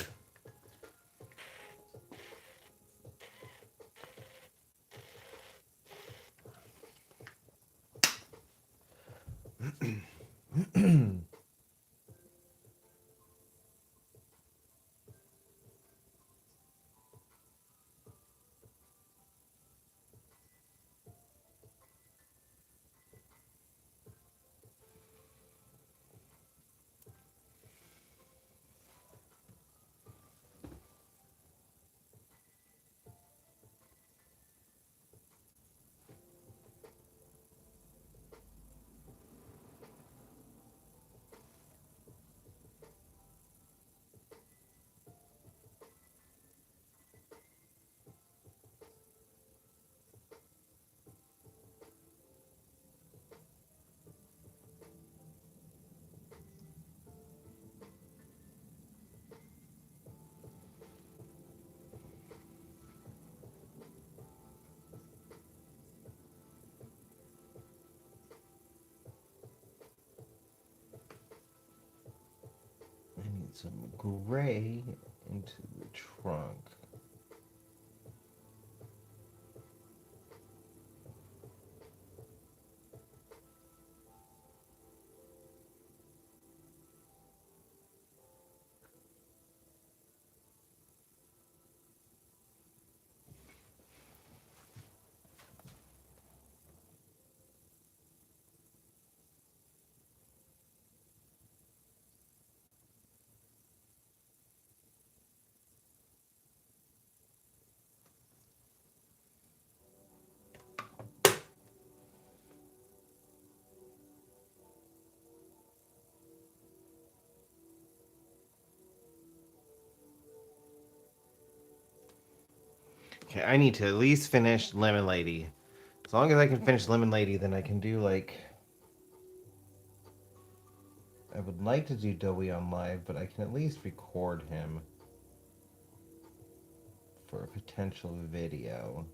some gray into the trunk. Okay, I need to at least finish Lemon Lady. As long as I can finish Lemon Lady, then I can do like... I would like to do Dowie on live, but I can at least record him for a potential video.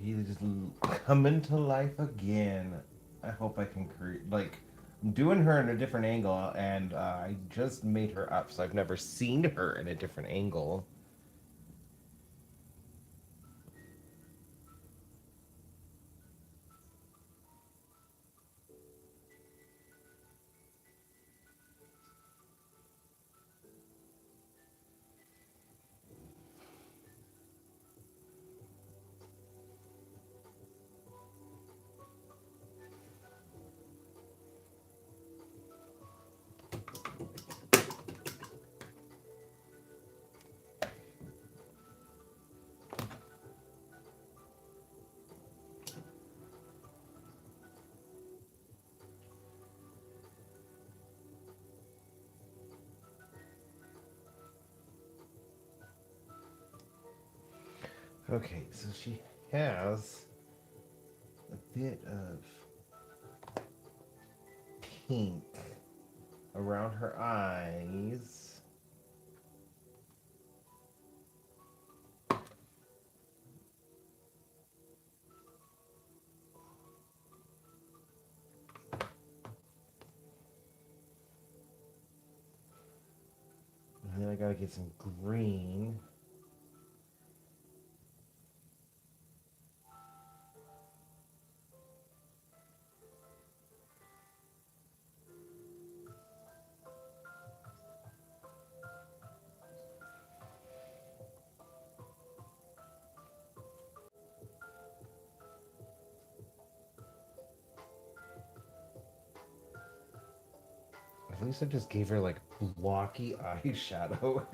She's coming to life again. I hope I can create, like, I'm doing her in a different angle, and I just made her up, so I've never seen her in a different angle. Okay, so she has a bit of pink around her eyes. And then I gotta get some green. At least I just gave her like blocky eyeshadow.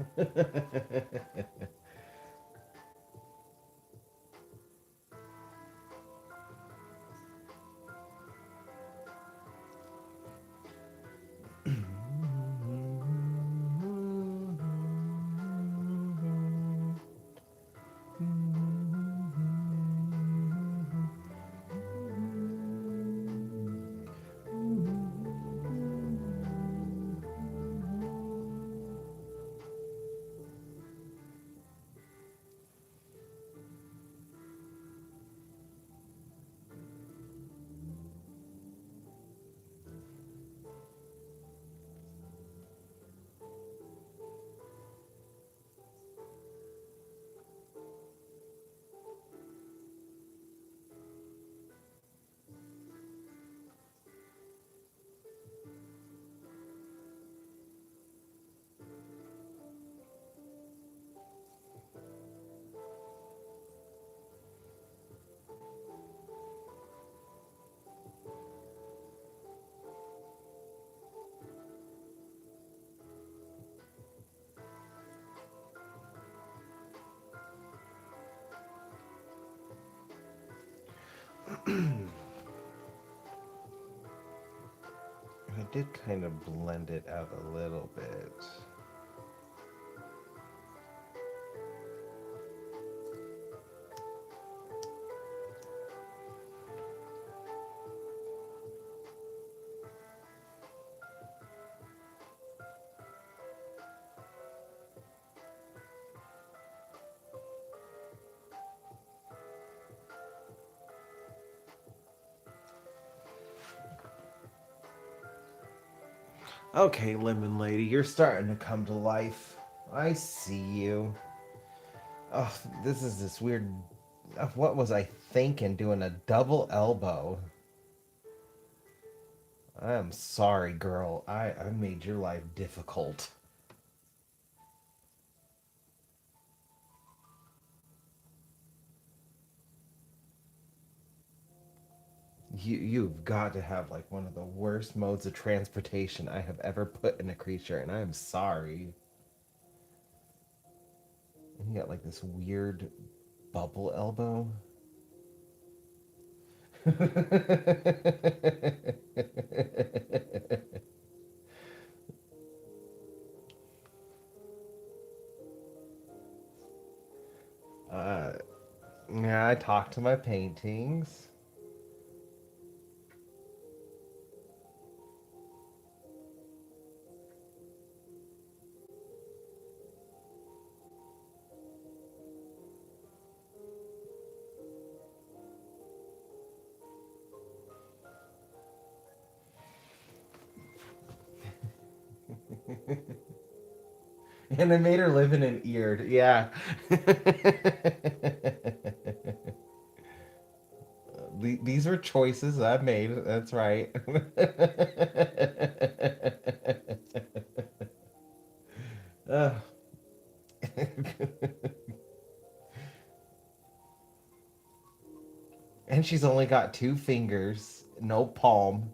I did kind of blend it out a little bit. Okay, Lemon Lady, you're starting to come to life. I see you. Oh, this weird. What was I thinking doing a double elbow? I am sorry, girl. I made your life difficult. You've got to have like one of the worst modes of transportation I have ever put in a creature, and I am sorry. And you got like this weird bubble elbow. uh, yeah, I talk to my paintings. And I made her live in an eared. Yeah. These were choices I've made. That's right. Ugh. And she's only got two fingers, no palm.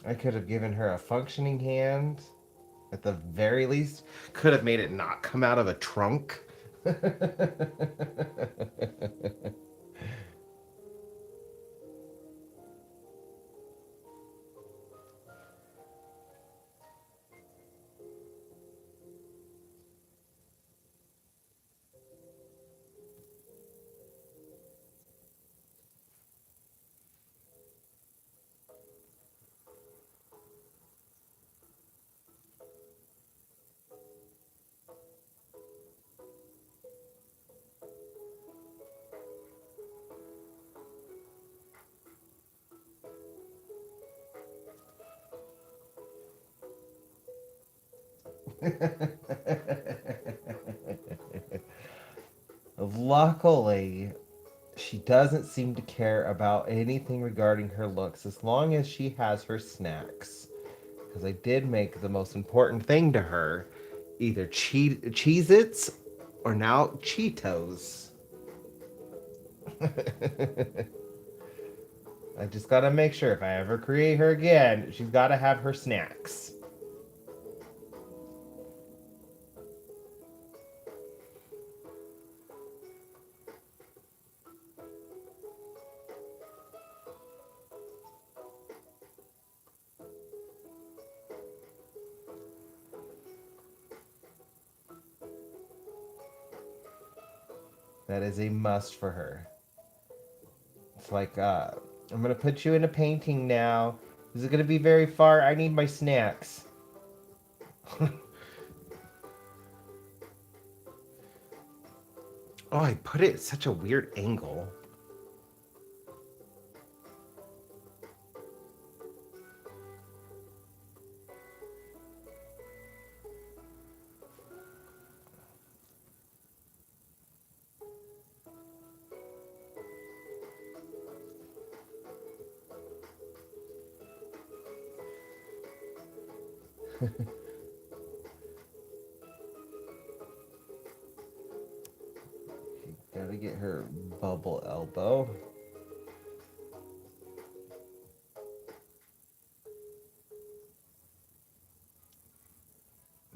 I could have given her a functioning hand. At the very least, could have made it not come out of a trunk. Luckily, she doesn't seem to care about anything regarding her looks as long as she has her snacks. Because I did make the most important thing to her either Cheez Its or now Cheetos. I just gotta make sure if I ever create her again, she's gotta have her snacks. That is a must for her. It's like, I'm gonna put you in a painting now. Is it gonna be very far? I need my snacks. Oh, I put it at such a weird angle. Gotta get her bubble elbow.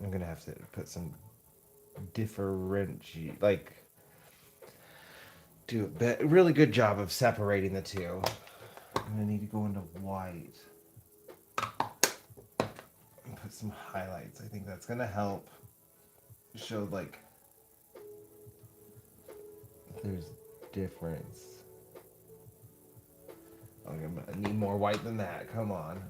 I'm gonna have to put some differentiate, like, do a really good job of separating the two. I'm gonna need to go into white and put some highlights. I think that's gonna help show like there's difference. Oh, I need more white than that. Come on.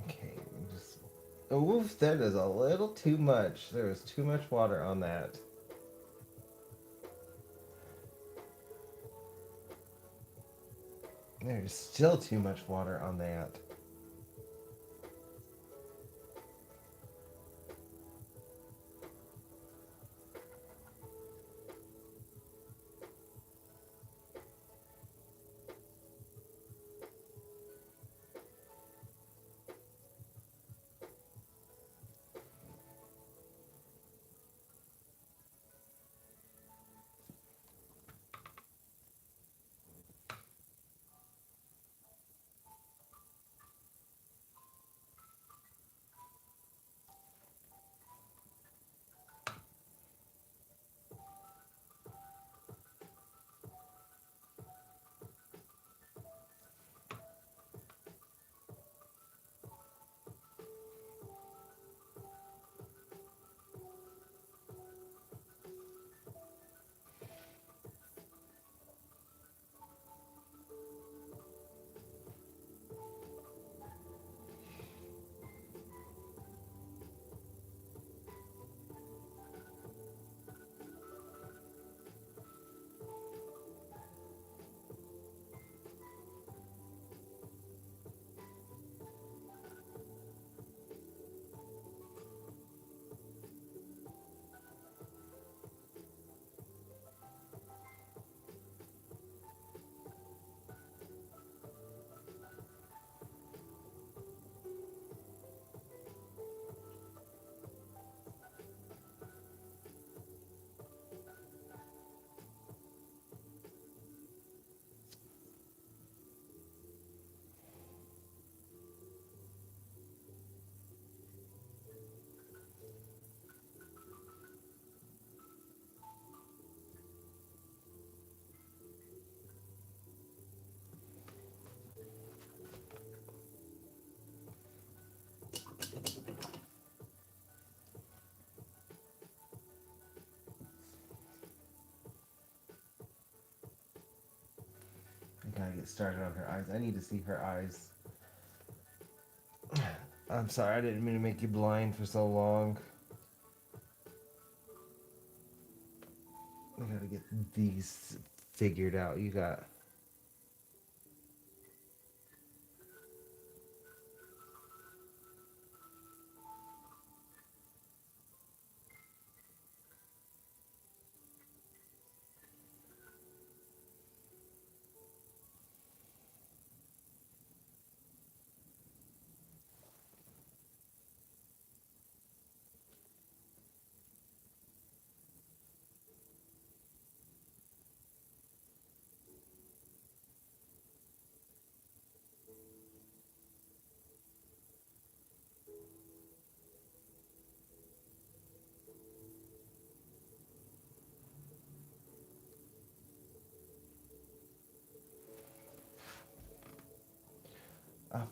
Okay, just. Oof, that is a little too much. There is too much water on that. There's still too much water on that. I gotta get started on her eyes. I need to see her eyes. I'm sorry, I didn't mean to make you blind for so long. I gotta get these figured out. You got.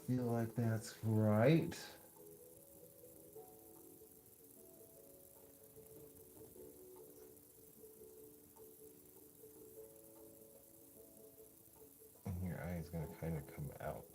feel like that's right. And your eye is going to kind of come out.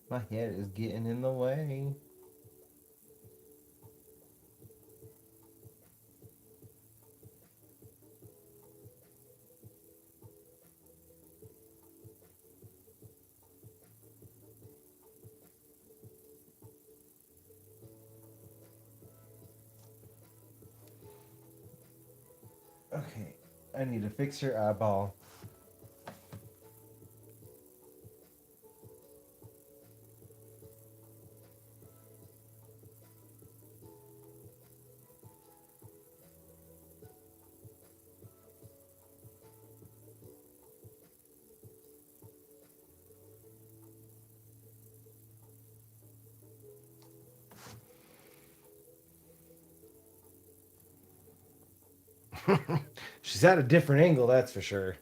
My head is getting in the way. Okay, I need to fix your eyeball. She's at a different angle, that's for sure.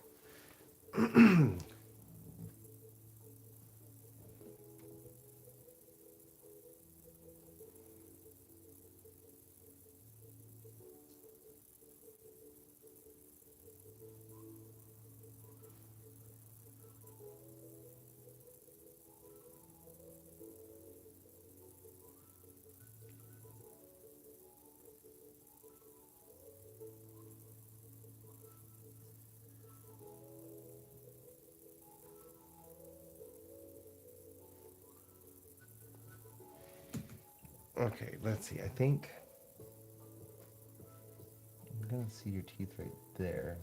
Okay, let's see. I think I'm gonna see your teeth right there.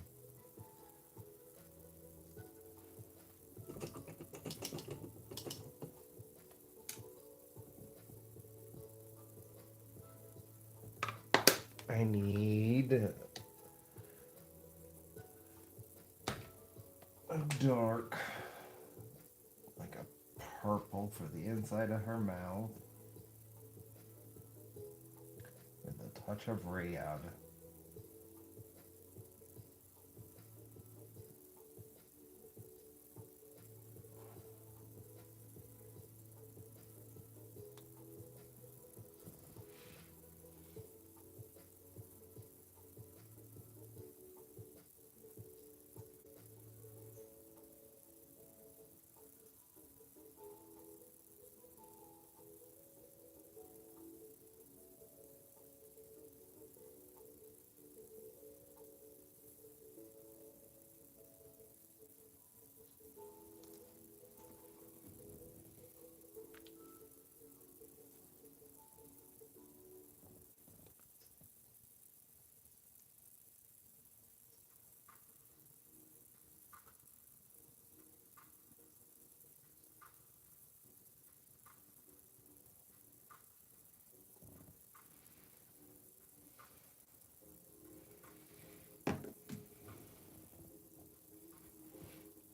I need a dark, like a purple for the inside of her mouth, with a touch of red.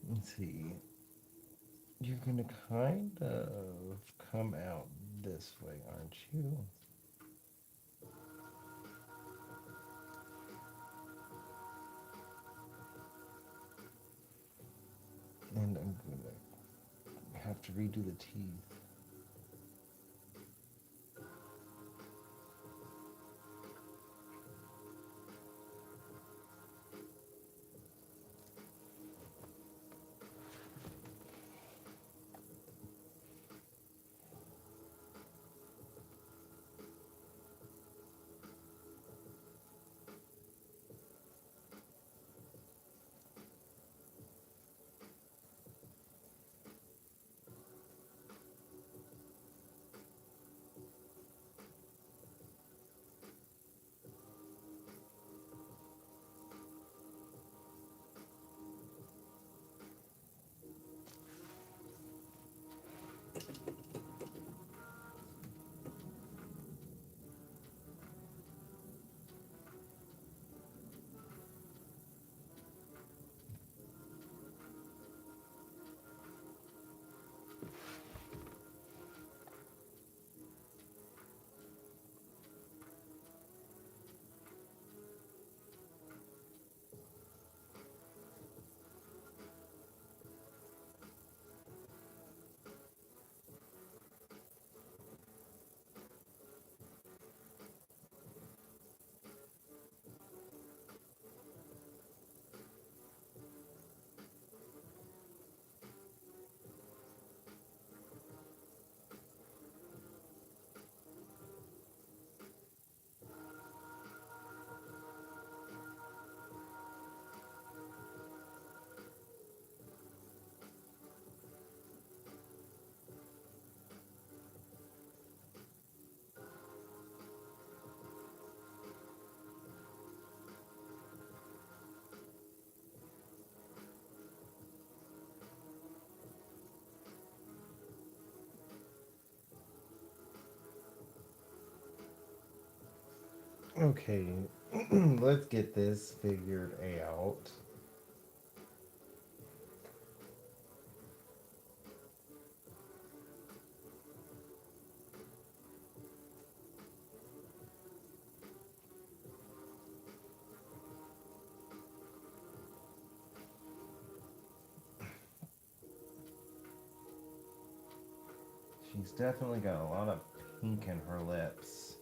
Let's see. You're gonna kind of come out this way, aren't you? And I'm gonna have to redo the teeth. Okay, let's get this figured out. She's definitely got a lot of pink in her lips.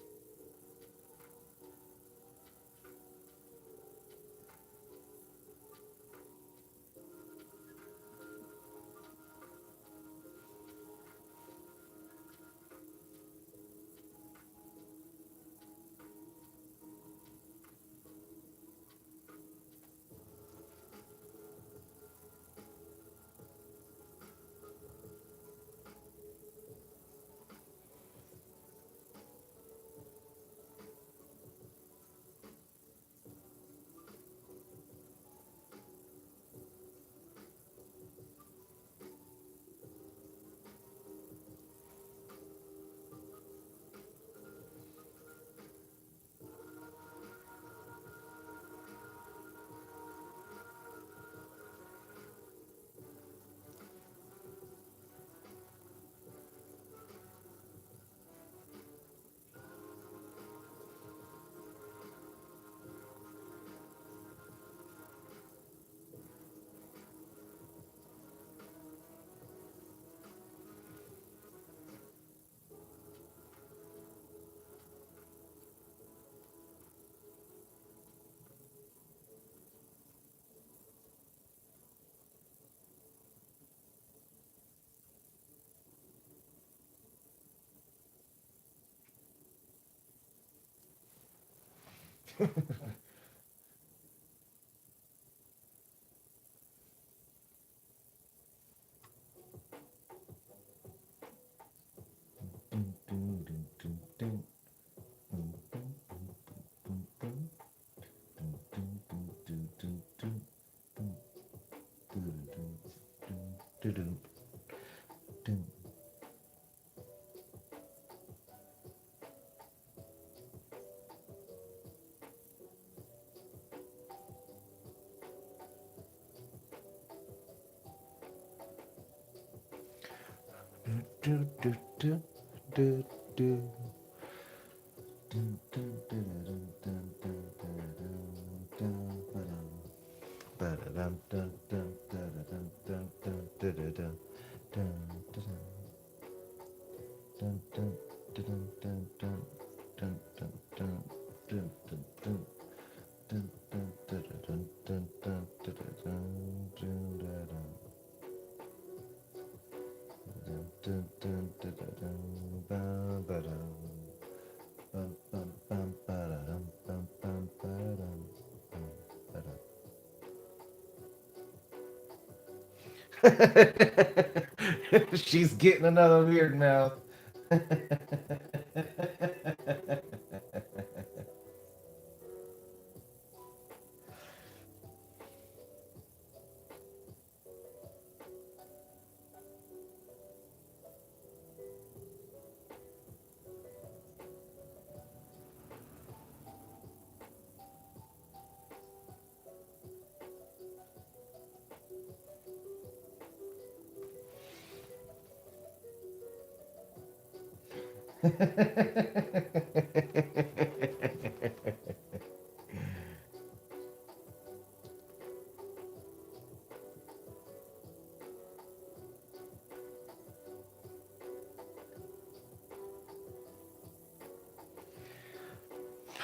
She's getting another weird mouth.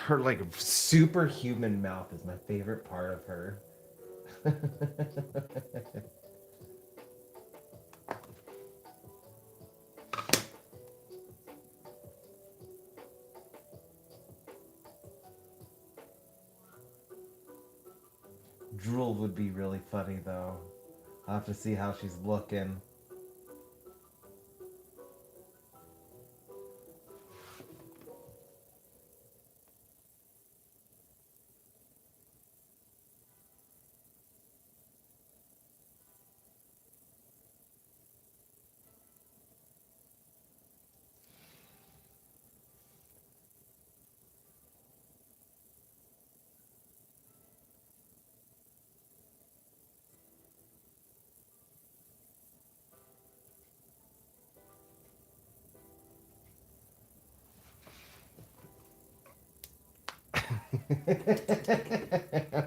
Her like superhuman mouth is my favorite part of her. Drool would be really funny though. I'll have to see how she's looking.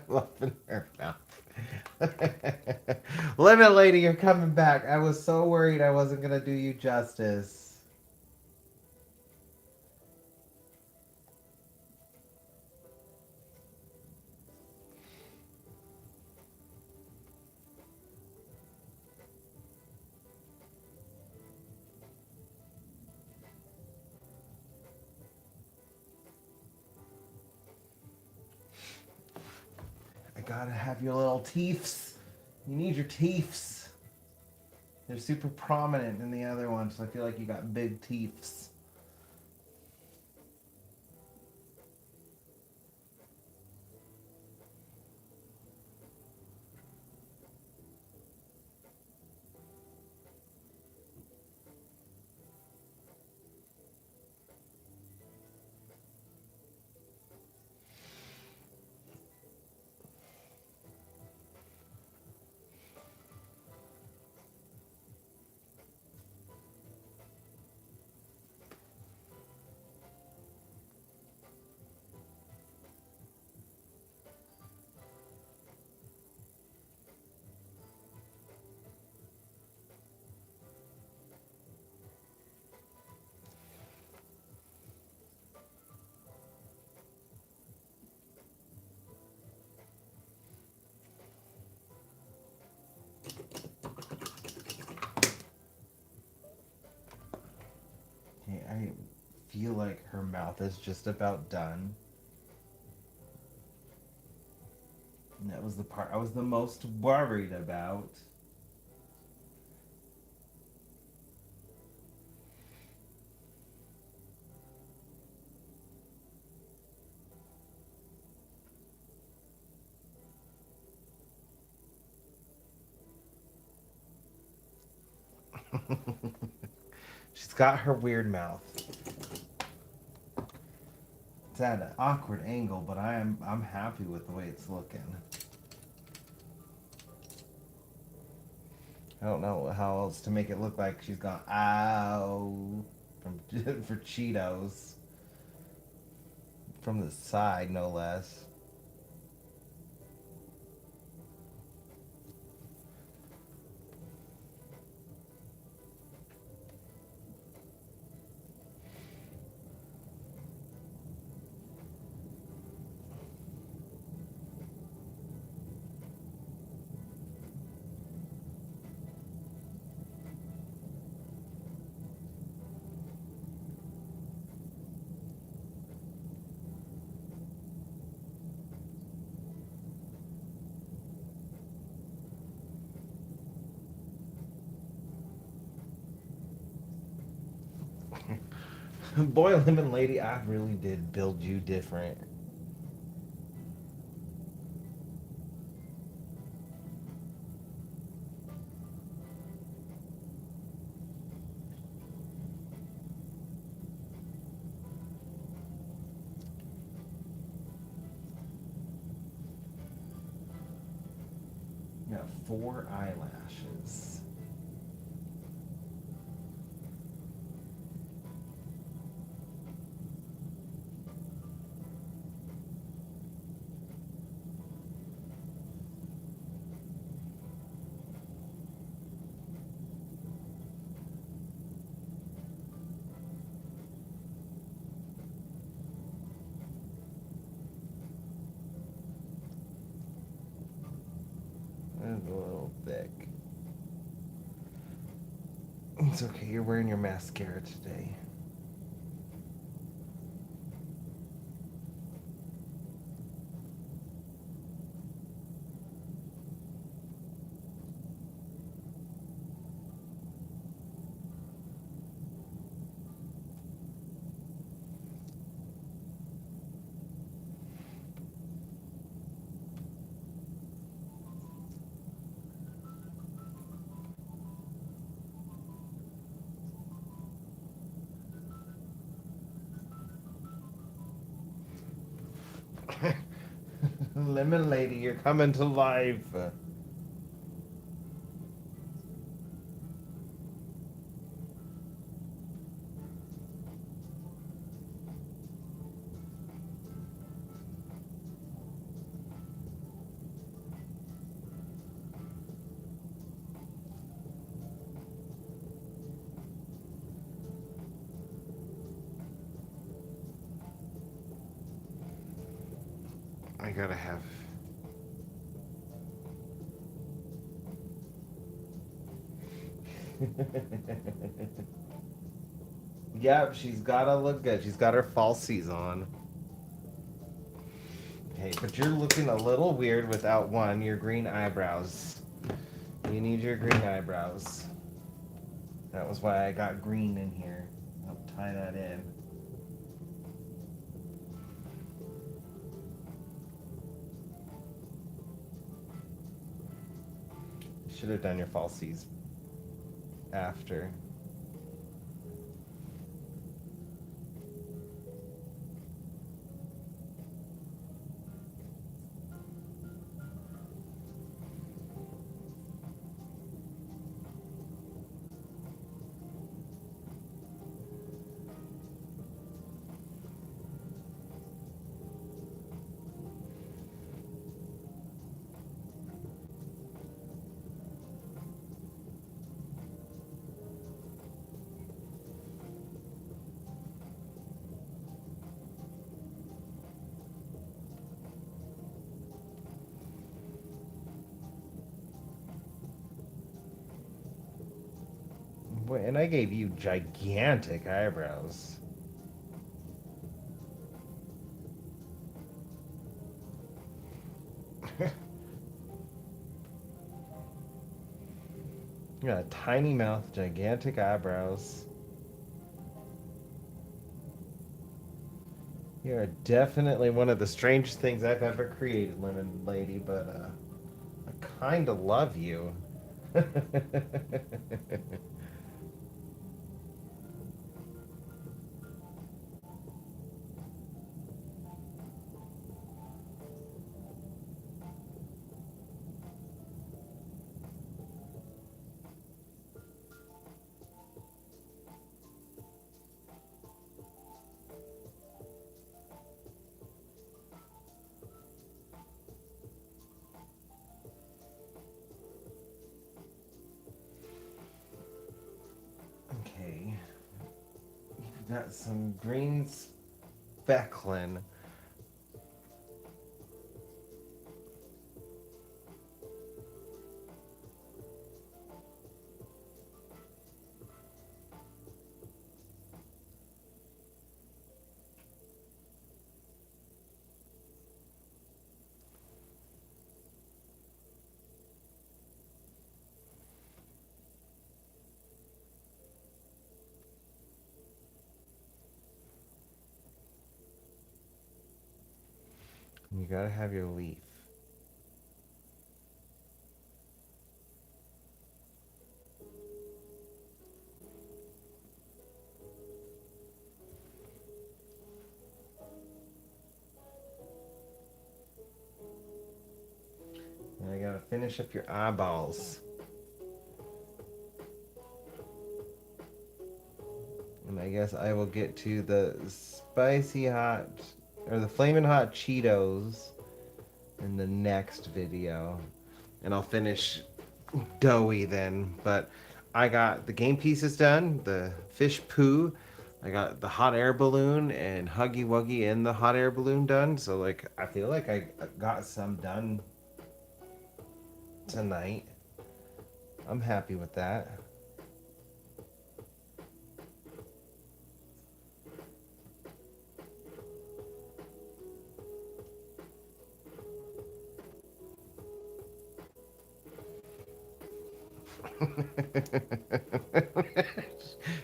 Loving her mouth. Lemon lady, you're coming back. I was so worried I wasn't gonna do you justice. I gotta have your little teeths. You need your teeths. They're super prominent in the other one, so I feel like you got big teeths. Okay, I feel like her mouth is just about done. And that was the part I was the most worried about. She's got her weird mouth. It's at an awkward angle, but I'm happy with the way it's looking. I don't know how else to make it look like she's gone ow from for Cheetos from the side, no less. Boy, Lemon Lady, I really did build you different. You got 4 eyelashes. It's a little thick. It's okay, you're wearing your mascara today. Lemon Lady, you're coming to life. gotta have. Yep, she's gotta look good. She's got her falsies on. Okay, but you're looking a little weird without one, your green eyebrows. You need your green eyebrows. That was why I got green in here. I'll tie that in. Should have done your falsies after. Wait, and I gave you gigantic eyebrows. You got a tiny mouth, gigantic eyebrows. You are definitely one of the strangest things I've ever created, Lemon Lady, but I kind of love you. Okay. You've got some green speckling. You gotta have your leaf. And I gotta finish up your eyeballs. And I guess I will get to the spicy hot, or the flaming hot Cheetos in the next video. And I'll finish doughy then. But I got the game pieces done, the fish poo. I got the hot air balloon and Huggy Wuggy in the hot air balloon done. So, like, I feel like I got some done tonight. I'm happy with that.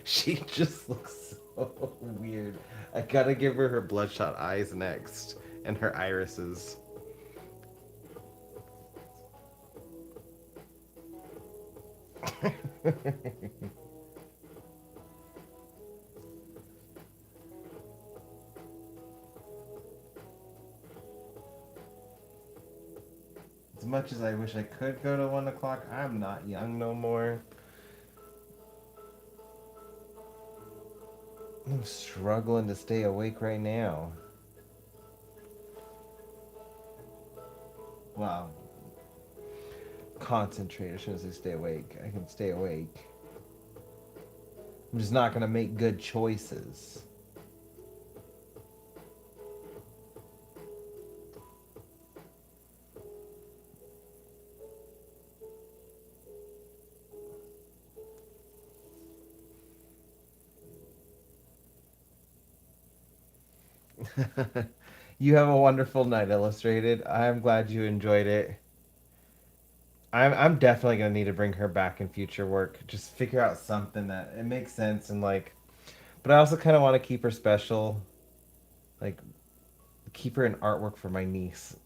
She just looks so weird. I gotta give her her bloodshot eyes next and her irises. As much as I wish I could go to 1 o'clock, I'm not young no more. I'm struggling to stay awake right now. Wow. Concentrate. I shouldn't say stay awake. I can stay awake. I'm just not gonna make good choices. You have a wonderful night, Illustrated. I'm glad you enjoyed it. I'm definitely gonna need to bring her back in future work. Just figure out something that it makes sense and like, but I also kind of want to keep her special, like keep her in artwork for my niece.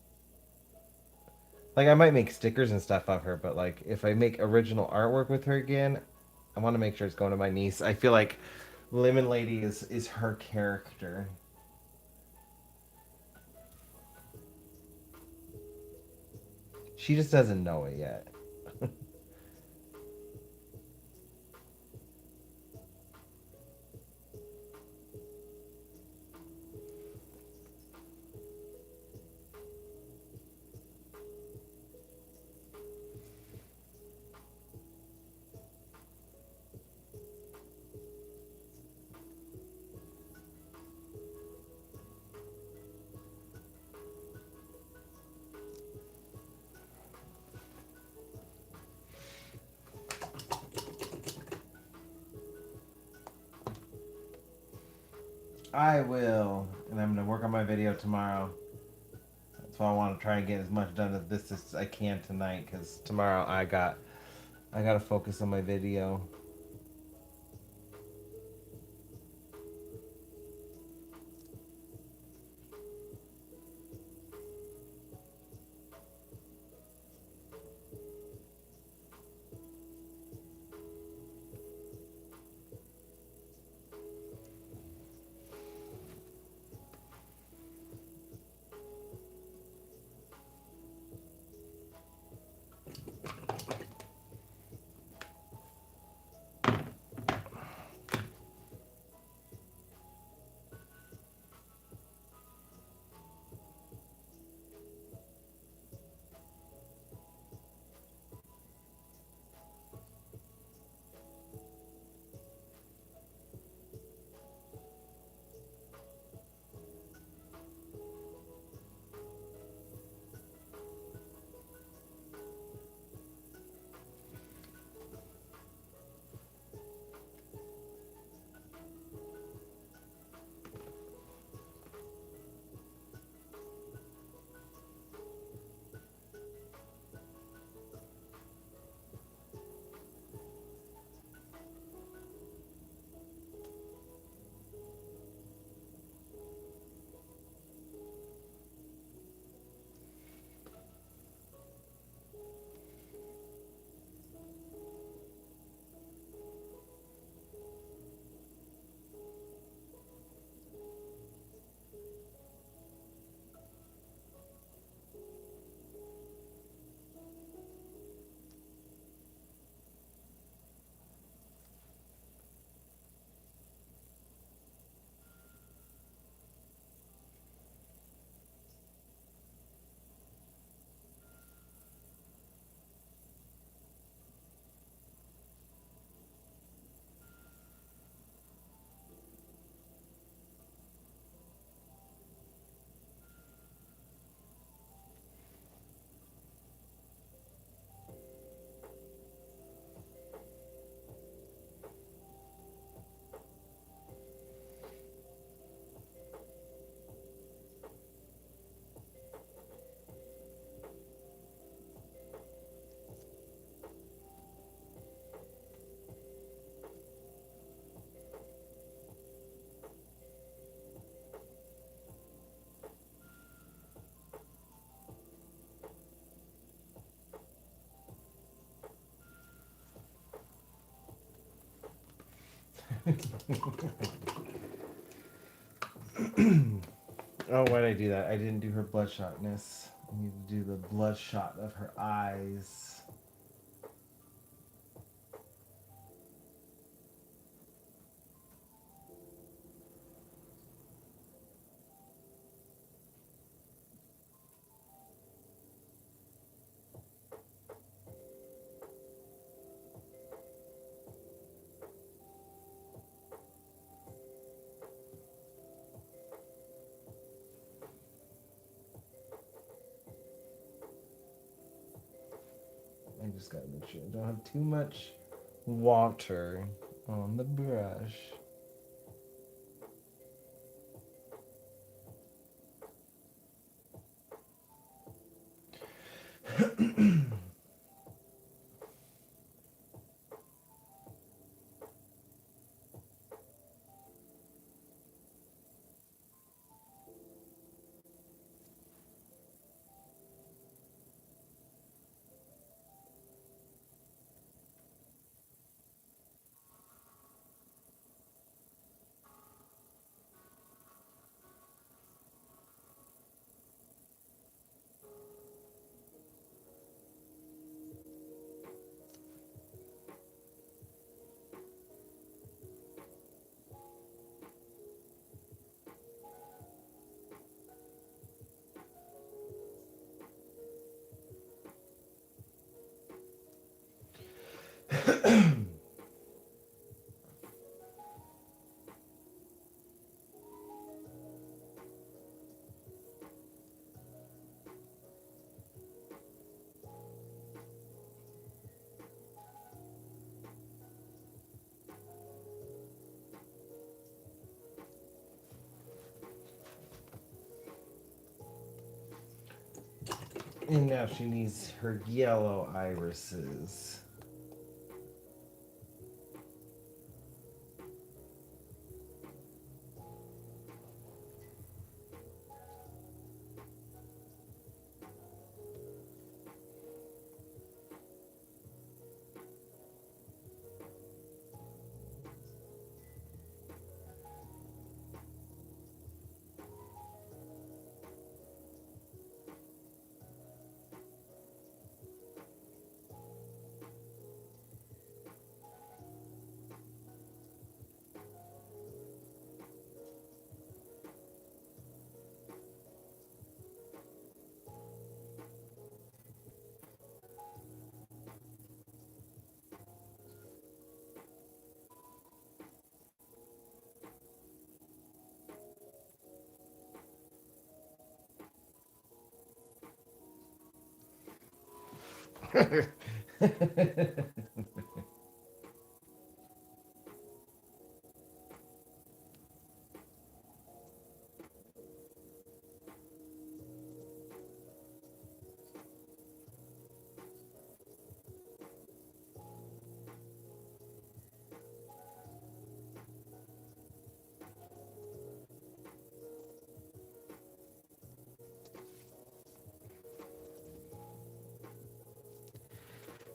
Like I might make stickers and stuff of her, but like if I make original artwork with her again, I want to make sure it's going to my niece. I feel like Lemon Lady is her character. She just doesn't know it yet. I will, and I'm gonna work on my video tomorrow. That's why I want to try and get as much done of this as I can tonight, because tomorrow I gotta focus on my video. Oh, why did I do that? I didn't do her bloodshotness. I need to do the bloodshot of her eyes. I just gotta make sure I don't have too much water on the brush. And now she needs her yellow irises.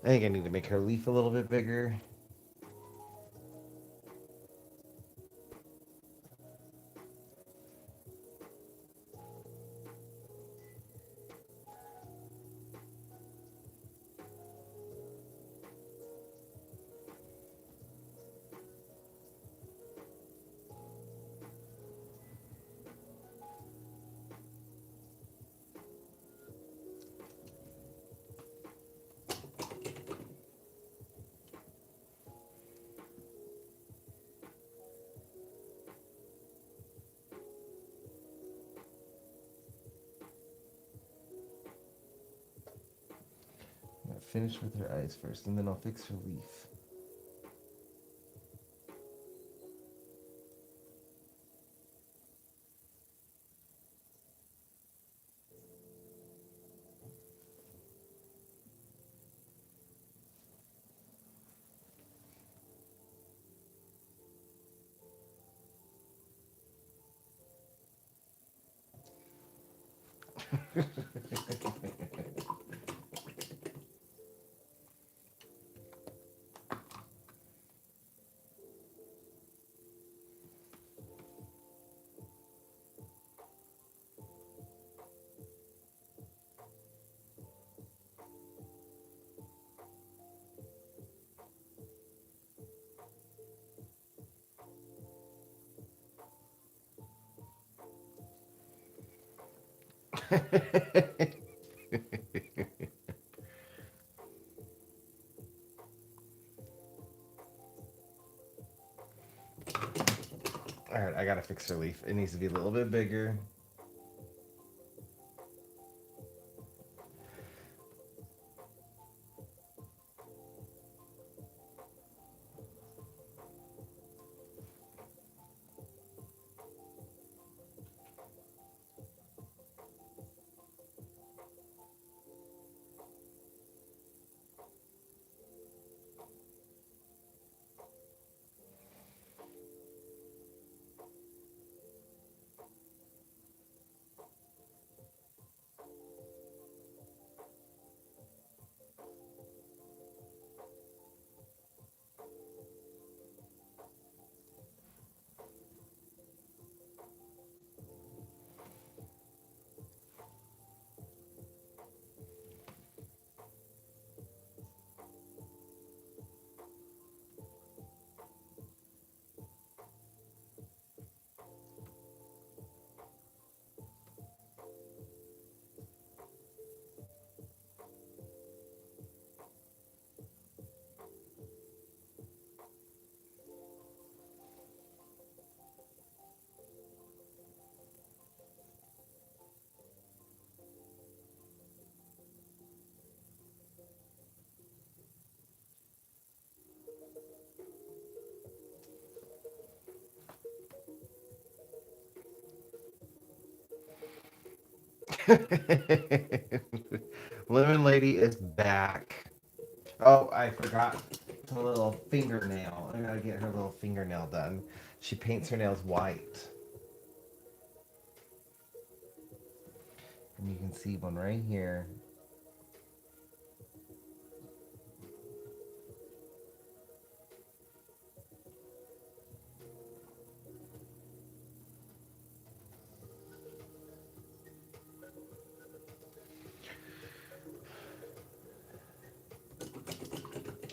I think I need to make her leaf a little bit bigger. I'll finish with her eyes first, and then I'll fix her leaf. All right, I gotta fix her leaf. It needs to be a little bit bigger. Lemon Lady is back. Oh, I forgot the little fingernail. I gotta get her little fingernail done. She paints her nails white. And you can see one right here.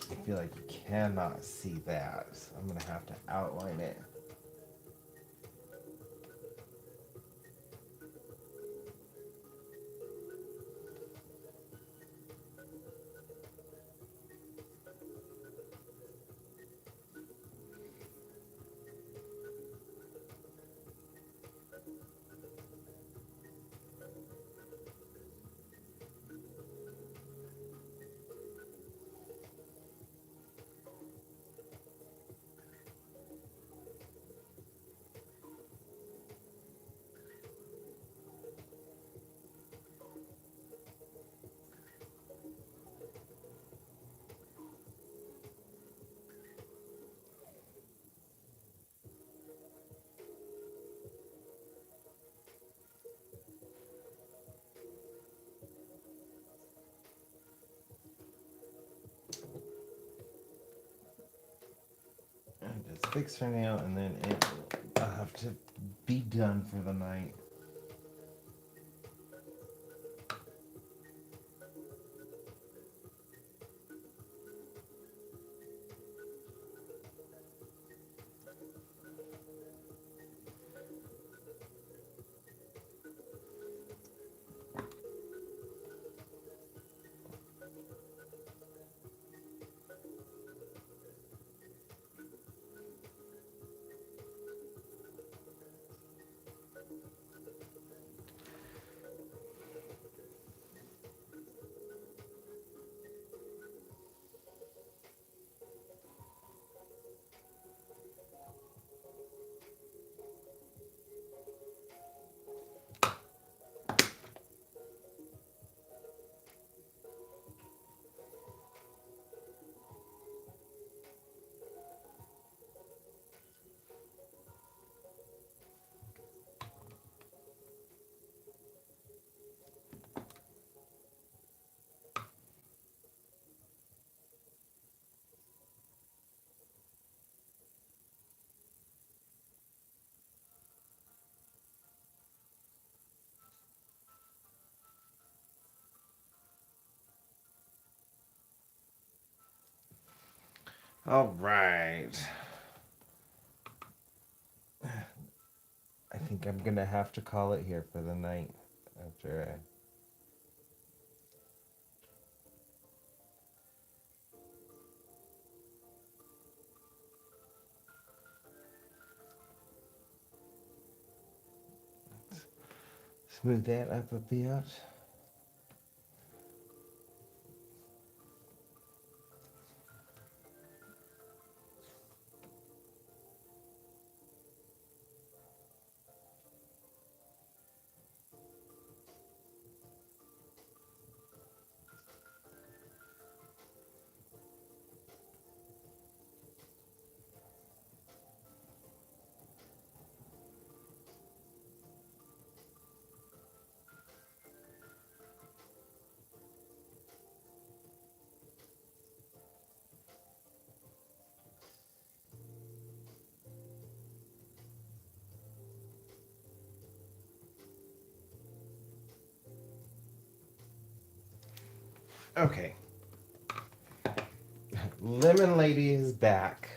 I feel like you cannot see that. So I'm gonna have to outline it. And just fix her nail, and then it will have to be done for the night. All right. I think I'm gonna have to call it here for the night after I smooth that up a bit. Okay. Lemon Lady is back.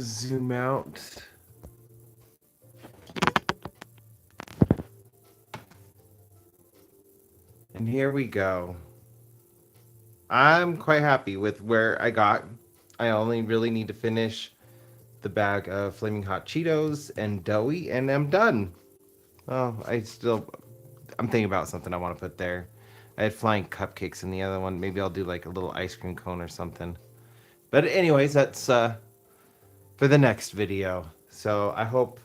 Zoom out. And here we go. I'm quite happy with where I got. I only really need to finish the bag of Flaming Hot Cheetos and Doughy, and I'm done. Oh, I'm thinking about something I want to put there. I had flying cupcakes in the other one. Maybe I'll do like a little ice cream cone or something. But anyways, that's for the next video. So I hope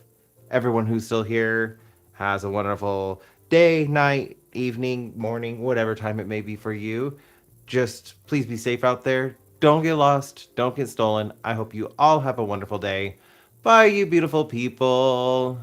everyone who's still here has a wonderful day, night, evening, morning, whatever time it may be for you. Just please be safe out there. Don't get lost. Don't get stolen. I hope you all have a wonderful day. Bye, you beautiful people.